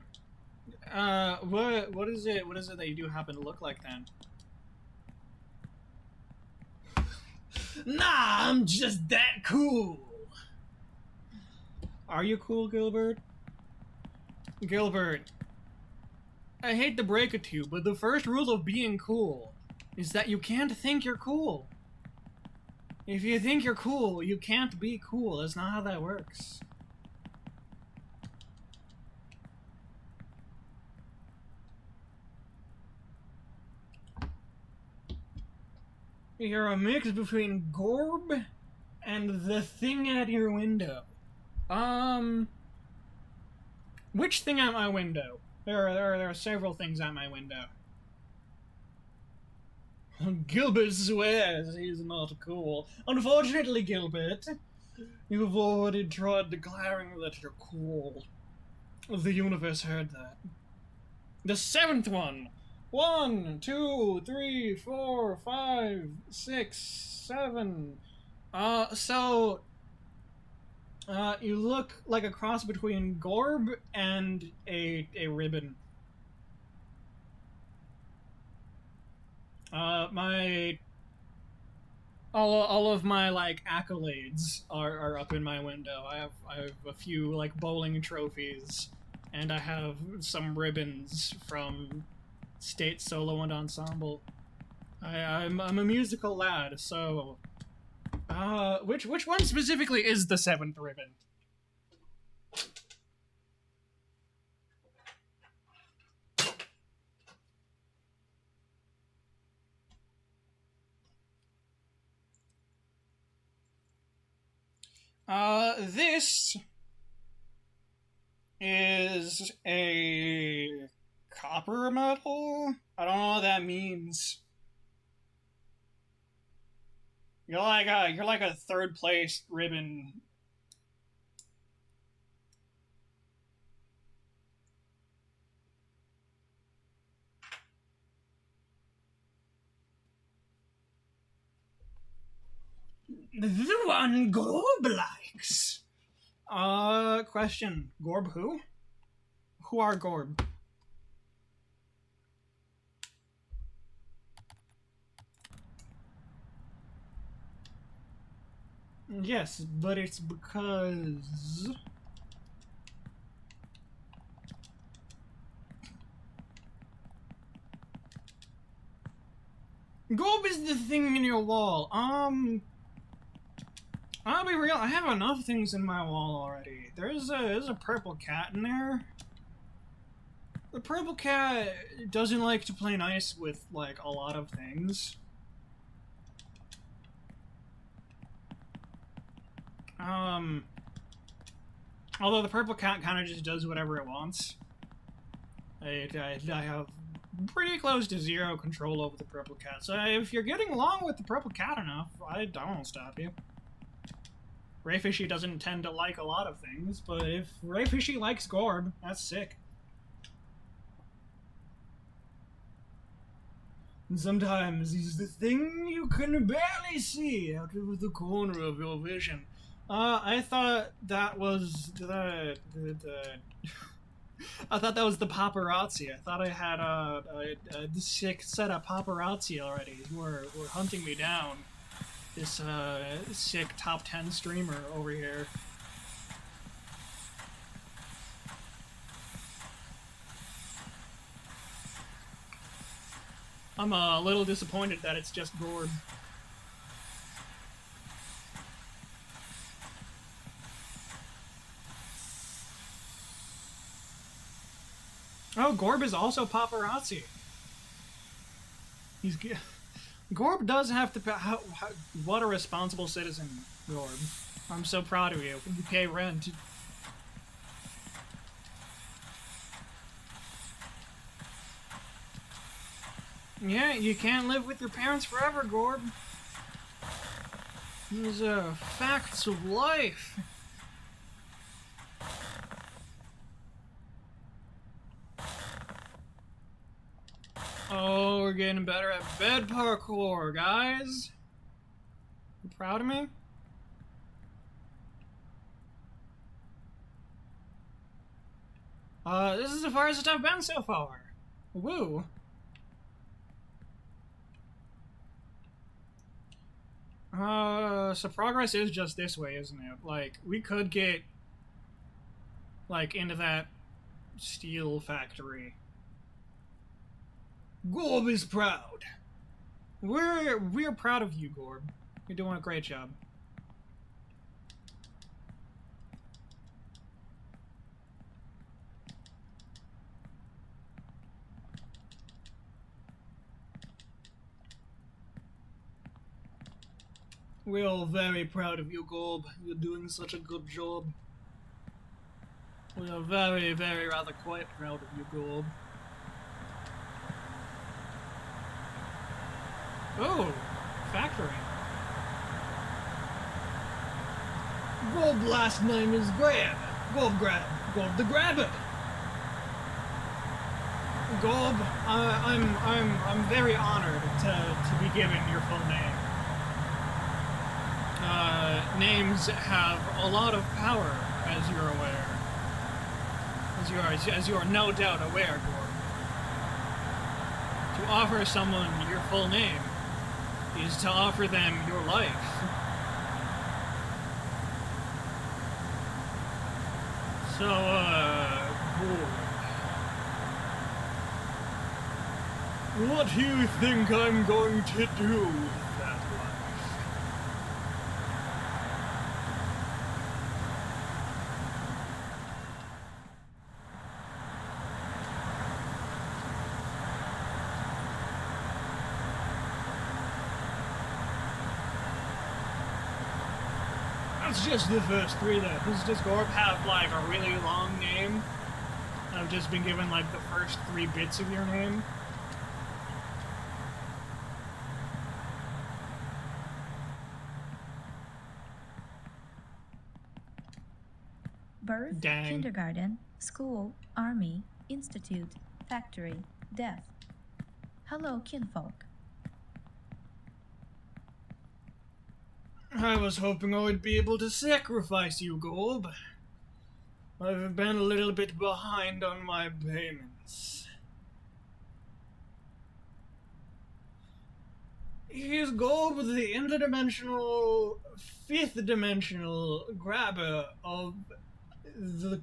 what is it that you do happen to look like then? Nah, I'm just that cool! Are you cool, Gilbert? Gilbert, I hate to break it to you, but the first rule of being cool is that you can't think you're cool. If you think you're cool, you can't be cool. That's not how that works. You're a mix between Gorb and the thing at your window. Which thing at my window? There are several things at my window. Gilbert swears he's not cool. Unfortunately, Gilbert, you've already tried declaring that you're cool. The universe heard that. The 7th one! 1, 2, 3, 4, 5, 6, 7. You look like a cross between Gorb and a ribbon. All of my, like, accolades are up in my window. I have a few, like, bowling trophies, and I have some ribbons from state solo and ensemble. I'm a musical lad, so... which one specifically is the 7th ribbon? This is a copper metal? I don't know what that means. You're like a third place ribbon. The one Gorb likes. Question. Gorb who? Who are Gorb? Yes, but it's because... Gorb is the thing in your wall. I'll be real, I have enough things in my wall already. There's a purple cat in there. The purple cat doesn't like to play nice with, like, a lot of things. Although the purple cat kind of just does whatever it wants. I have pretty close to zero control over the purple cat, so if you're getting along with the purple cat enough, I won't stop you. Rayfishy doesn't tend to like a lot of things, but if Rayfishy likes Gorb, that's sick. And sometimes he's the thing you can barely see out of the corner of your vision. I thought that was I thought that was the paparazzi. I thought I had a sick set of paparazzi already who were hunting me down. This sick top 10 streamer over here. I'm a little disappointed that it's just Gorb. Oh, Gorb is also paparazzi. Gorb does have to pay. What a responsible citizen, Gorb. I'm so proud of you. You pay rent. Yeah, you can't live with your parents forever, Gorb. These are facts of life. Oh, we're getting better at bed parkour, guys. You proud of me? This is the farthest I've been so far. Woo. So progress is just this way, isn't it? Like, we could get, like, into that steel factory. Gorb is proud. We're proud of you, Gorb. You're doing a great job. We're all very proud of you, Gorb. You're doing such a good job. We are very, very rather quite proud of you, Gorb. Oh, factory. Gorb last name is Grab. Gorb the Grabber. Gorb, I'm very honored to be given your full name. Names have a lot of power, as you're aware. As you are no doubt aware, Gorb. To offer someone your full name is to offer them your life. So, Gorb, what do you think I'm going to do with that life? That's just the first three, though. Does Gorb have, like, a really long name? I've just been given, like, the first 3 bits of your name.
Birth,
Dang.
kindergarten, school, army, institute, factory, death. Hello, kinfolk.
I was hoping I would be able to sacrifice you, Gorb. I've been a little bit behind on my payments. He's Gorb, the interdimensional, 5th dimensional grabber of the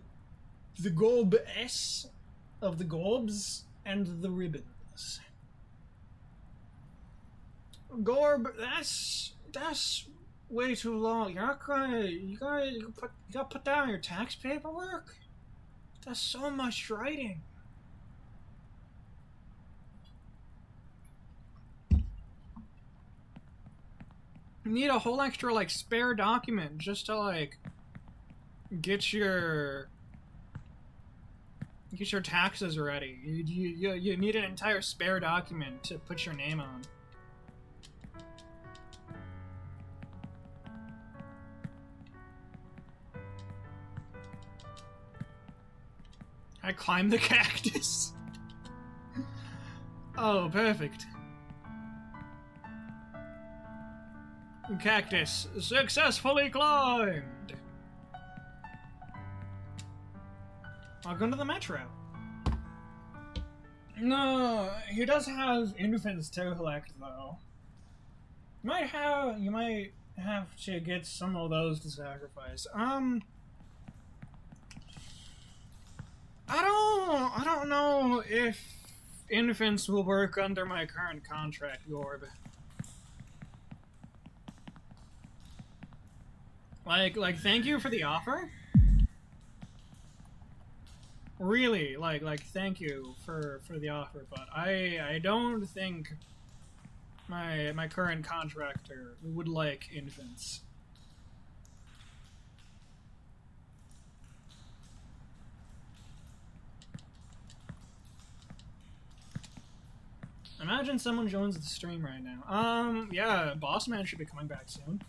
Gorb S, of the Gorbs, and the Ribbons. Gorb, that's way too long. You gotta put down your tax paperwork? That's so much writing. You need a whole extra, like, spare document just to, like, get your taxes ready. You need an entire spare document to put your name on. I climbed the cactus. Oh, perfect. Cactus successfully climbed. Welcome to the metro. No, he does have infants to collect, though. You might have to get some of those to sacrifice. I don't know if infants will work under my current contract, Gorb. Like, thank you for the offer. Really, like, thank you for the offer, but I don't think my current contractor would like infants. Imagine someone joins the stream right now. Yeah, Boss Man should be coming back soon.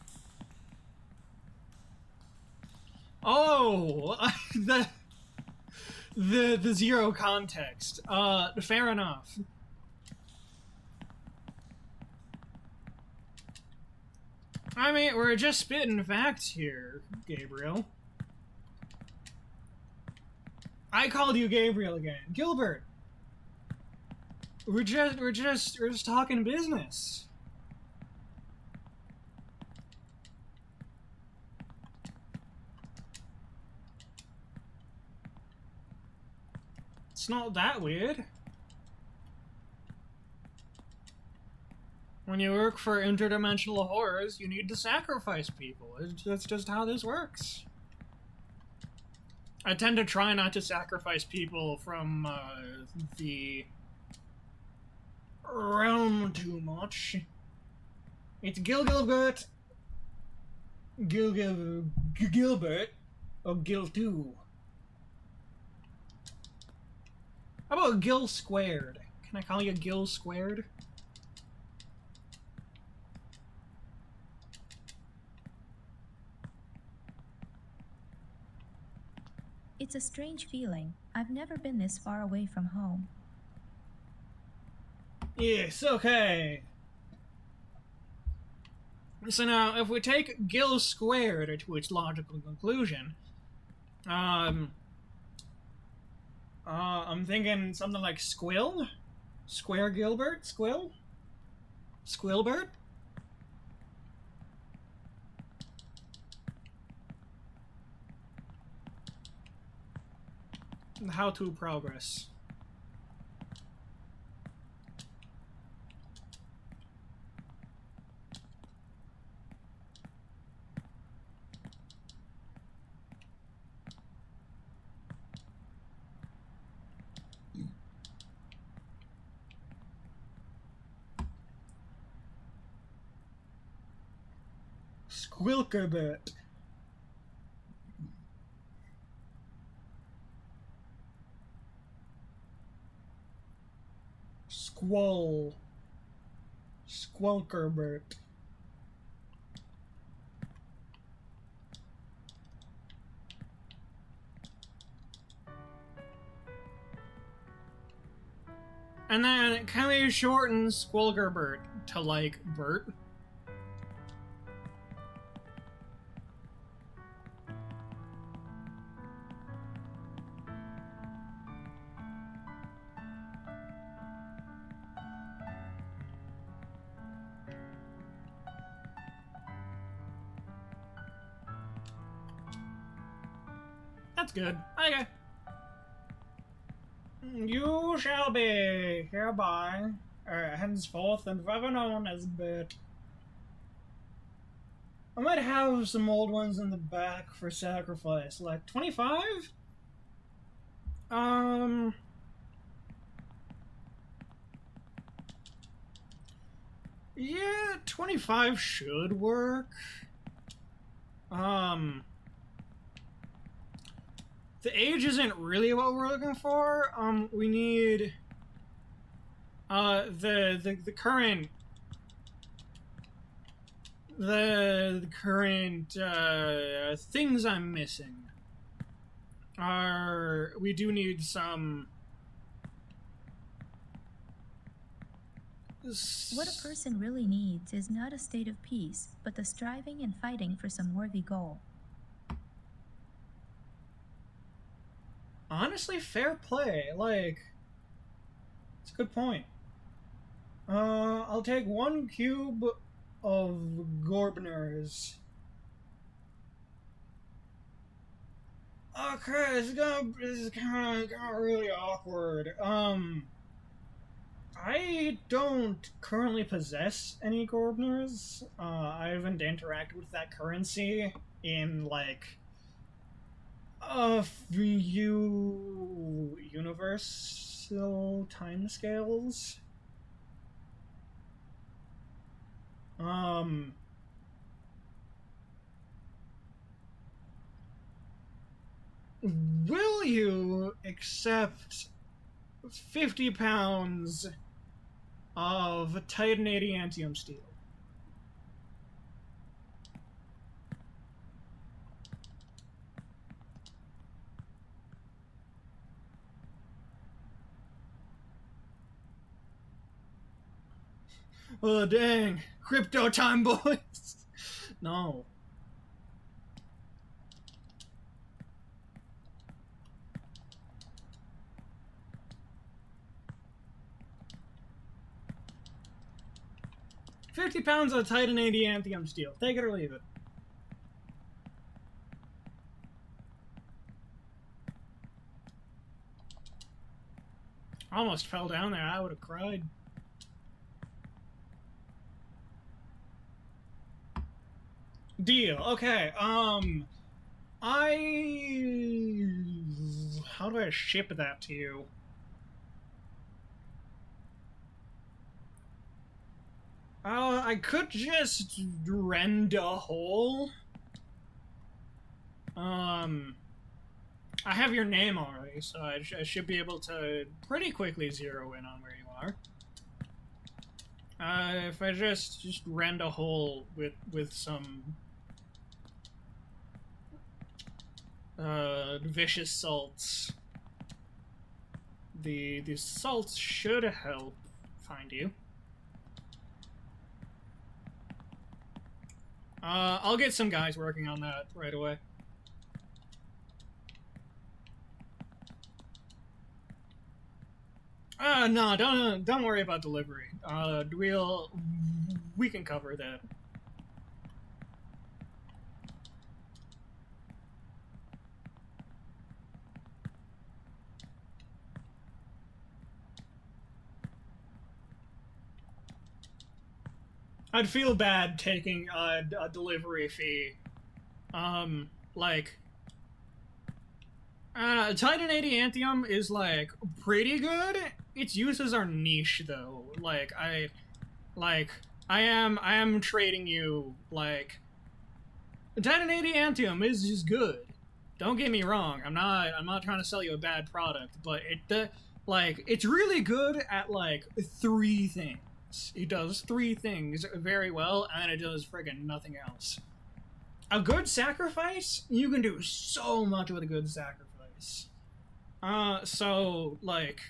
Oh, the zero context. Fair enough. I mean, we're just spitting facts here, Gabriel. I called you Gabriel again. Gilbert. We're just talking business. It's not that weird. When you work for interdimensional horrors, you need to sacrifice people. That's just how this works. I tend to try not to sacrifice people from the realm too much. It's Gilbert. Gilbert. Or Gil 2. How about Gil squared? Can I call you Gil squared?
It's a strange feeling. I've never been this far away from home.
Yes, okay. So now, if we take Gil squared to its logical conclusion, I'm thinking something like Squill? Square Gilbert? Squill? Squilbert? How to progress. Squilkerbert. Squelkerbert. And then can we shorten Squelkerbert to like Bert? That's good. Okay. You shall be hereby, henceforth and forever known as Bert. I might have some old ones in the back for sacrifice, like 25? Yeah, 25 should work. The age isn't really what we're looking for. We need the current things I'm missing are we do need some.
What a person really needs is not a state of peace, but the striving and fighting for some worthy goal.
Honestly, fair play. Like, it's a good point. I'll take 1 cube of Gorbners. Okay, this is kind of really awkward. I don't currently possess any Gorbners. I haven't interacted with that currency in, like, a few universal timescales. Will you accept 50 pounds of titanium steel? Oh, dang. Crypto time, boys. No. £50 of titanium steel. Take it or leave it. Almost fell down there. I would have cried. Deal. Okay. How do I ship that to you? I could just rend a hole. I have your name already, so I should be able to pretty quickly zero in on where you are. If I just rend a hole with some vicious salts, the salts should help find you. I'll get some guys working on that right away. No, don't worry about delivery. We can cover that. I'd feel bad taking a delivery fee. Like, titanium is, like, pretty good. Its uses are niche, though. Like, I am trading you, like, titanium is good. Don't get me wrong. I'm not trying to sell you a bad product, but Like, it's really good at, like, 3 things. It does 3 things very well, and then it does friggin' nothing else. A good sacrifice? You can do so much with a good sacrifice. So, like,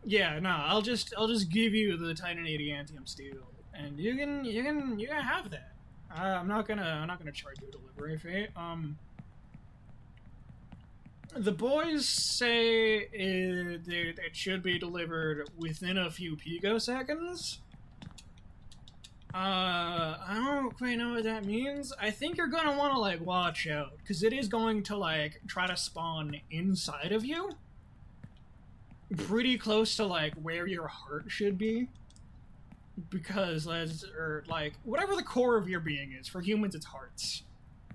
yeah, no, I'll just give you the Titan Adamantium Steel, and you can have that. I'm not gonna charge you a delivery fee. The boys say it should be delivered within a few picoseconds. I don't quite know what that means. I think you're gonna want to, like, watch out, because it is going to, like, try to spawn inside of you. Pretty close to, like, where your heart should be. Because, like, whatever the core of your being is, for humans it's hearts.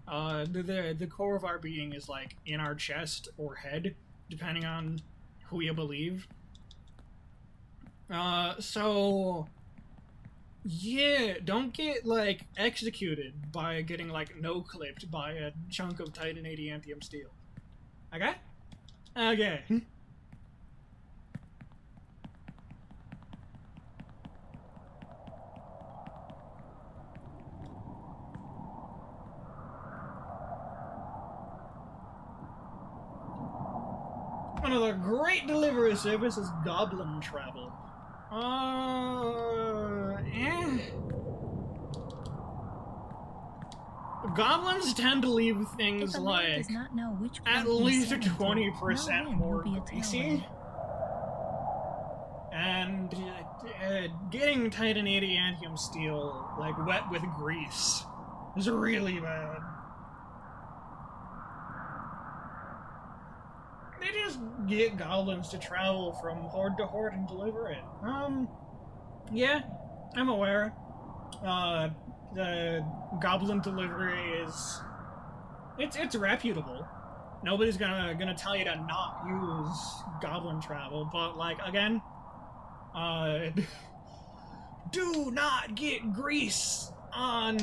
The core of our being is, like, in our chest or head, depending on who you believe. So... yeah, don't get, like, executed by getting, like, no-clipped by a chunk of Titan Adamantium Steel. Okay? Okay. One of the great delivery services, Goblin Travel. Goblins tend to leave things,
If a man
like,
does not know which
at
way he's
least
sailing to,
20%
no wind
more
will be a
greasy.
tailwind.
And getting Titan Adamantium Steel, like, wet with grease is really bad. They just get goblins to travel from horde to horde and deliver it. Yeah, I'm aware. The goblin delivery is... It's reputable. Nobody's gonna tell you to not use goblin travel, but, like, again, do not get grease on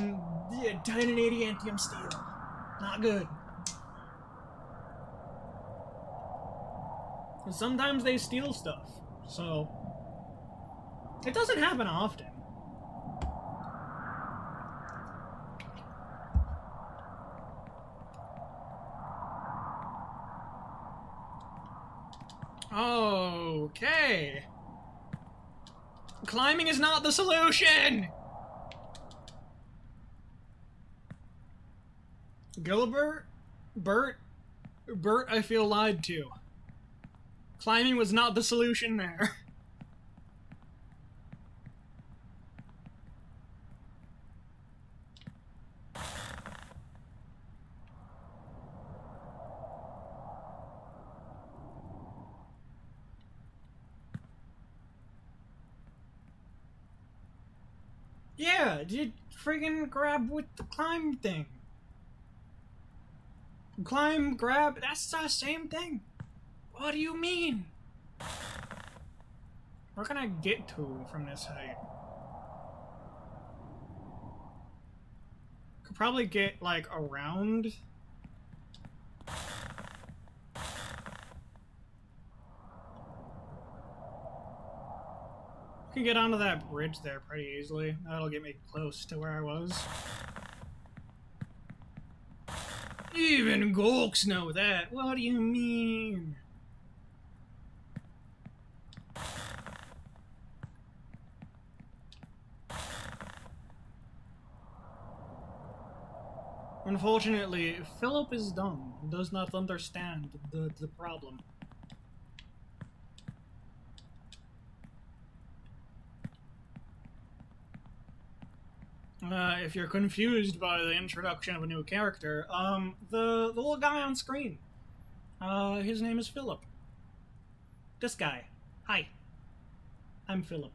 the Titan Adamantium Steel. Not good. Sometimes they steal stuff, so it doesn't happen often. Okay. Climbing is not the solution! Gilbert? Bert, I feel lied to. Climbing was not the solution there. Yeah, did friggin' grab with the climb thing. Climb, grab, that's the same thing. What do you mean? Where can I get to from this height? Could probably get, like, around. Can get onto that bridge there pretty easily. That'll get me close to where I was. Even Golks know that. What do you mean? Unfortunately, Philip is dumb and does not understand the problem. If you're confused by the introduction of a new character, the little guy on screen, his name is Philip. This guy. Hi. I'm Philip.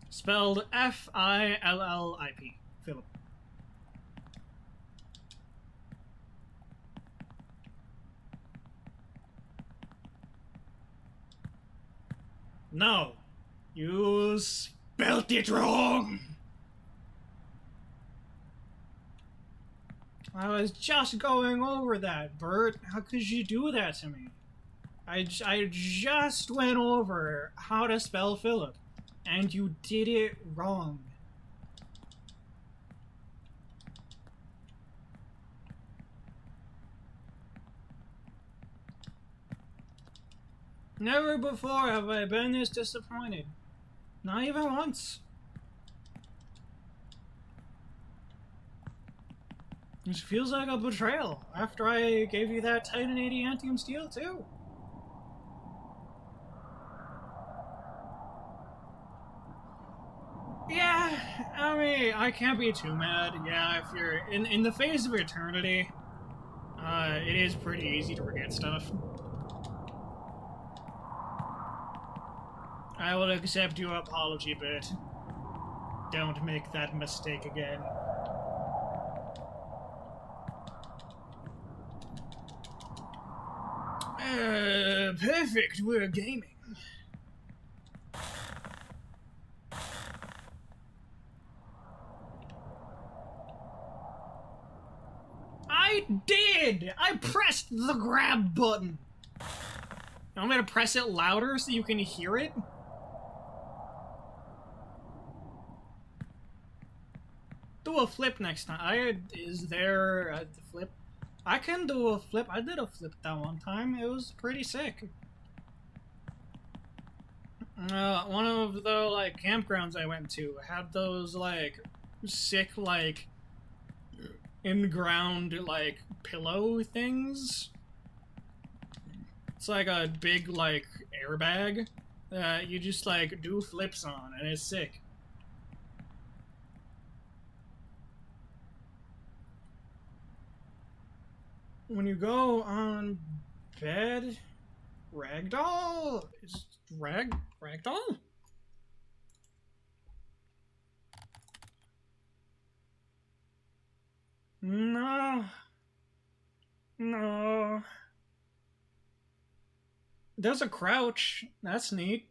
Spelled F-I-L-L-I-P. Philip. No. You spelt it wrong! I was just going over that, Bert. How could you do that to me? I just went over how to spell Philip, and you did it wrong. Never before have I been this disappointed. Not even once. It feels like a betrayal after I gave you that Titan adamantium steel too. Yeah, I mean, I can't be too mad. Yeah, if you're in the phase of eternity, it is pretty easy to forget stuff. I will accept your apology, Bert. Don't make that mistake again. Perfect, we're gaming. I did! I pressed the grab button! I'm gonna press it louder so you can hear it? Do a flip next time. Is there a flip? I can do a flip. I did a flip that one time. It was pretty sick. One of the, like, campgrounds I went to had those, like, sick, like, in-ground, like, pillow things. It's like a big, like, airbag that you just, like, do flips on, and it's sick. When you go on bed, ragdoll? Is ragdoll? No. No. There's a crouch. That's neat.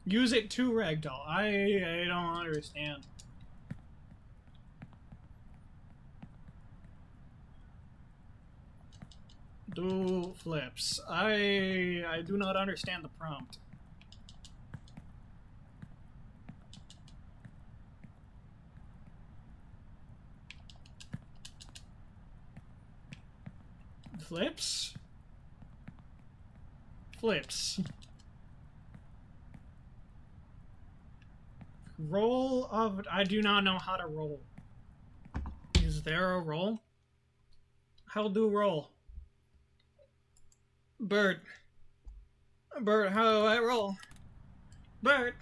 Use it to ragdoll. I don't understand. Do flips. I do not understand the prompt. Flips? Flips. Roll of... I do not know how to roll. Is there a roll? How do roll? Bert. Bert, how do I roll? Bert.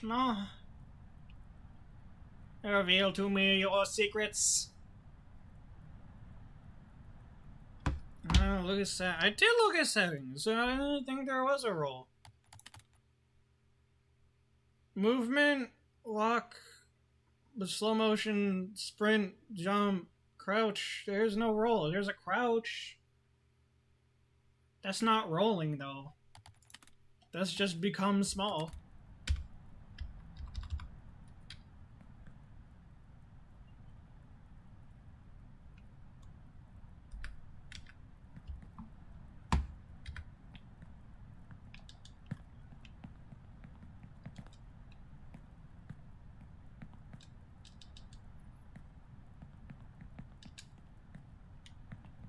No. Reveal to me your secrets. Look at that. I did look at settings. I didn't think there was a roll. Movement, walk, slow motion, sprint, jump, crouch. There's no roll. There's a crouch. That's not rolling, though. That's just become small.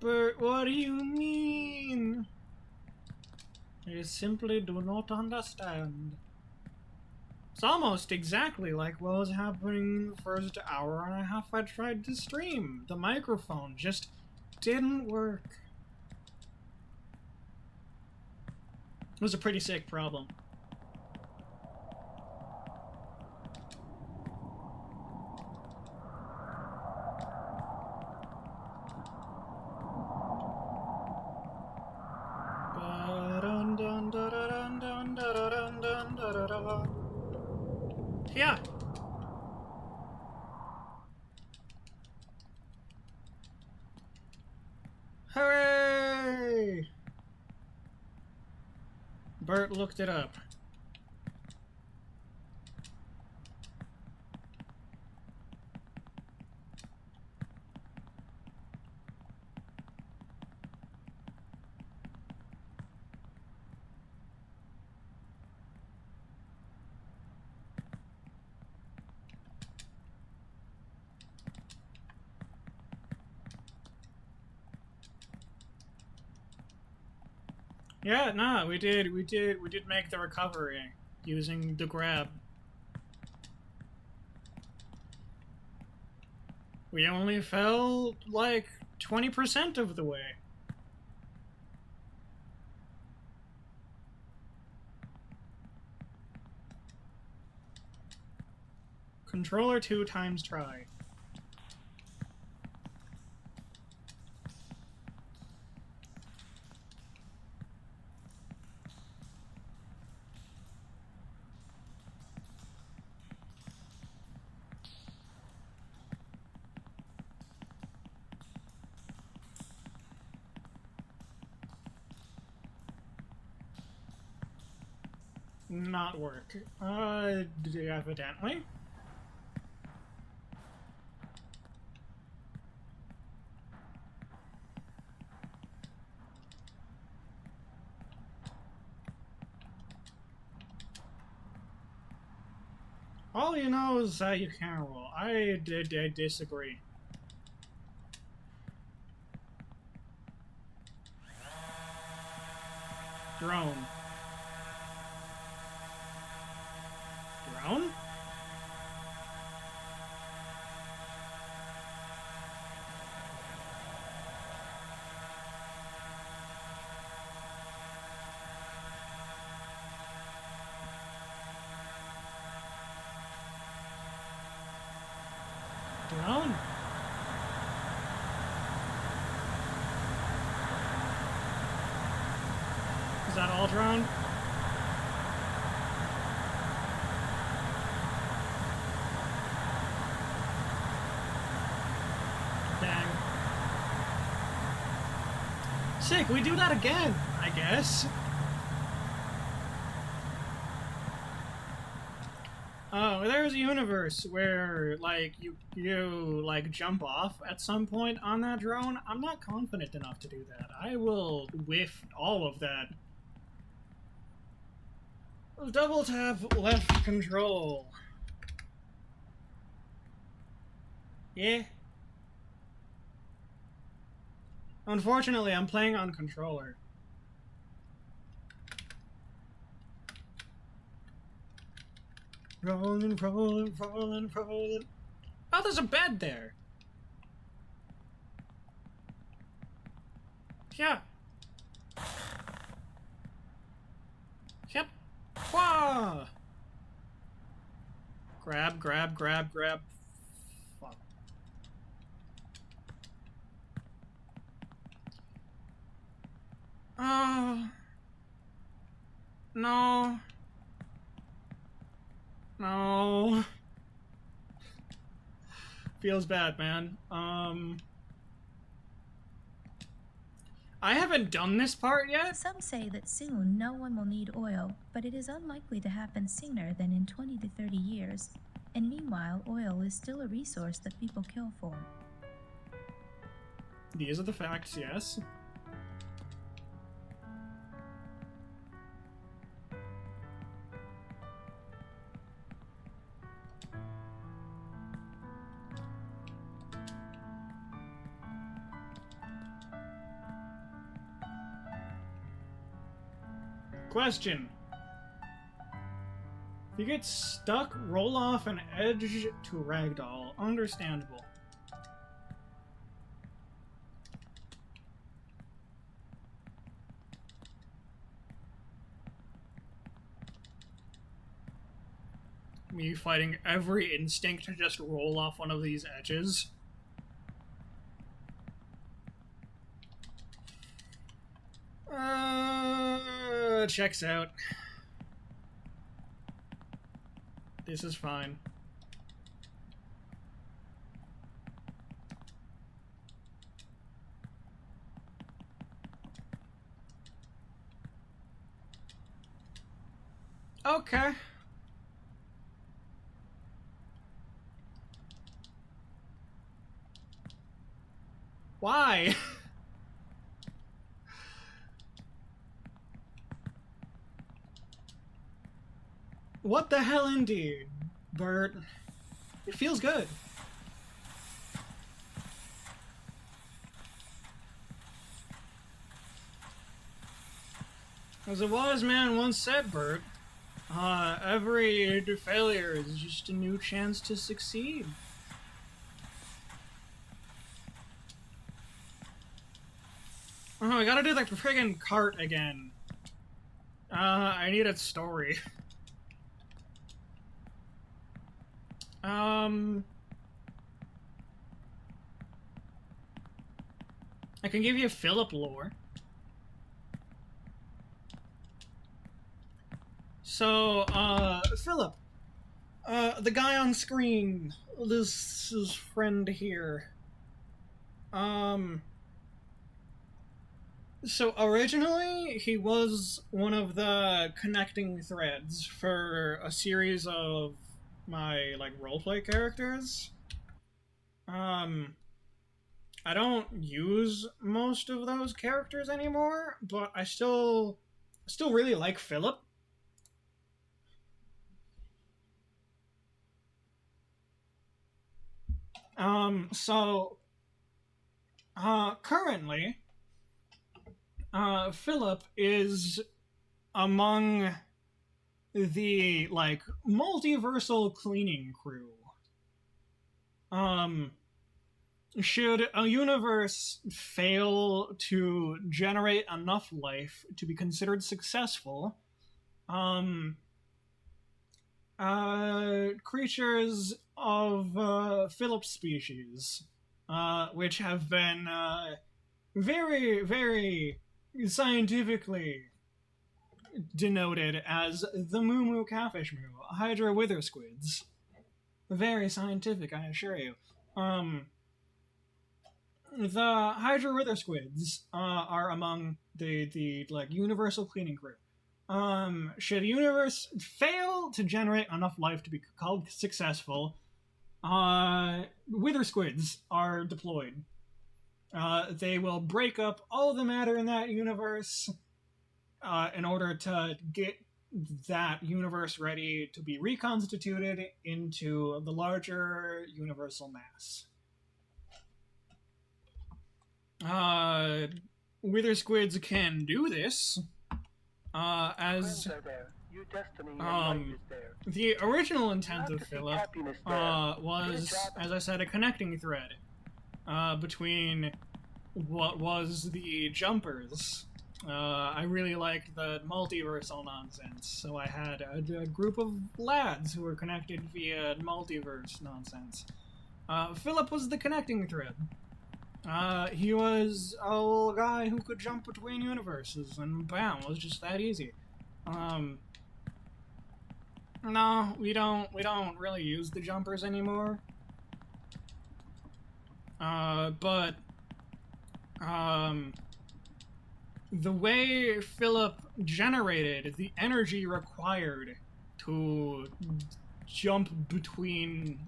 But what do you mean? I simply do not understand. It's almost exactly like what was happening the first hour and a half I tried to stream. The microphone just didn't work. It was a pretty sick problem. Yeah. Hooray! Bert looked it up. Yeah, nah, we did make the recovery using the grab. We only fell like 20% of the way. Controller 2 times try. Not work. Evidently. All you know is that you can't roll. I disagree. Drone. Drone? Drone? Is that all drone? Dang. Sick, we do that again, I guess. Oh, there's a universe where, like, you like, jump off at some point on that drone. I'm not confident enough to do that. I will whiff all of that. Double tap left control. Yeah. Unfortunately, I'm playing on controller. Rolling, rolling, rolling, rolling. Oh, there's a bed there. Yeah. Yep. Wah! Grab, grab, grab, grab. Fuck. Oh. No. No. Feels bad, man. I haven't done this part yet.
Some say that soon no one will need oil, but it is unlikely to happen sooner than in 20 to 30 years. And meanwhile, oil is still a resource that people kill for.
These are the facts, yes. Question. If you get stuck, roll off an edge to ragdoll. Understandable. Me fighting every instinct to just roll off one of these edges. Checks out. This is fine. Okay. Why? What the hell, indeed, Bert? It feels good. As a wise man once said, Bert, every failure is just a new chance to succeed. Oh, I gotta do the friggin' cart again. I need a story. I can give you Philip lore. So, Philip. The guy on screen. This is friend here. So originally, he was one of the connecting threads for a series of my, like, roleplay characters. I don't use most of those characters anymore, but I still really like Philip. Currently, Philip is among the, like, multiversal cleaning crew. Should a universe fail to generate enough life to be considered successful, creatures of Philip's species, which have been very, very scientifically denoted as the Moo Moo Catfish Moo, Hydra Wither Squids. Very scientific, I assure you. The Hydra Wither Squids are among the like universal cleaning crew. Should a universe fail to generate enough life to be called successful, Wither Squids are deployed. They will break up all the matter in that universe in order to get that universe ready to be reconstituted into the larger universal mass. Wither Squids can do this as the original intent of Philip was, as I said, a connecting thread between what was the Jumpers. I really liked the multiversal nonsense, so I had a group of lads who were connected via multiverse nonsense. Philip was the connecting thread. He was a little guy who could jump between universes, and bam, it was just that easy. No, we don't really use the Jumpers anymore. But the way Philip generated the energy required to jump between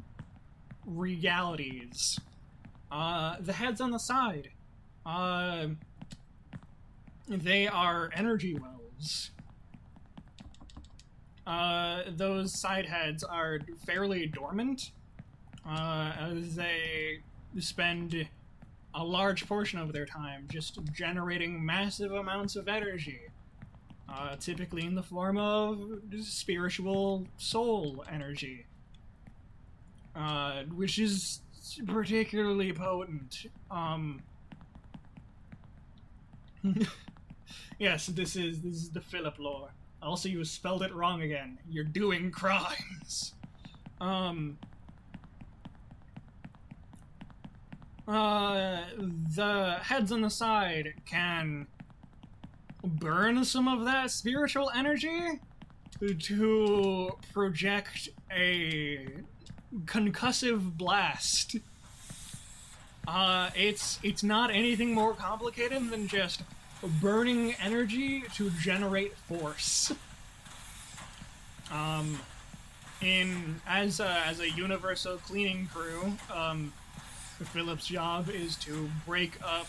realities, the heads on the side, they are energy wells. Those side heads are fairly dormant, as they spend a large portion of their time just generating massive amounts of energy, typically in the form of spiritual soul energy, which is particularly potent. Yes, this is the Philip lore. Also, you spelled it wrong again. You're doing crimes. The heads on the side can burn some of that spiritual energy to project a concussive blast. It's not anything more complicated than just burning energy to generate force. As a universal cleaning crew, Philip's job is to break up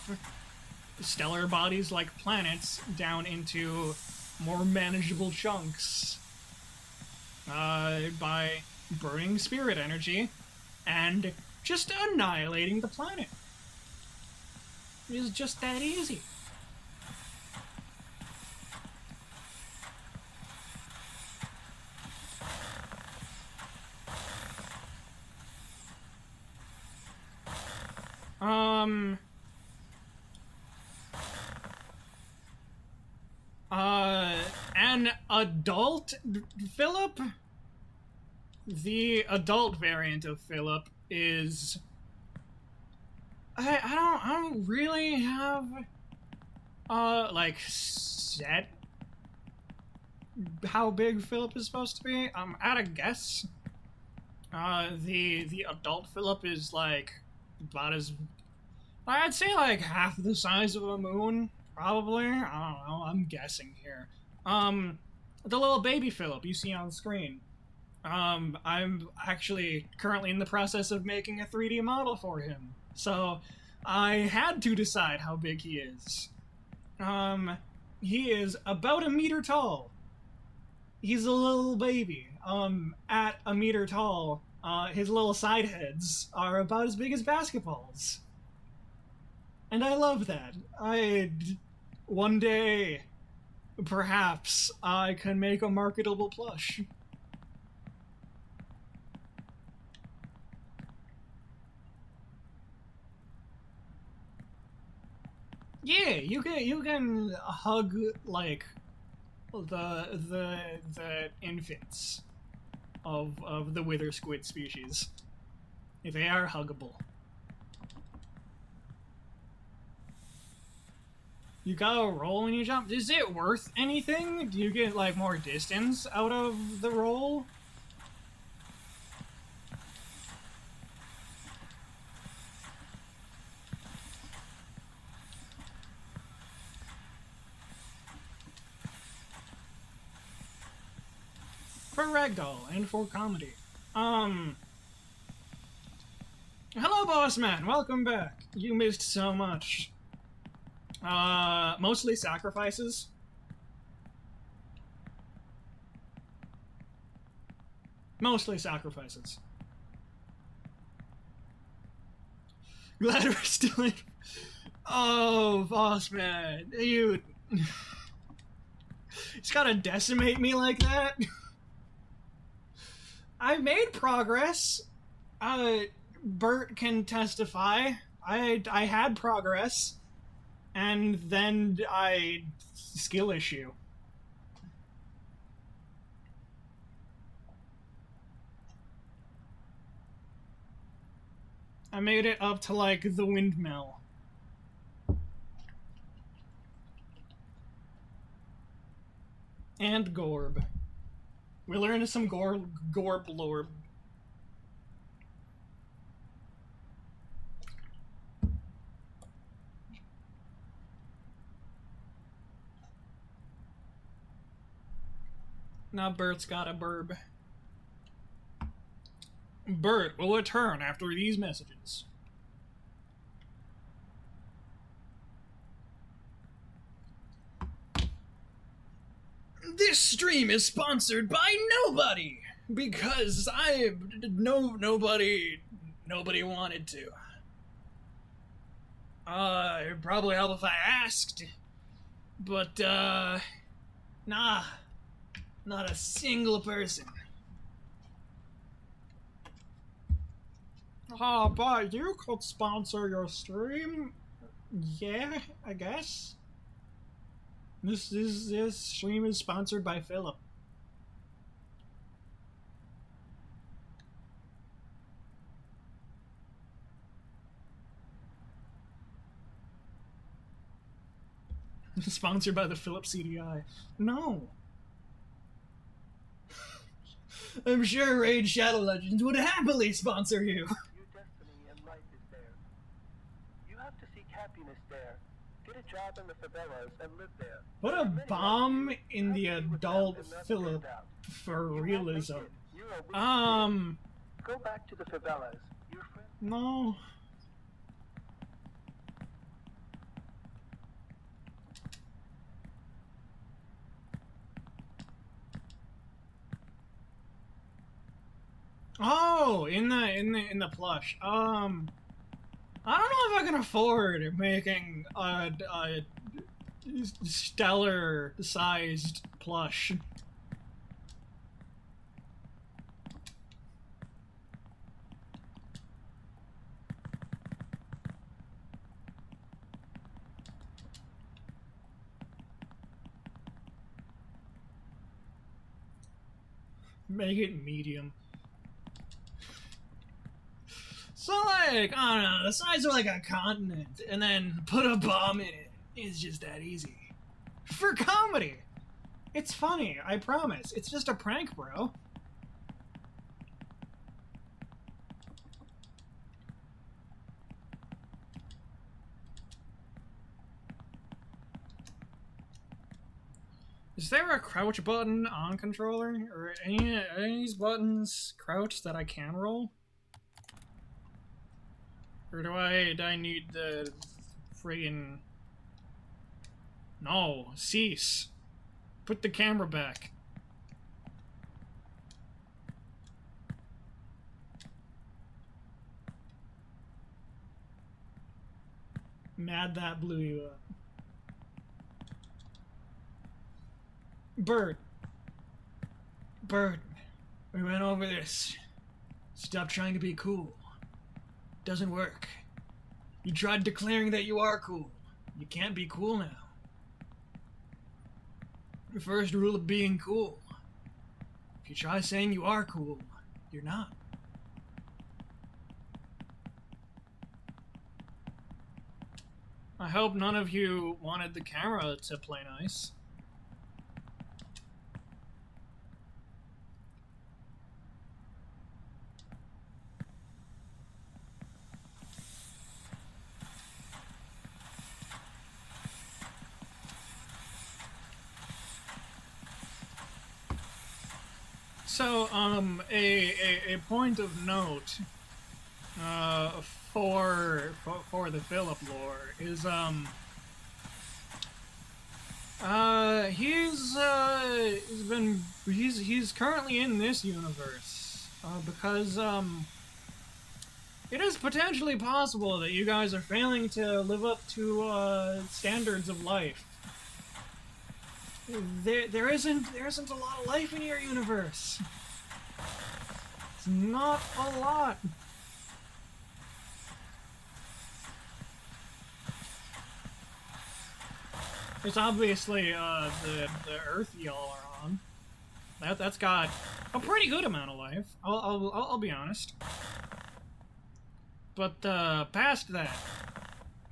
stellar bodies like planets down into more manageable chunks by burning spirit energy and just annihilating the planet. It is just that easy. An adult Philip? The adult variant of Philip is... I don't really have, like, set how big Philip is supposed to be. At a guess. The adult Philip is, like, about as... I'd say, like, half the size of a moon, probably. I don't know, I'm guessing here. The little baby Philip you see on screen. I'm actually currently in the process of making a 3D model for him. So, I had to decide how big he is. He is about 1 meter tall. He's a little baby. At 1 meter tall, his little side heads are about as big as basketballs. And I love that. One day, perhaps, I can make a marketable plush. Yeah, you can hug, like, the infants of the wither squid species. They are huggable. You gotta roll when you jump. Is it worth anything? Do you get, like, more distance out of the roll? For ragdoll and for comedy. Hello, boss man. Welcome back. You missed so much. Mostly sacrifices. Mostly sacrifices. Glad we're still in. Oh, boss man. You. It's gotta decimate me like that. I made progress. Bert can testify. I had progress. And then skill issue. I made it up to, like, the windmill. And Gorb. We learned some Gorb lore. Now Bert's got a burb. Bert will return after these messages. This stream is sponsored by nobody because nobody wanted to. It'd probably help if I asked, but nah, not a single person. But you could sponsor your stream. Yeah, I guess. This stream is sponsored by Philip. Sponsored by the Philip CDI. No. I'm sure Raid Shadow Legends would happily sponsor you.
Your destiny and life is there. You have to seek happiness there. Get a job in the favelas and live there.
What a bomb in the adult Philip for realism.
Go back to the favelas. Your friend.
No. Oh, in the plush. I don't know if I can afford making a stellar sized plush. Make it medium. So like, I don't know, the size of like a continent, and then put a bomb in it. It's just that easy. For comedy! It's funny, I promise. It's just a prank, bro. Is there a crouch button on controller? Or any of these buttons crouch that I can roll? Or do I need the friggin'... No, cease. Put the camera back. Mad that blew you up. Bird. Bird. We went over this. Stop trying to be cool. Doesn't work. You tried declaring that you are cool. You can't be cool now. The first rule of being cool. If you try saying you are cool, you're not. I hope none of you wanted the camera to play nice. So, a point of note, for the Philip lore is, he's currently in this universe, because, it is potentially possible that you guys are failing to live up to, standards of life. There isn't a lot of life in your universe. It's not a lot. It's obviously the Earth y'all are on. That's got a pretty good amount of life. I'll be honest. But past that,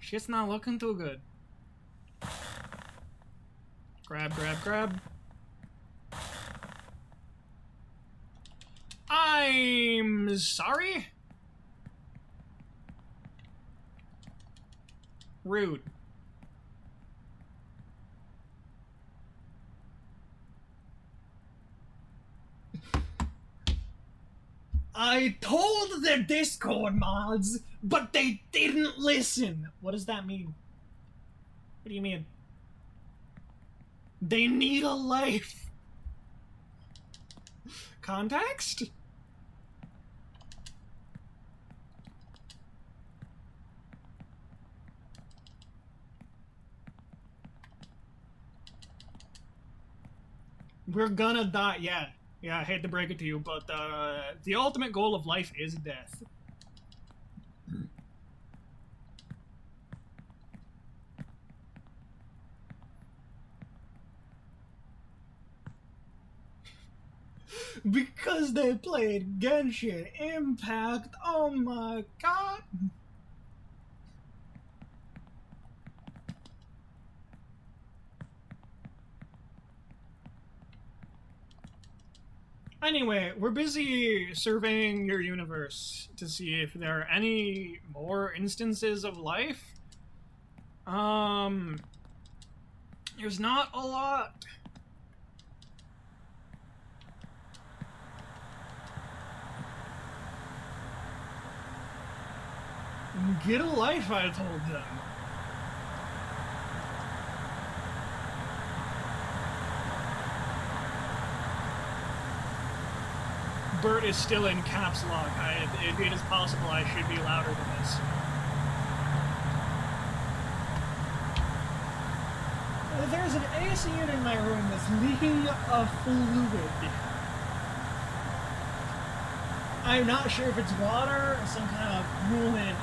shit's not looking too good. Grab, grab, grab. I'm sorry? Rude. I told the Discord mods, but they didn't listen. What does that mean? What do you mean? They need a life. Context? We're gonna die, yeah. Yeah, I hate to break it to you, but the ultimate goal of life is death. Because they played Genshin Impact, oh my god! Anyway, we're busy surveying your universe to see if there are any more instances of life. There's not a lot. Get a life, I told them. Bert is still in caps lock. It is possible I should be louder than this. There's an AC unit in my room that's leaking a fluid. I'm not sure if it's water or some kind of coolant,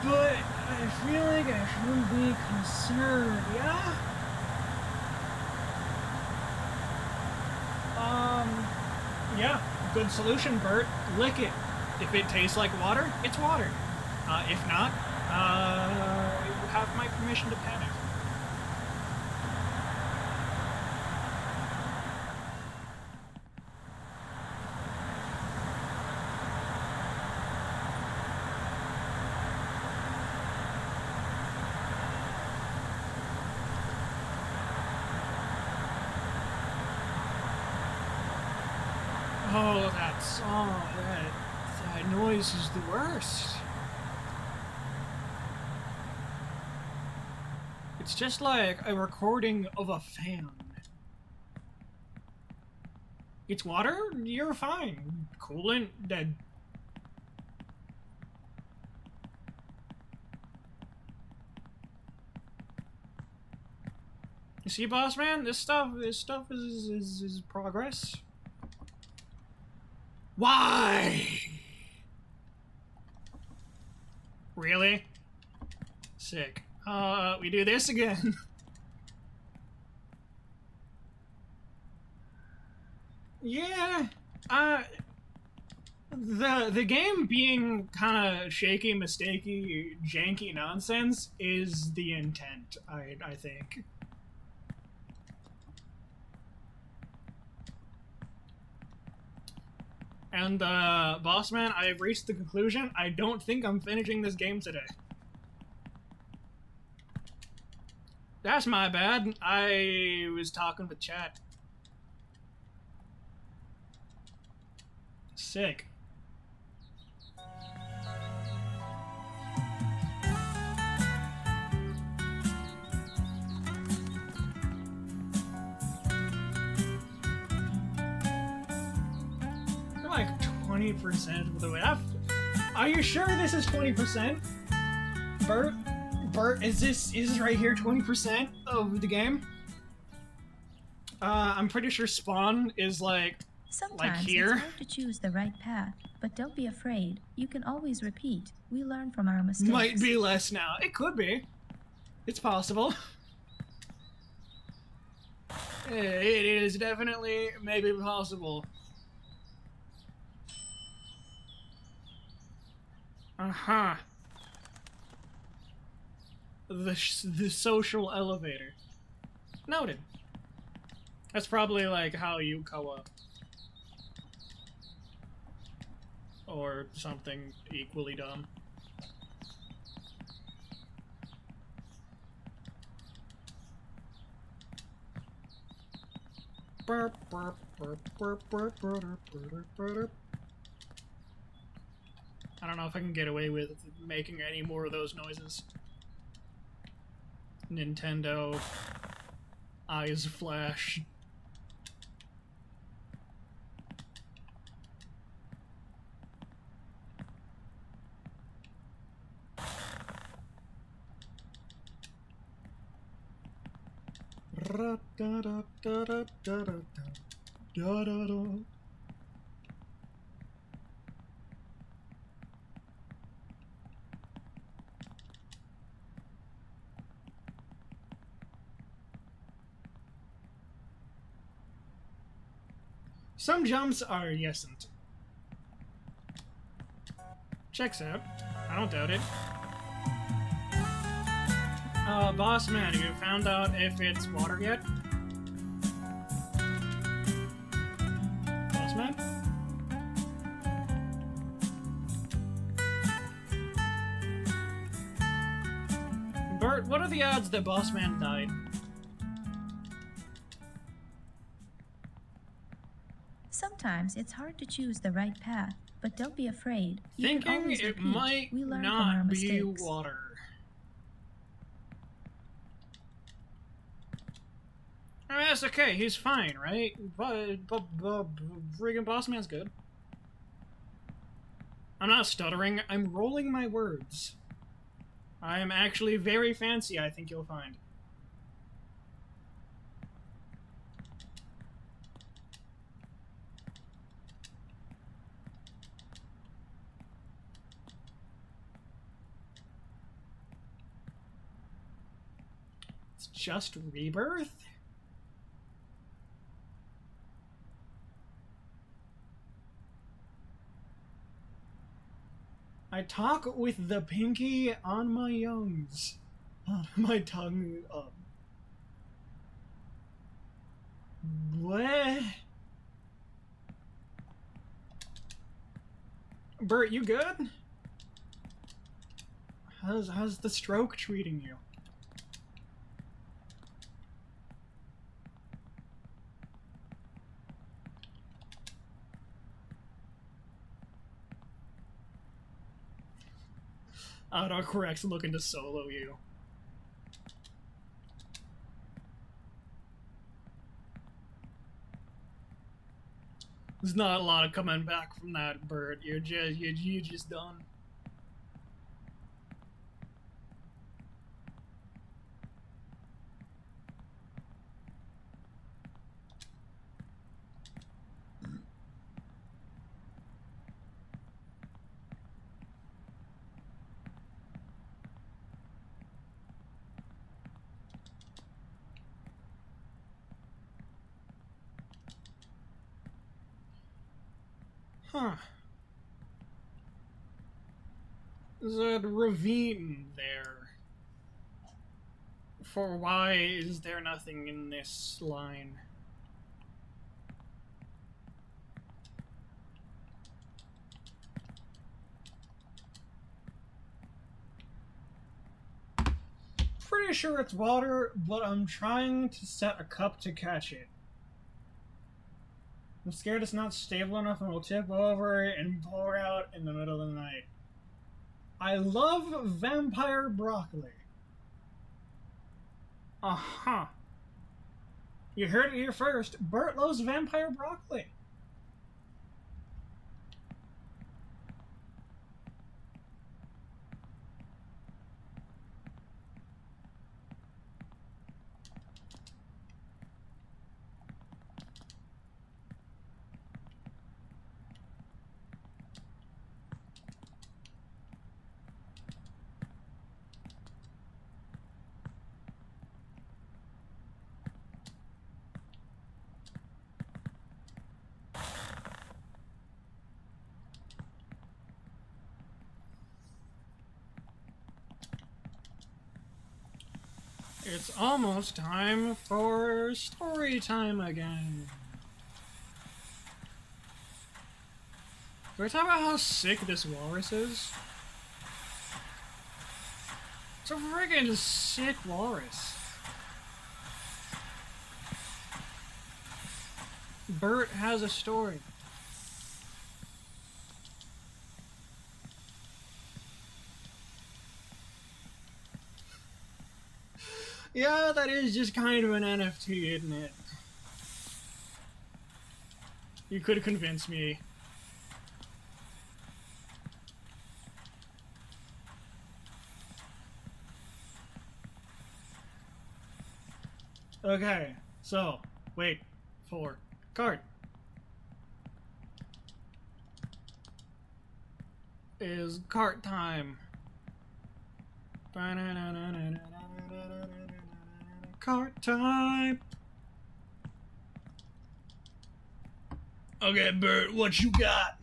but I feel like I shouldn't be concerned, yeah? Yeah, good solution, Bert. Lick it. If it tastes like water, it's water. If not, you have my permission to pet it. Oh, that song, that noise is the worst. It's just like a recording of a fan. It's water? You're fine. Coolant? Dead. You see, boss man? This stuff is progress. Why? Really? Sick. We do this again. Yeah. The game being kind of shaky, mistakey, janky nonsense is the intent, I think. And, boss man, I have reached the conclusion I don't think I'm finishing this game today. That's my bad. I was talking with chat. Sick. You're like 20% of the way up. Are you sure this is 20%? Bert, is this right here 20% of the game? I'm pretty sure spawn is like
Sometimes
here.
it's hard to choose the right path, but don't be afraid. You can always repeat. We learn from our mistakes.
Might be less now. It could be. It's possible. It is definitely maybe possible. Uh-huh. The social elevator. Noted. That's probably like how you co-op. Or something equally dumb. I don't know if I can get away with making any more of those noises. Nintendo eyes flash. Some jumps are yesn't. Checks out. I don't doubt it. Boss man, have you found out if it's water yet? Boss man? Bert, what are the odds that boss man died?
Sometimes it's hard to choose the right path, but don't be afraid. You can
Thinking
always
it
repeat.
might
We learn from our
not be
mistakes.
water. I mean, that's okay. He's fine, right? But friggin' boss man's good. I'm not stuttering. I'm rolling my words. I am actually very fancy, I think you'll find. It's just rebirth? I talk with the pinky on my youngs. My tongue up. What? Bert, you good? How's the stroke treating you? Autocorrect's looking to solo you. There's not a lot of coming back from that, Bert. You're just done. Huh. There's a ravine there. For why is there nothing in this line? Pretty sure it's water, but I'm trying to set a cup to catch it. I'm scared it's not stable enough and will tip over and pour out in the middle of the night. I love vampire broccoli. Uh-huh. You heard it here first. Bert loves vampire broccoli. It's almost time for story time again. Can we talk about how sick this walrus is? It's a friggin' sick walrus. Bert has a story. Yeah, that is just kind of an NFT, isn't it? You could convince me. Okay, so, wait for card. Is cart time. Cart time. Okay, Bert, what you got?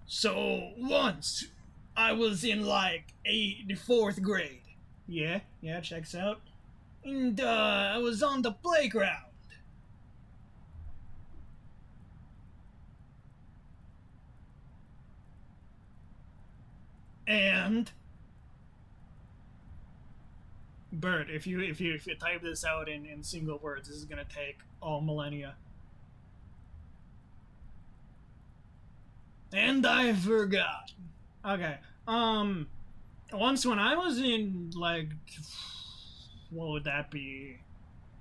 So, once, I was in, like, the 4th grade. Yeah, checks out. And, I was on the playground. And... Bert, if you type this out in single words, this is gonna take all millennia. And I forgot. Okay. Once when I was in, like, what would that be?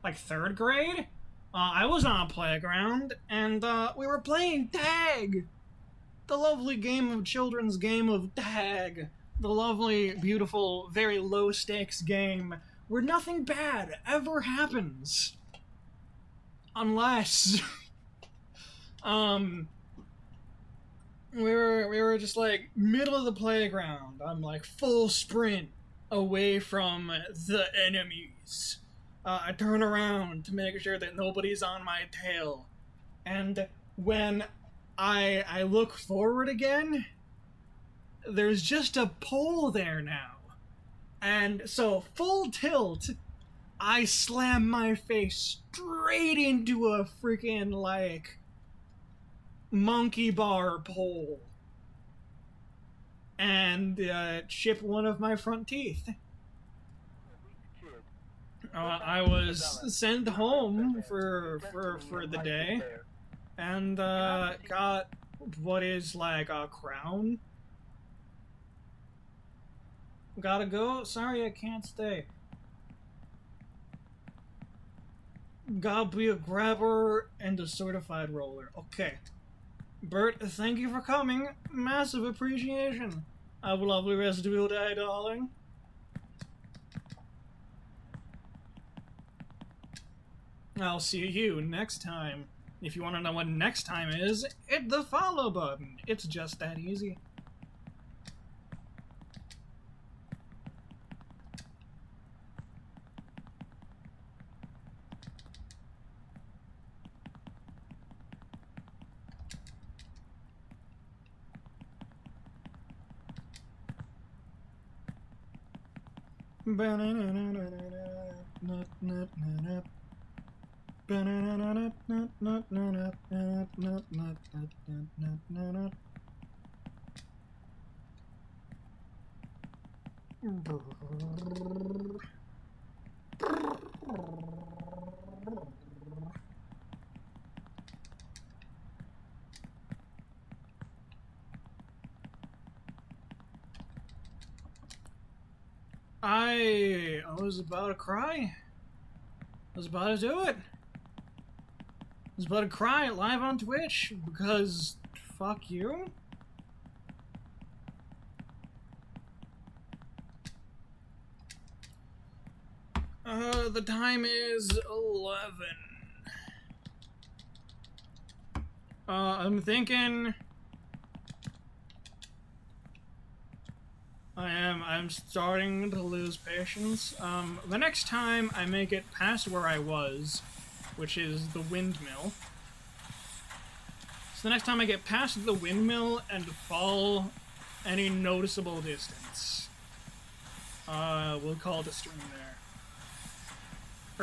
Like 3rd grade? I was on a playground, and, we were playing tag! The lovely children's game of tag. The lovely, beautiful, very low-stakes game where nothing bad ever happens. Unless... we were just like middle of the playground. I'm like full sprint away from the enemies. I turn around to make sure that nobody's on my tail. And when I look forward again, there's just a pole there now. And so, full tilt, I slam my face straight into a freaking, like, monkey bar pole. And chip one of my front teeth. I was sent home for the day, and got what is like a crown. Gotta go? Sorry, I can't stay. Gotta be a grabber and a certified roller. Okay. Bert, thank you for coming. Massive appreciation. Have a lovely rest of your day, darling. I'll see you next time. If you want to know what next time is, hit the follow button. It's just that easy. I was about to cry. I was about to do it. I was about to cry live on Twitch because fuck you. The time is 11. I'm thinking I'm starting to lose patience. The next time I make it past where I was, which is the windmill. So the next time I get past the windmill and fall any noticeable distance, we'll call the stream there.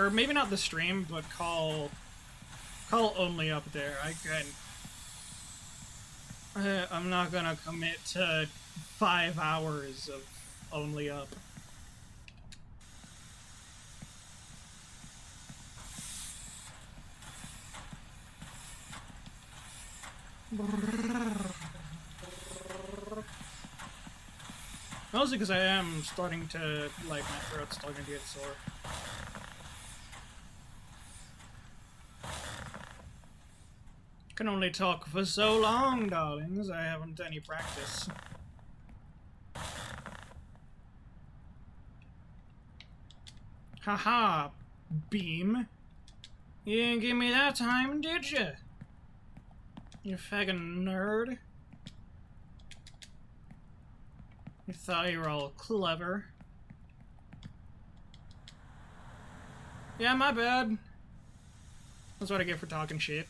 Or maybe not the stream, but call OnlyUp there. I'm not gonna commit to 5 hours of OnlyUp. Mostly because I am starting to, like, my throat's starting to get sore. Can only talk for so long, darlings. I haven't any practice. Haha, Beam. You didn't give me that time, did you? You faggin' nerd. You thought you were all clever. Yeah, my bad. That's what I get for talking shit.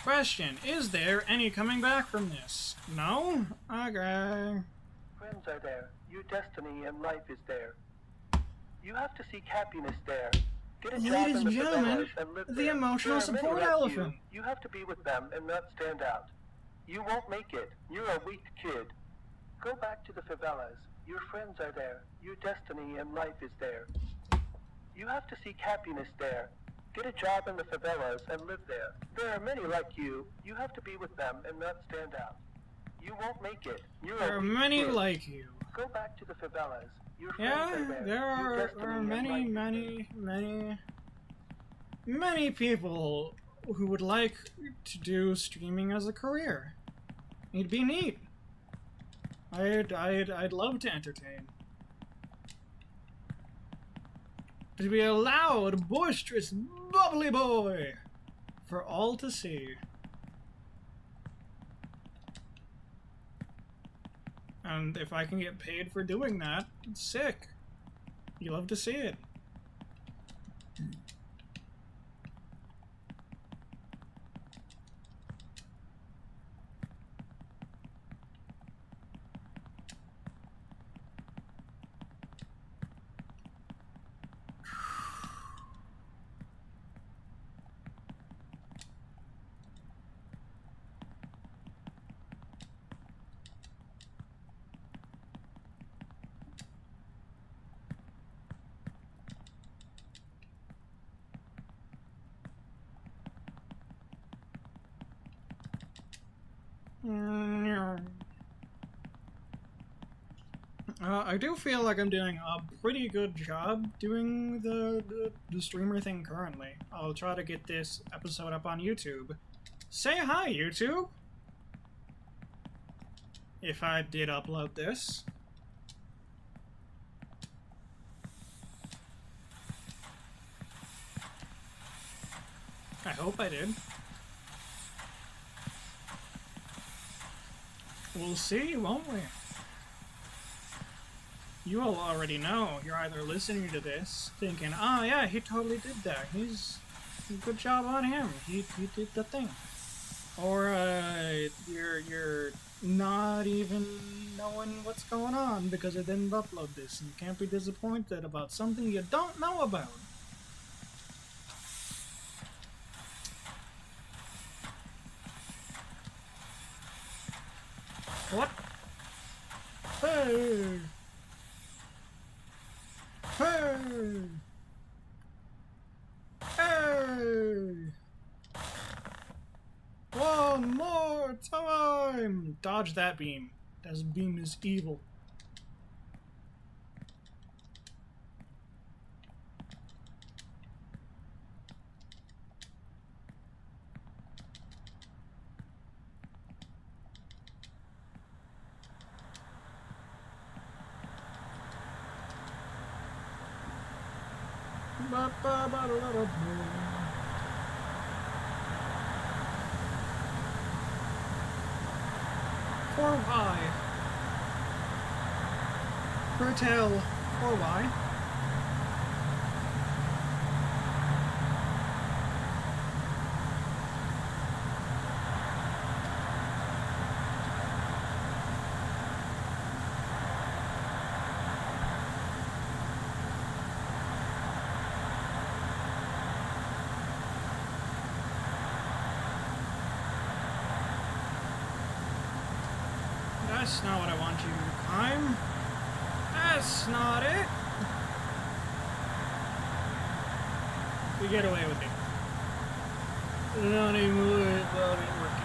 Question, is there any coming back from this? No? Okay.
Friends are there. Your destiny and life is there. You have to seek happiness there. Get a job
Ladies
in
and
the
gentlemen,
favelas and live
the
there.
emotional
There are many
support
like
elephant.
You have to be with them and not stand out. You won't make it. You're a weak kid. Go back to the favelas. Your friends are there. Your destiny and life is there. You have to seek happiness there. Get a job in the favelas and live there. There are many like you. You have to be with them and not stand out. You won't make it. You're
There
a
are
weak
many
kid.
like you.
Go back to the favelas. Your friends
Yeah,
are there.
there
Your
are
destiny and life is there.
many people who would like to do streaming as a career. It'd be neat. I'd love to entertain. To be a loud, boisterous, bubbly boy for all to see. And if I can get paid for doing that, it's sick. You love to see it. I do feel like I'm doing a pretty good job doing the streamer thing currently. I'll try to get this episode up on YouTube. Say hi, YouTube! If I did upload this. I hope I did. We'll see, won't we? You all already know. You're either listening to this, thinking, "Oh yeah, he totally did that. Good job on him. He did the thing," or you're not even knowing what's going on because I didn't upload this, and you can't be disappointed about something you don't know about. What? Hey! Hey! Hey! One more time! Dodge that beam. That beam is evil. For why? Curtail for why? That's not what I want you to climb. That's not it. You get away with it. Not anymore. Well, it working.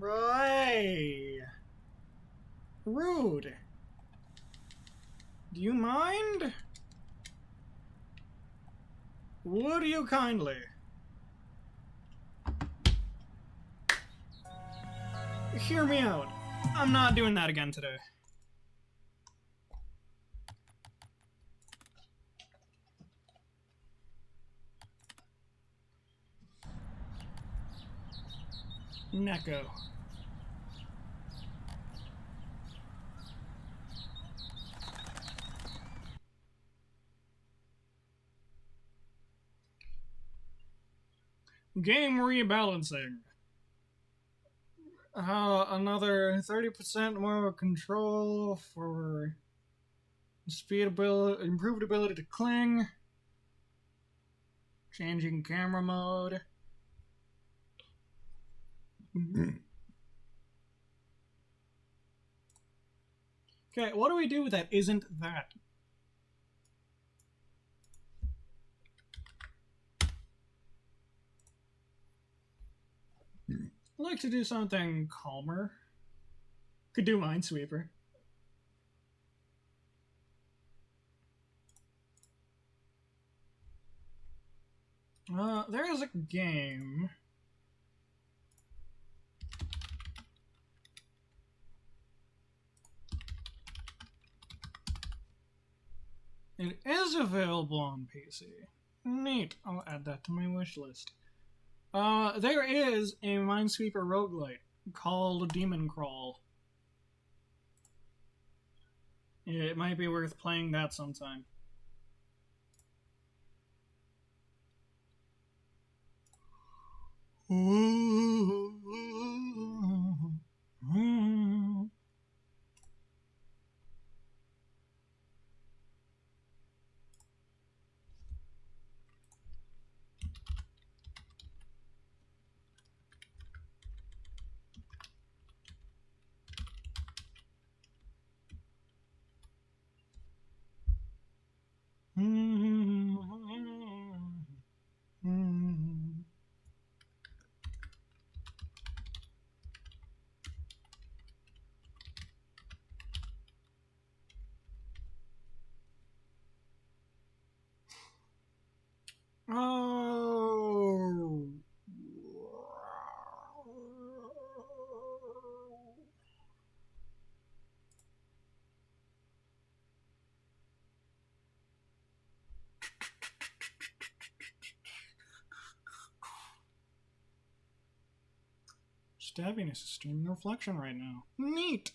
Hey! Rude. Do you mind? Would you kindly? Hear me out. I'm not doing that again today. Neko. Game rebalancing. Another 30% more control for improved ability to cling. Changing camera mode. Okay, what do we do that isn't that? like to do something calmer. Could do Minesweeper. There is a game. It is available on PC. Neat. I'll add that to my wish list. There is a Minesweeper roguelite called Demon Crawl. It might be worth playing that sometime. Oh. Stabbiness is streaming reflection right now. Neat!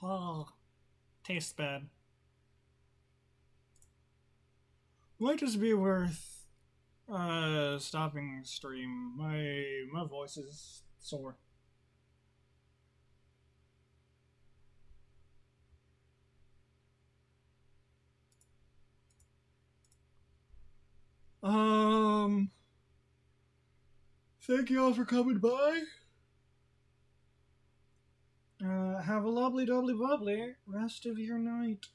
Oh, tastes bad. Might just be worth stopping stream. My voice is sore. Thank you all for coming by. Have a lovely doubly bubbly rest of your night.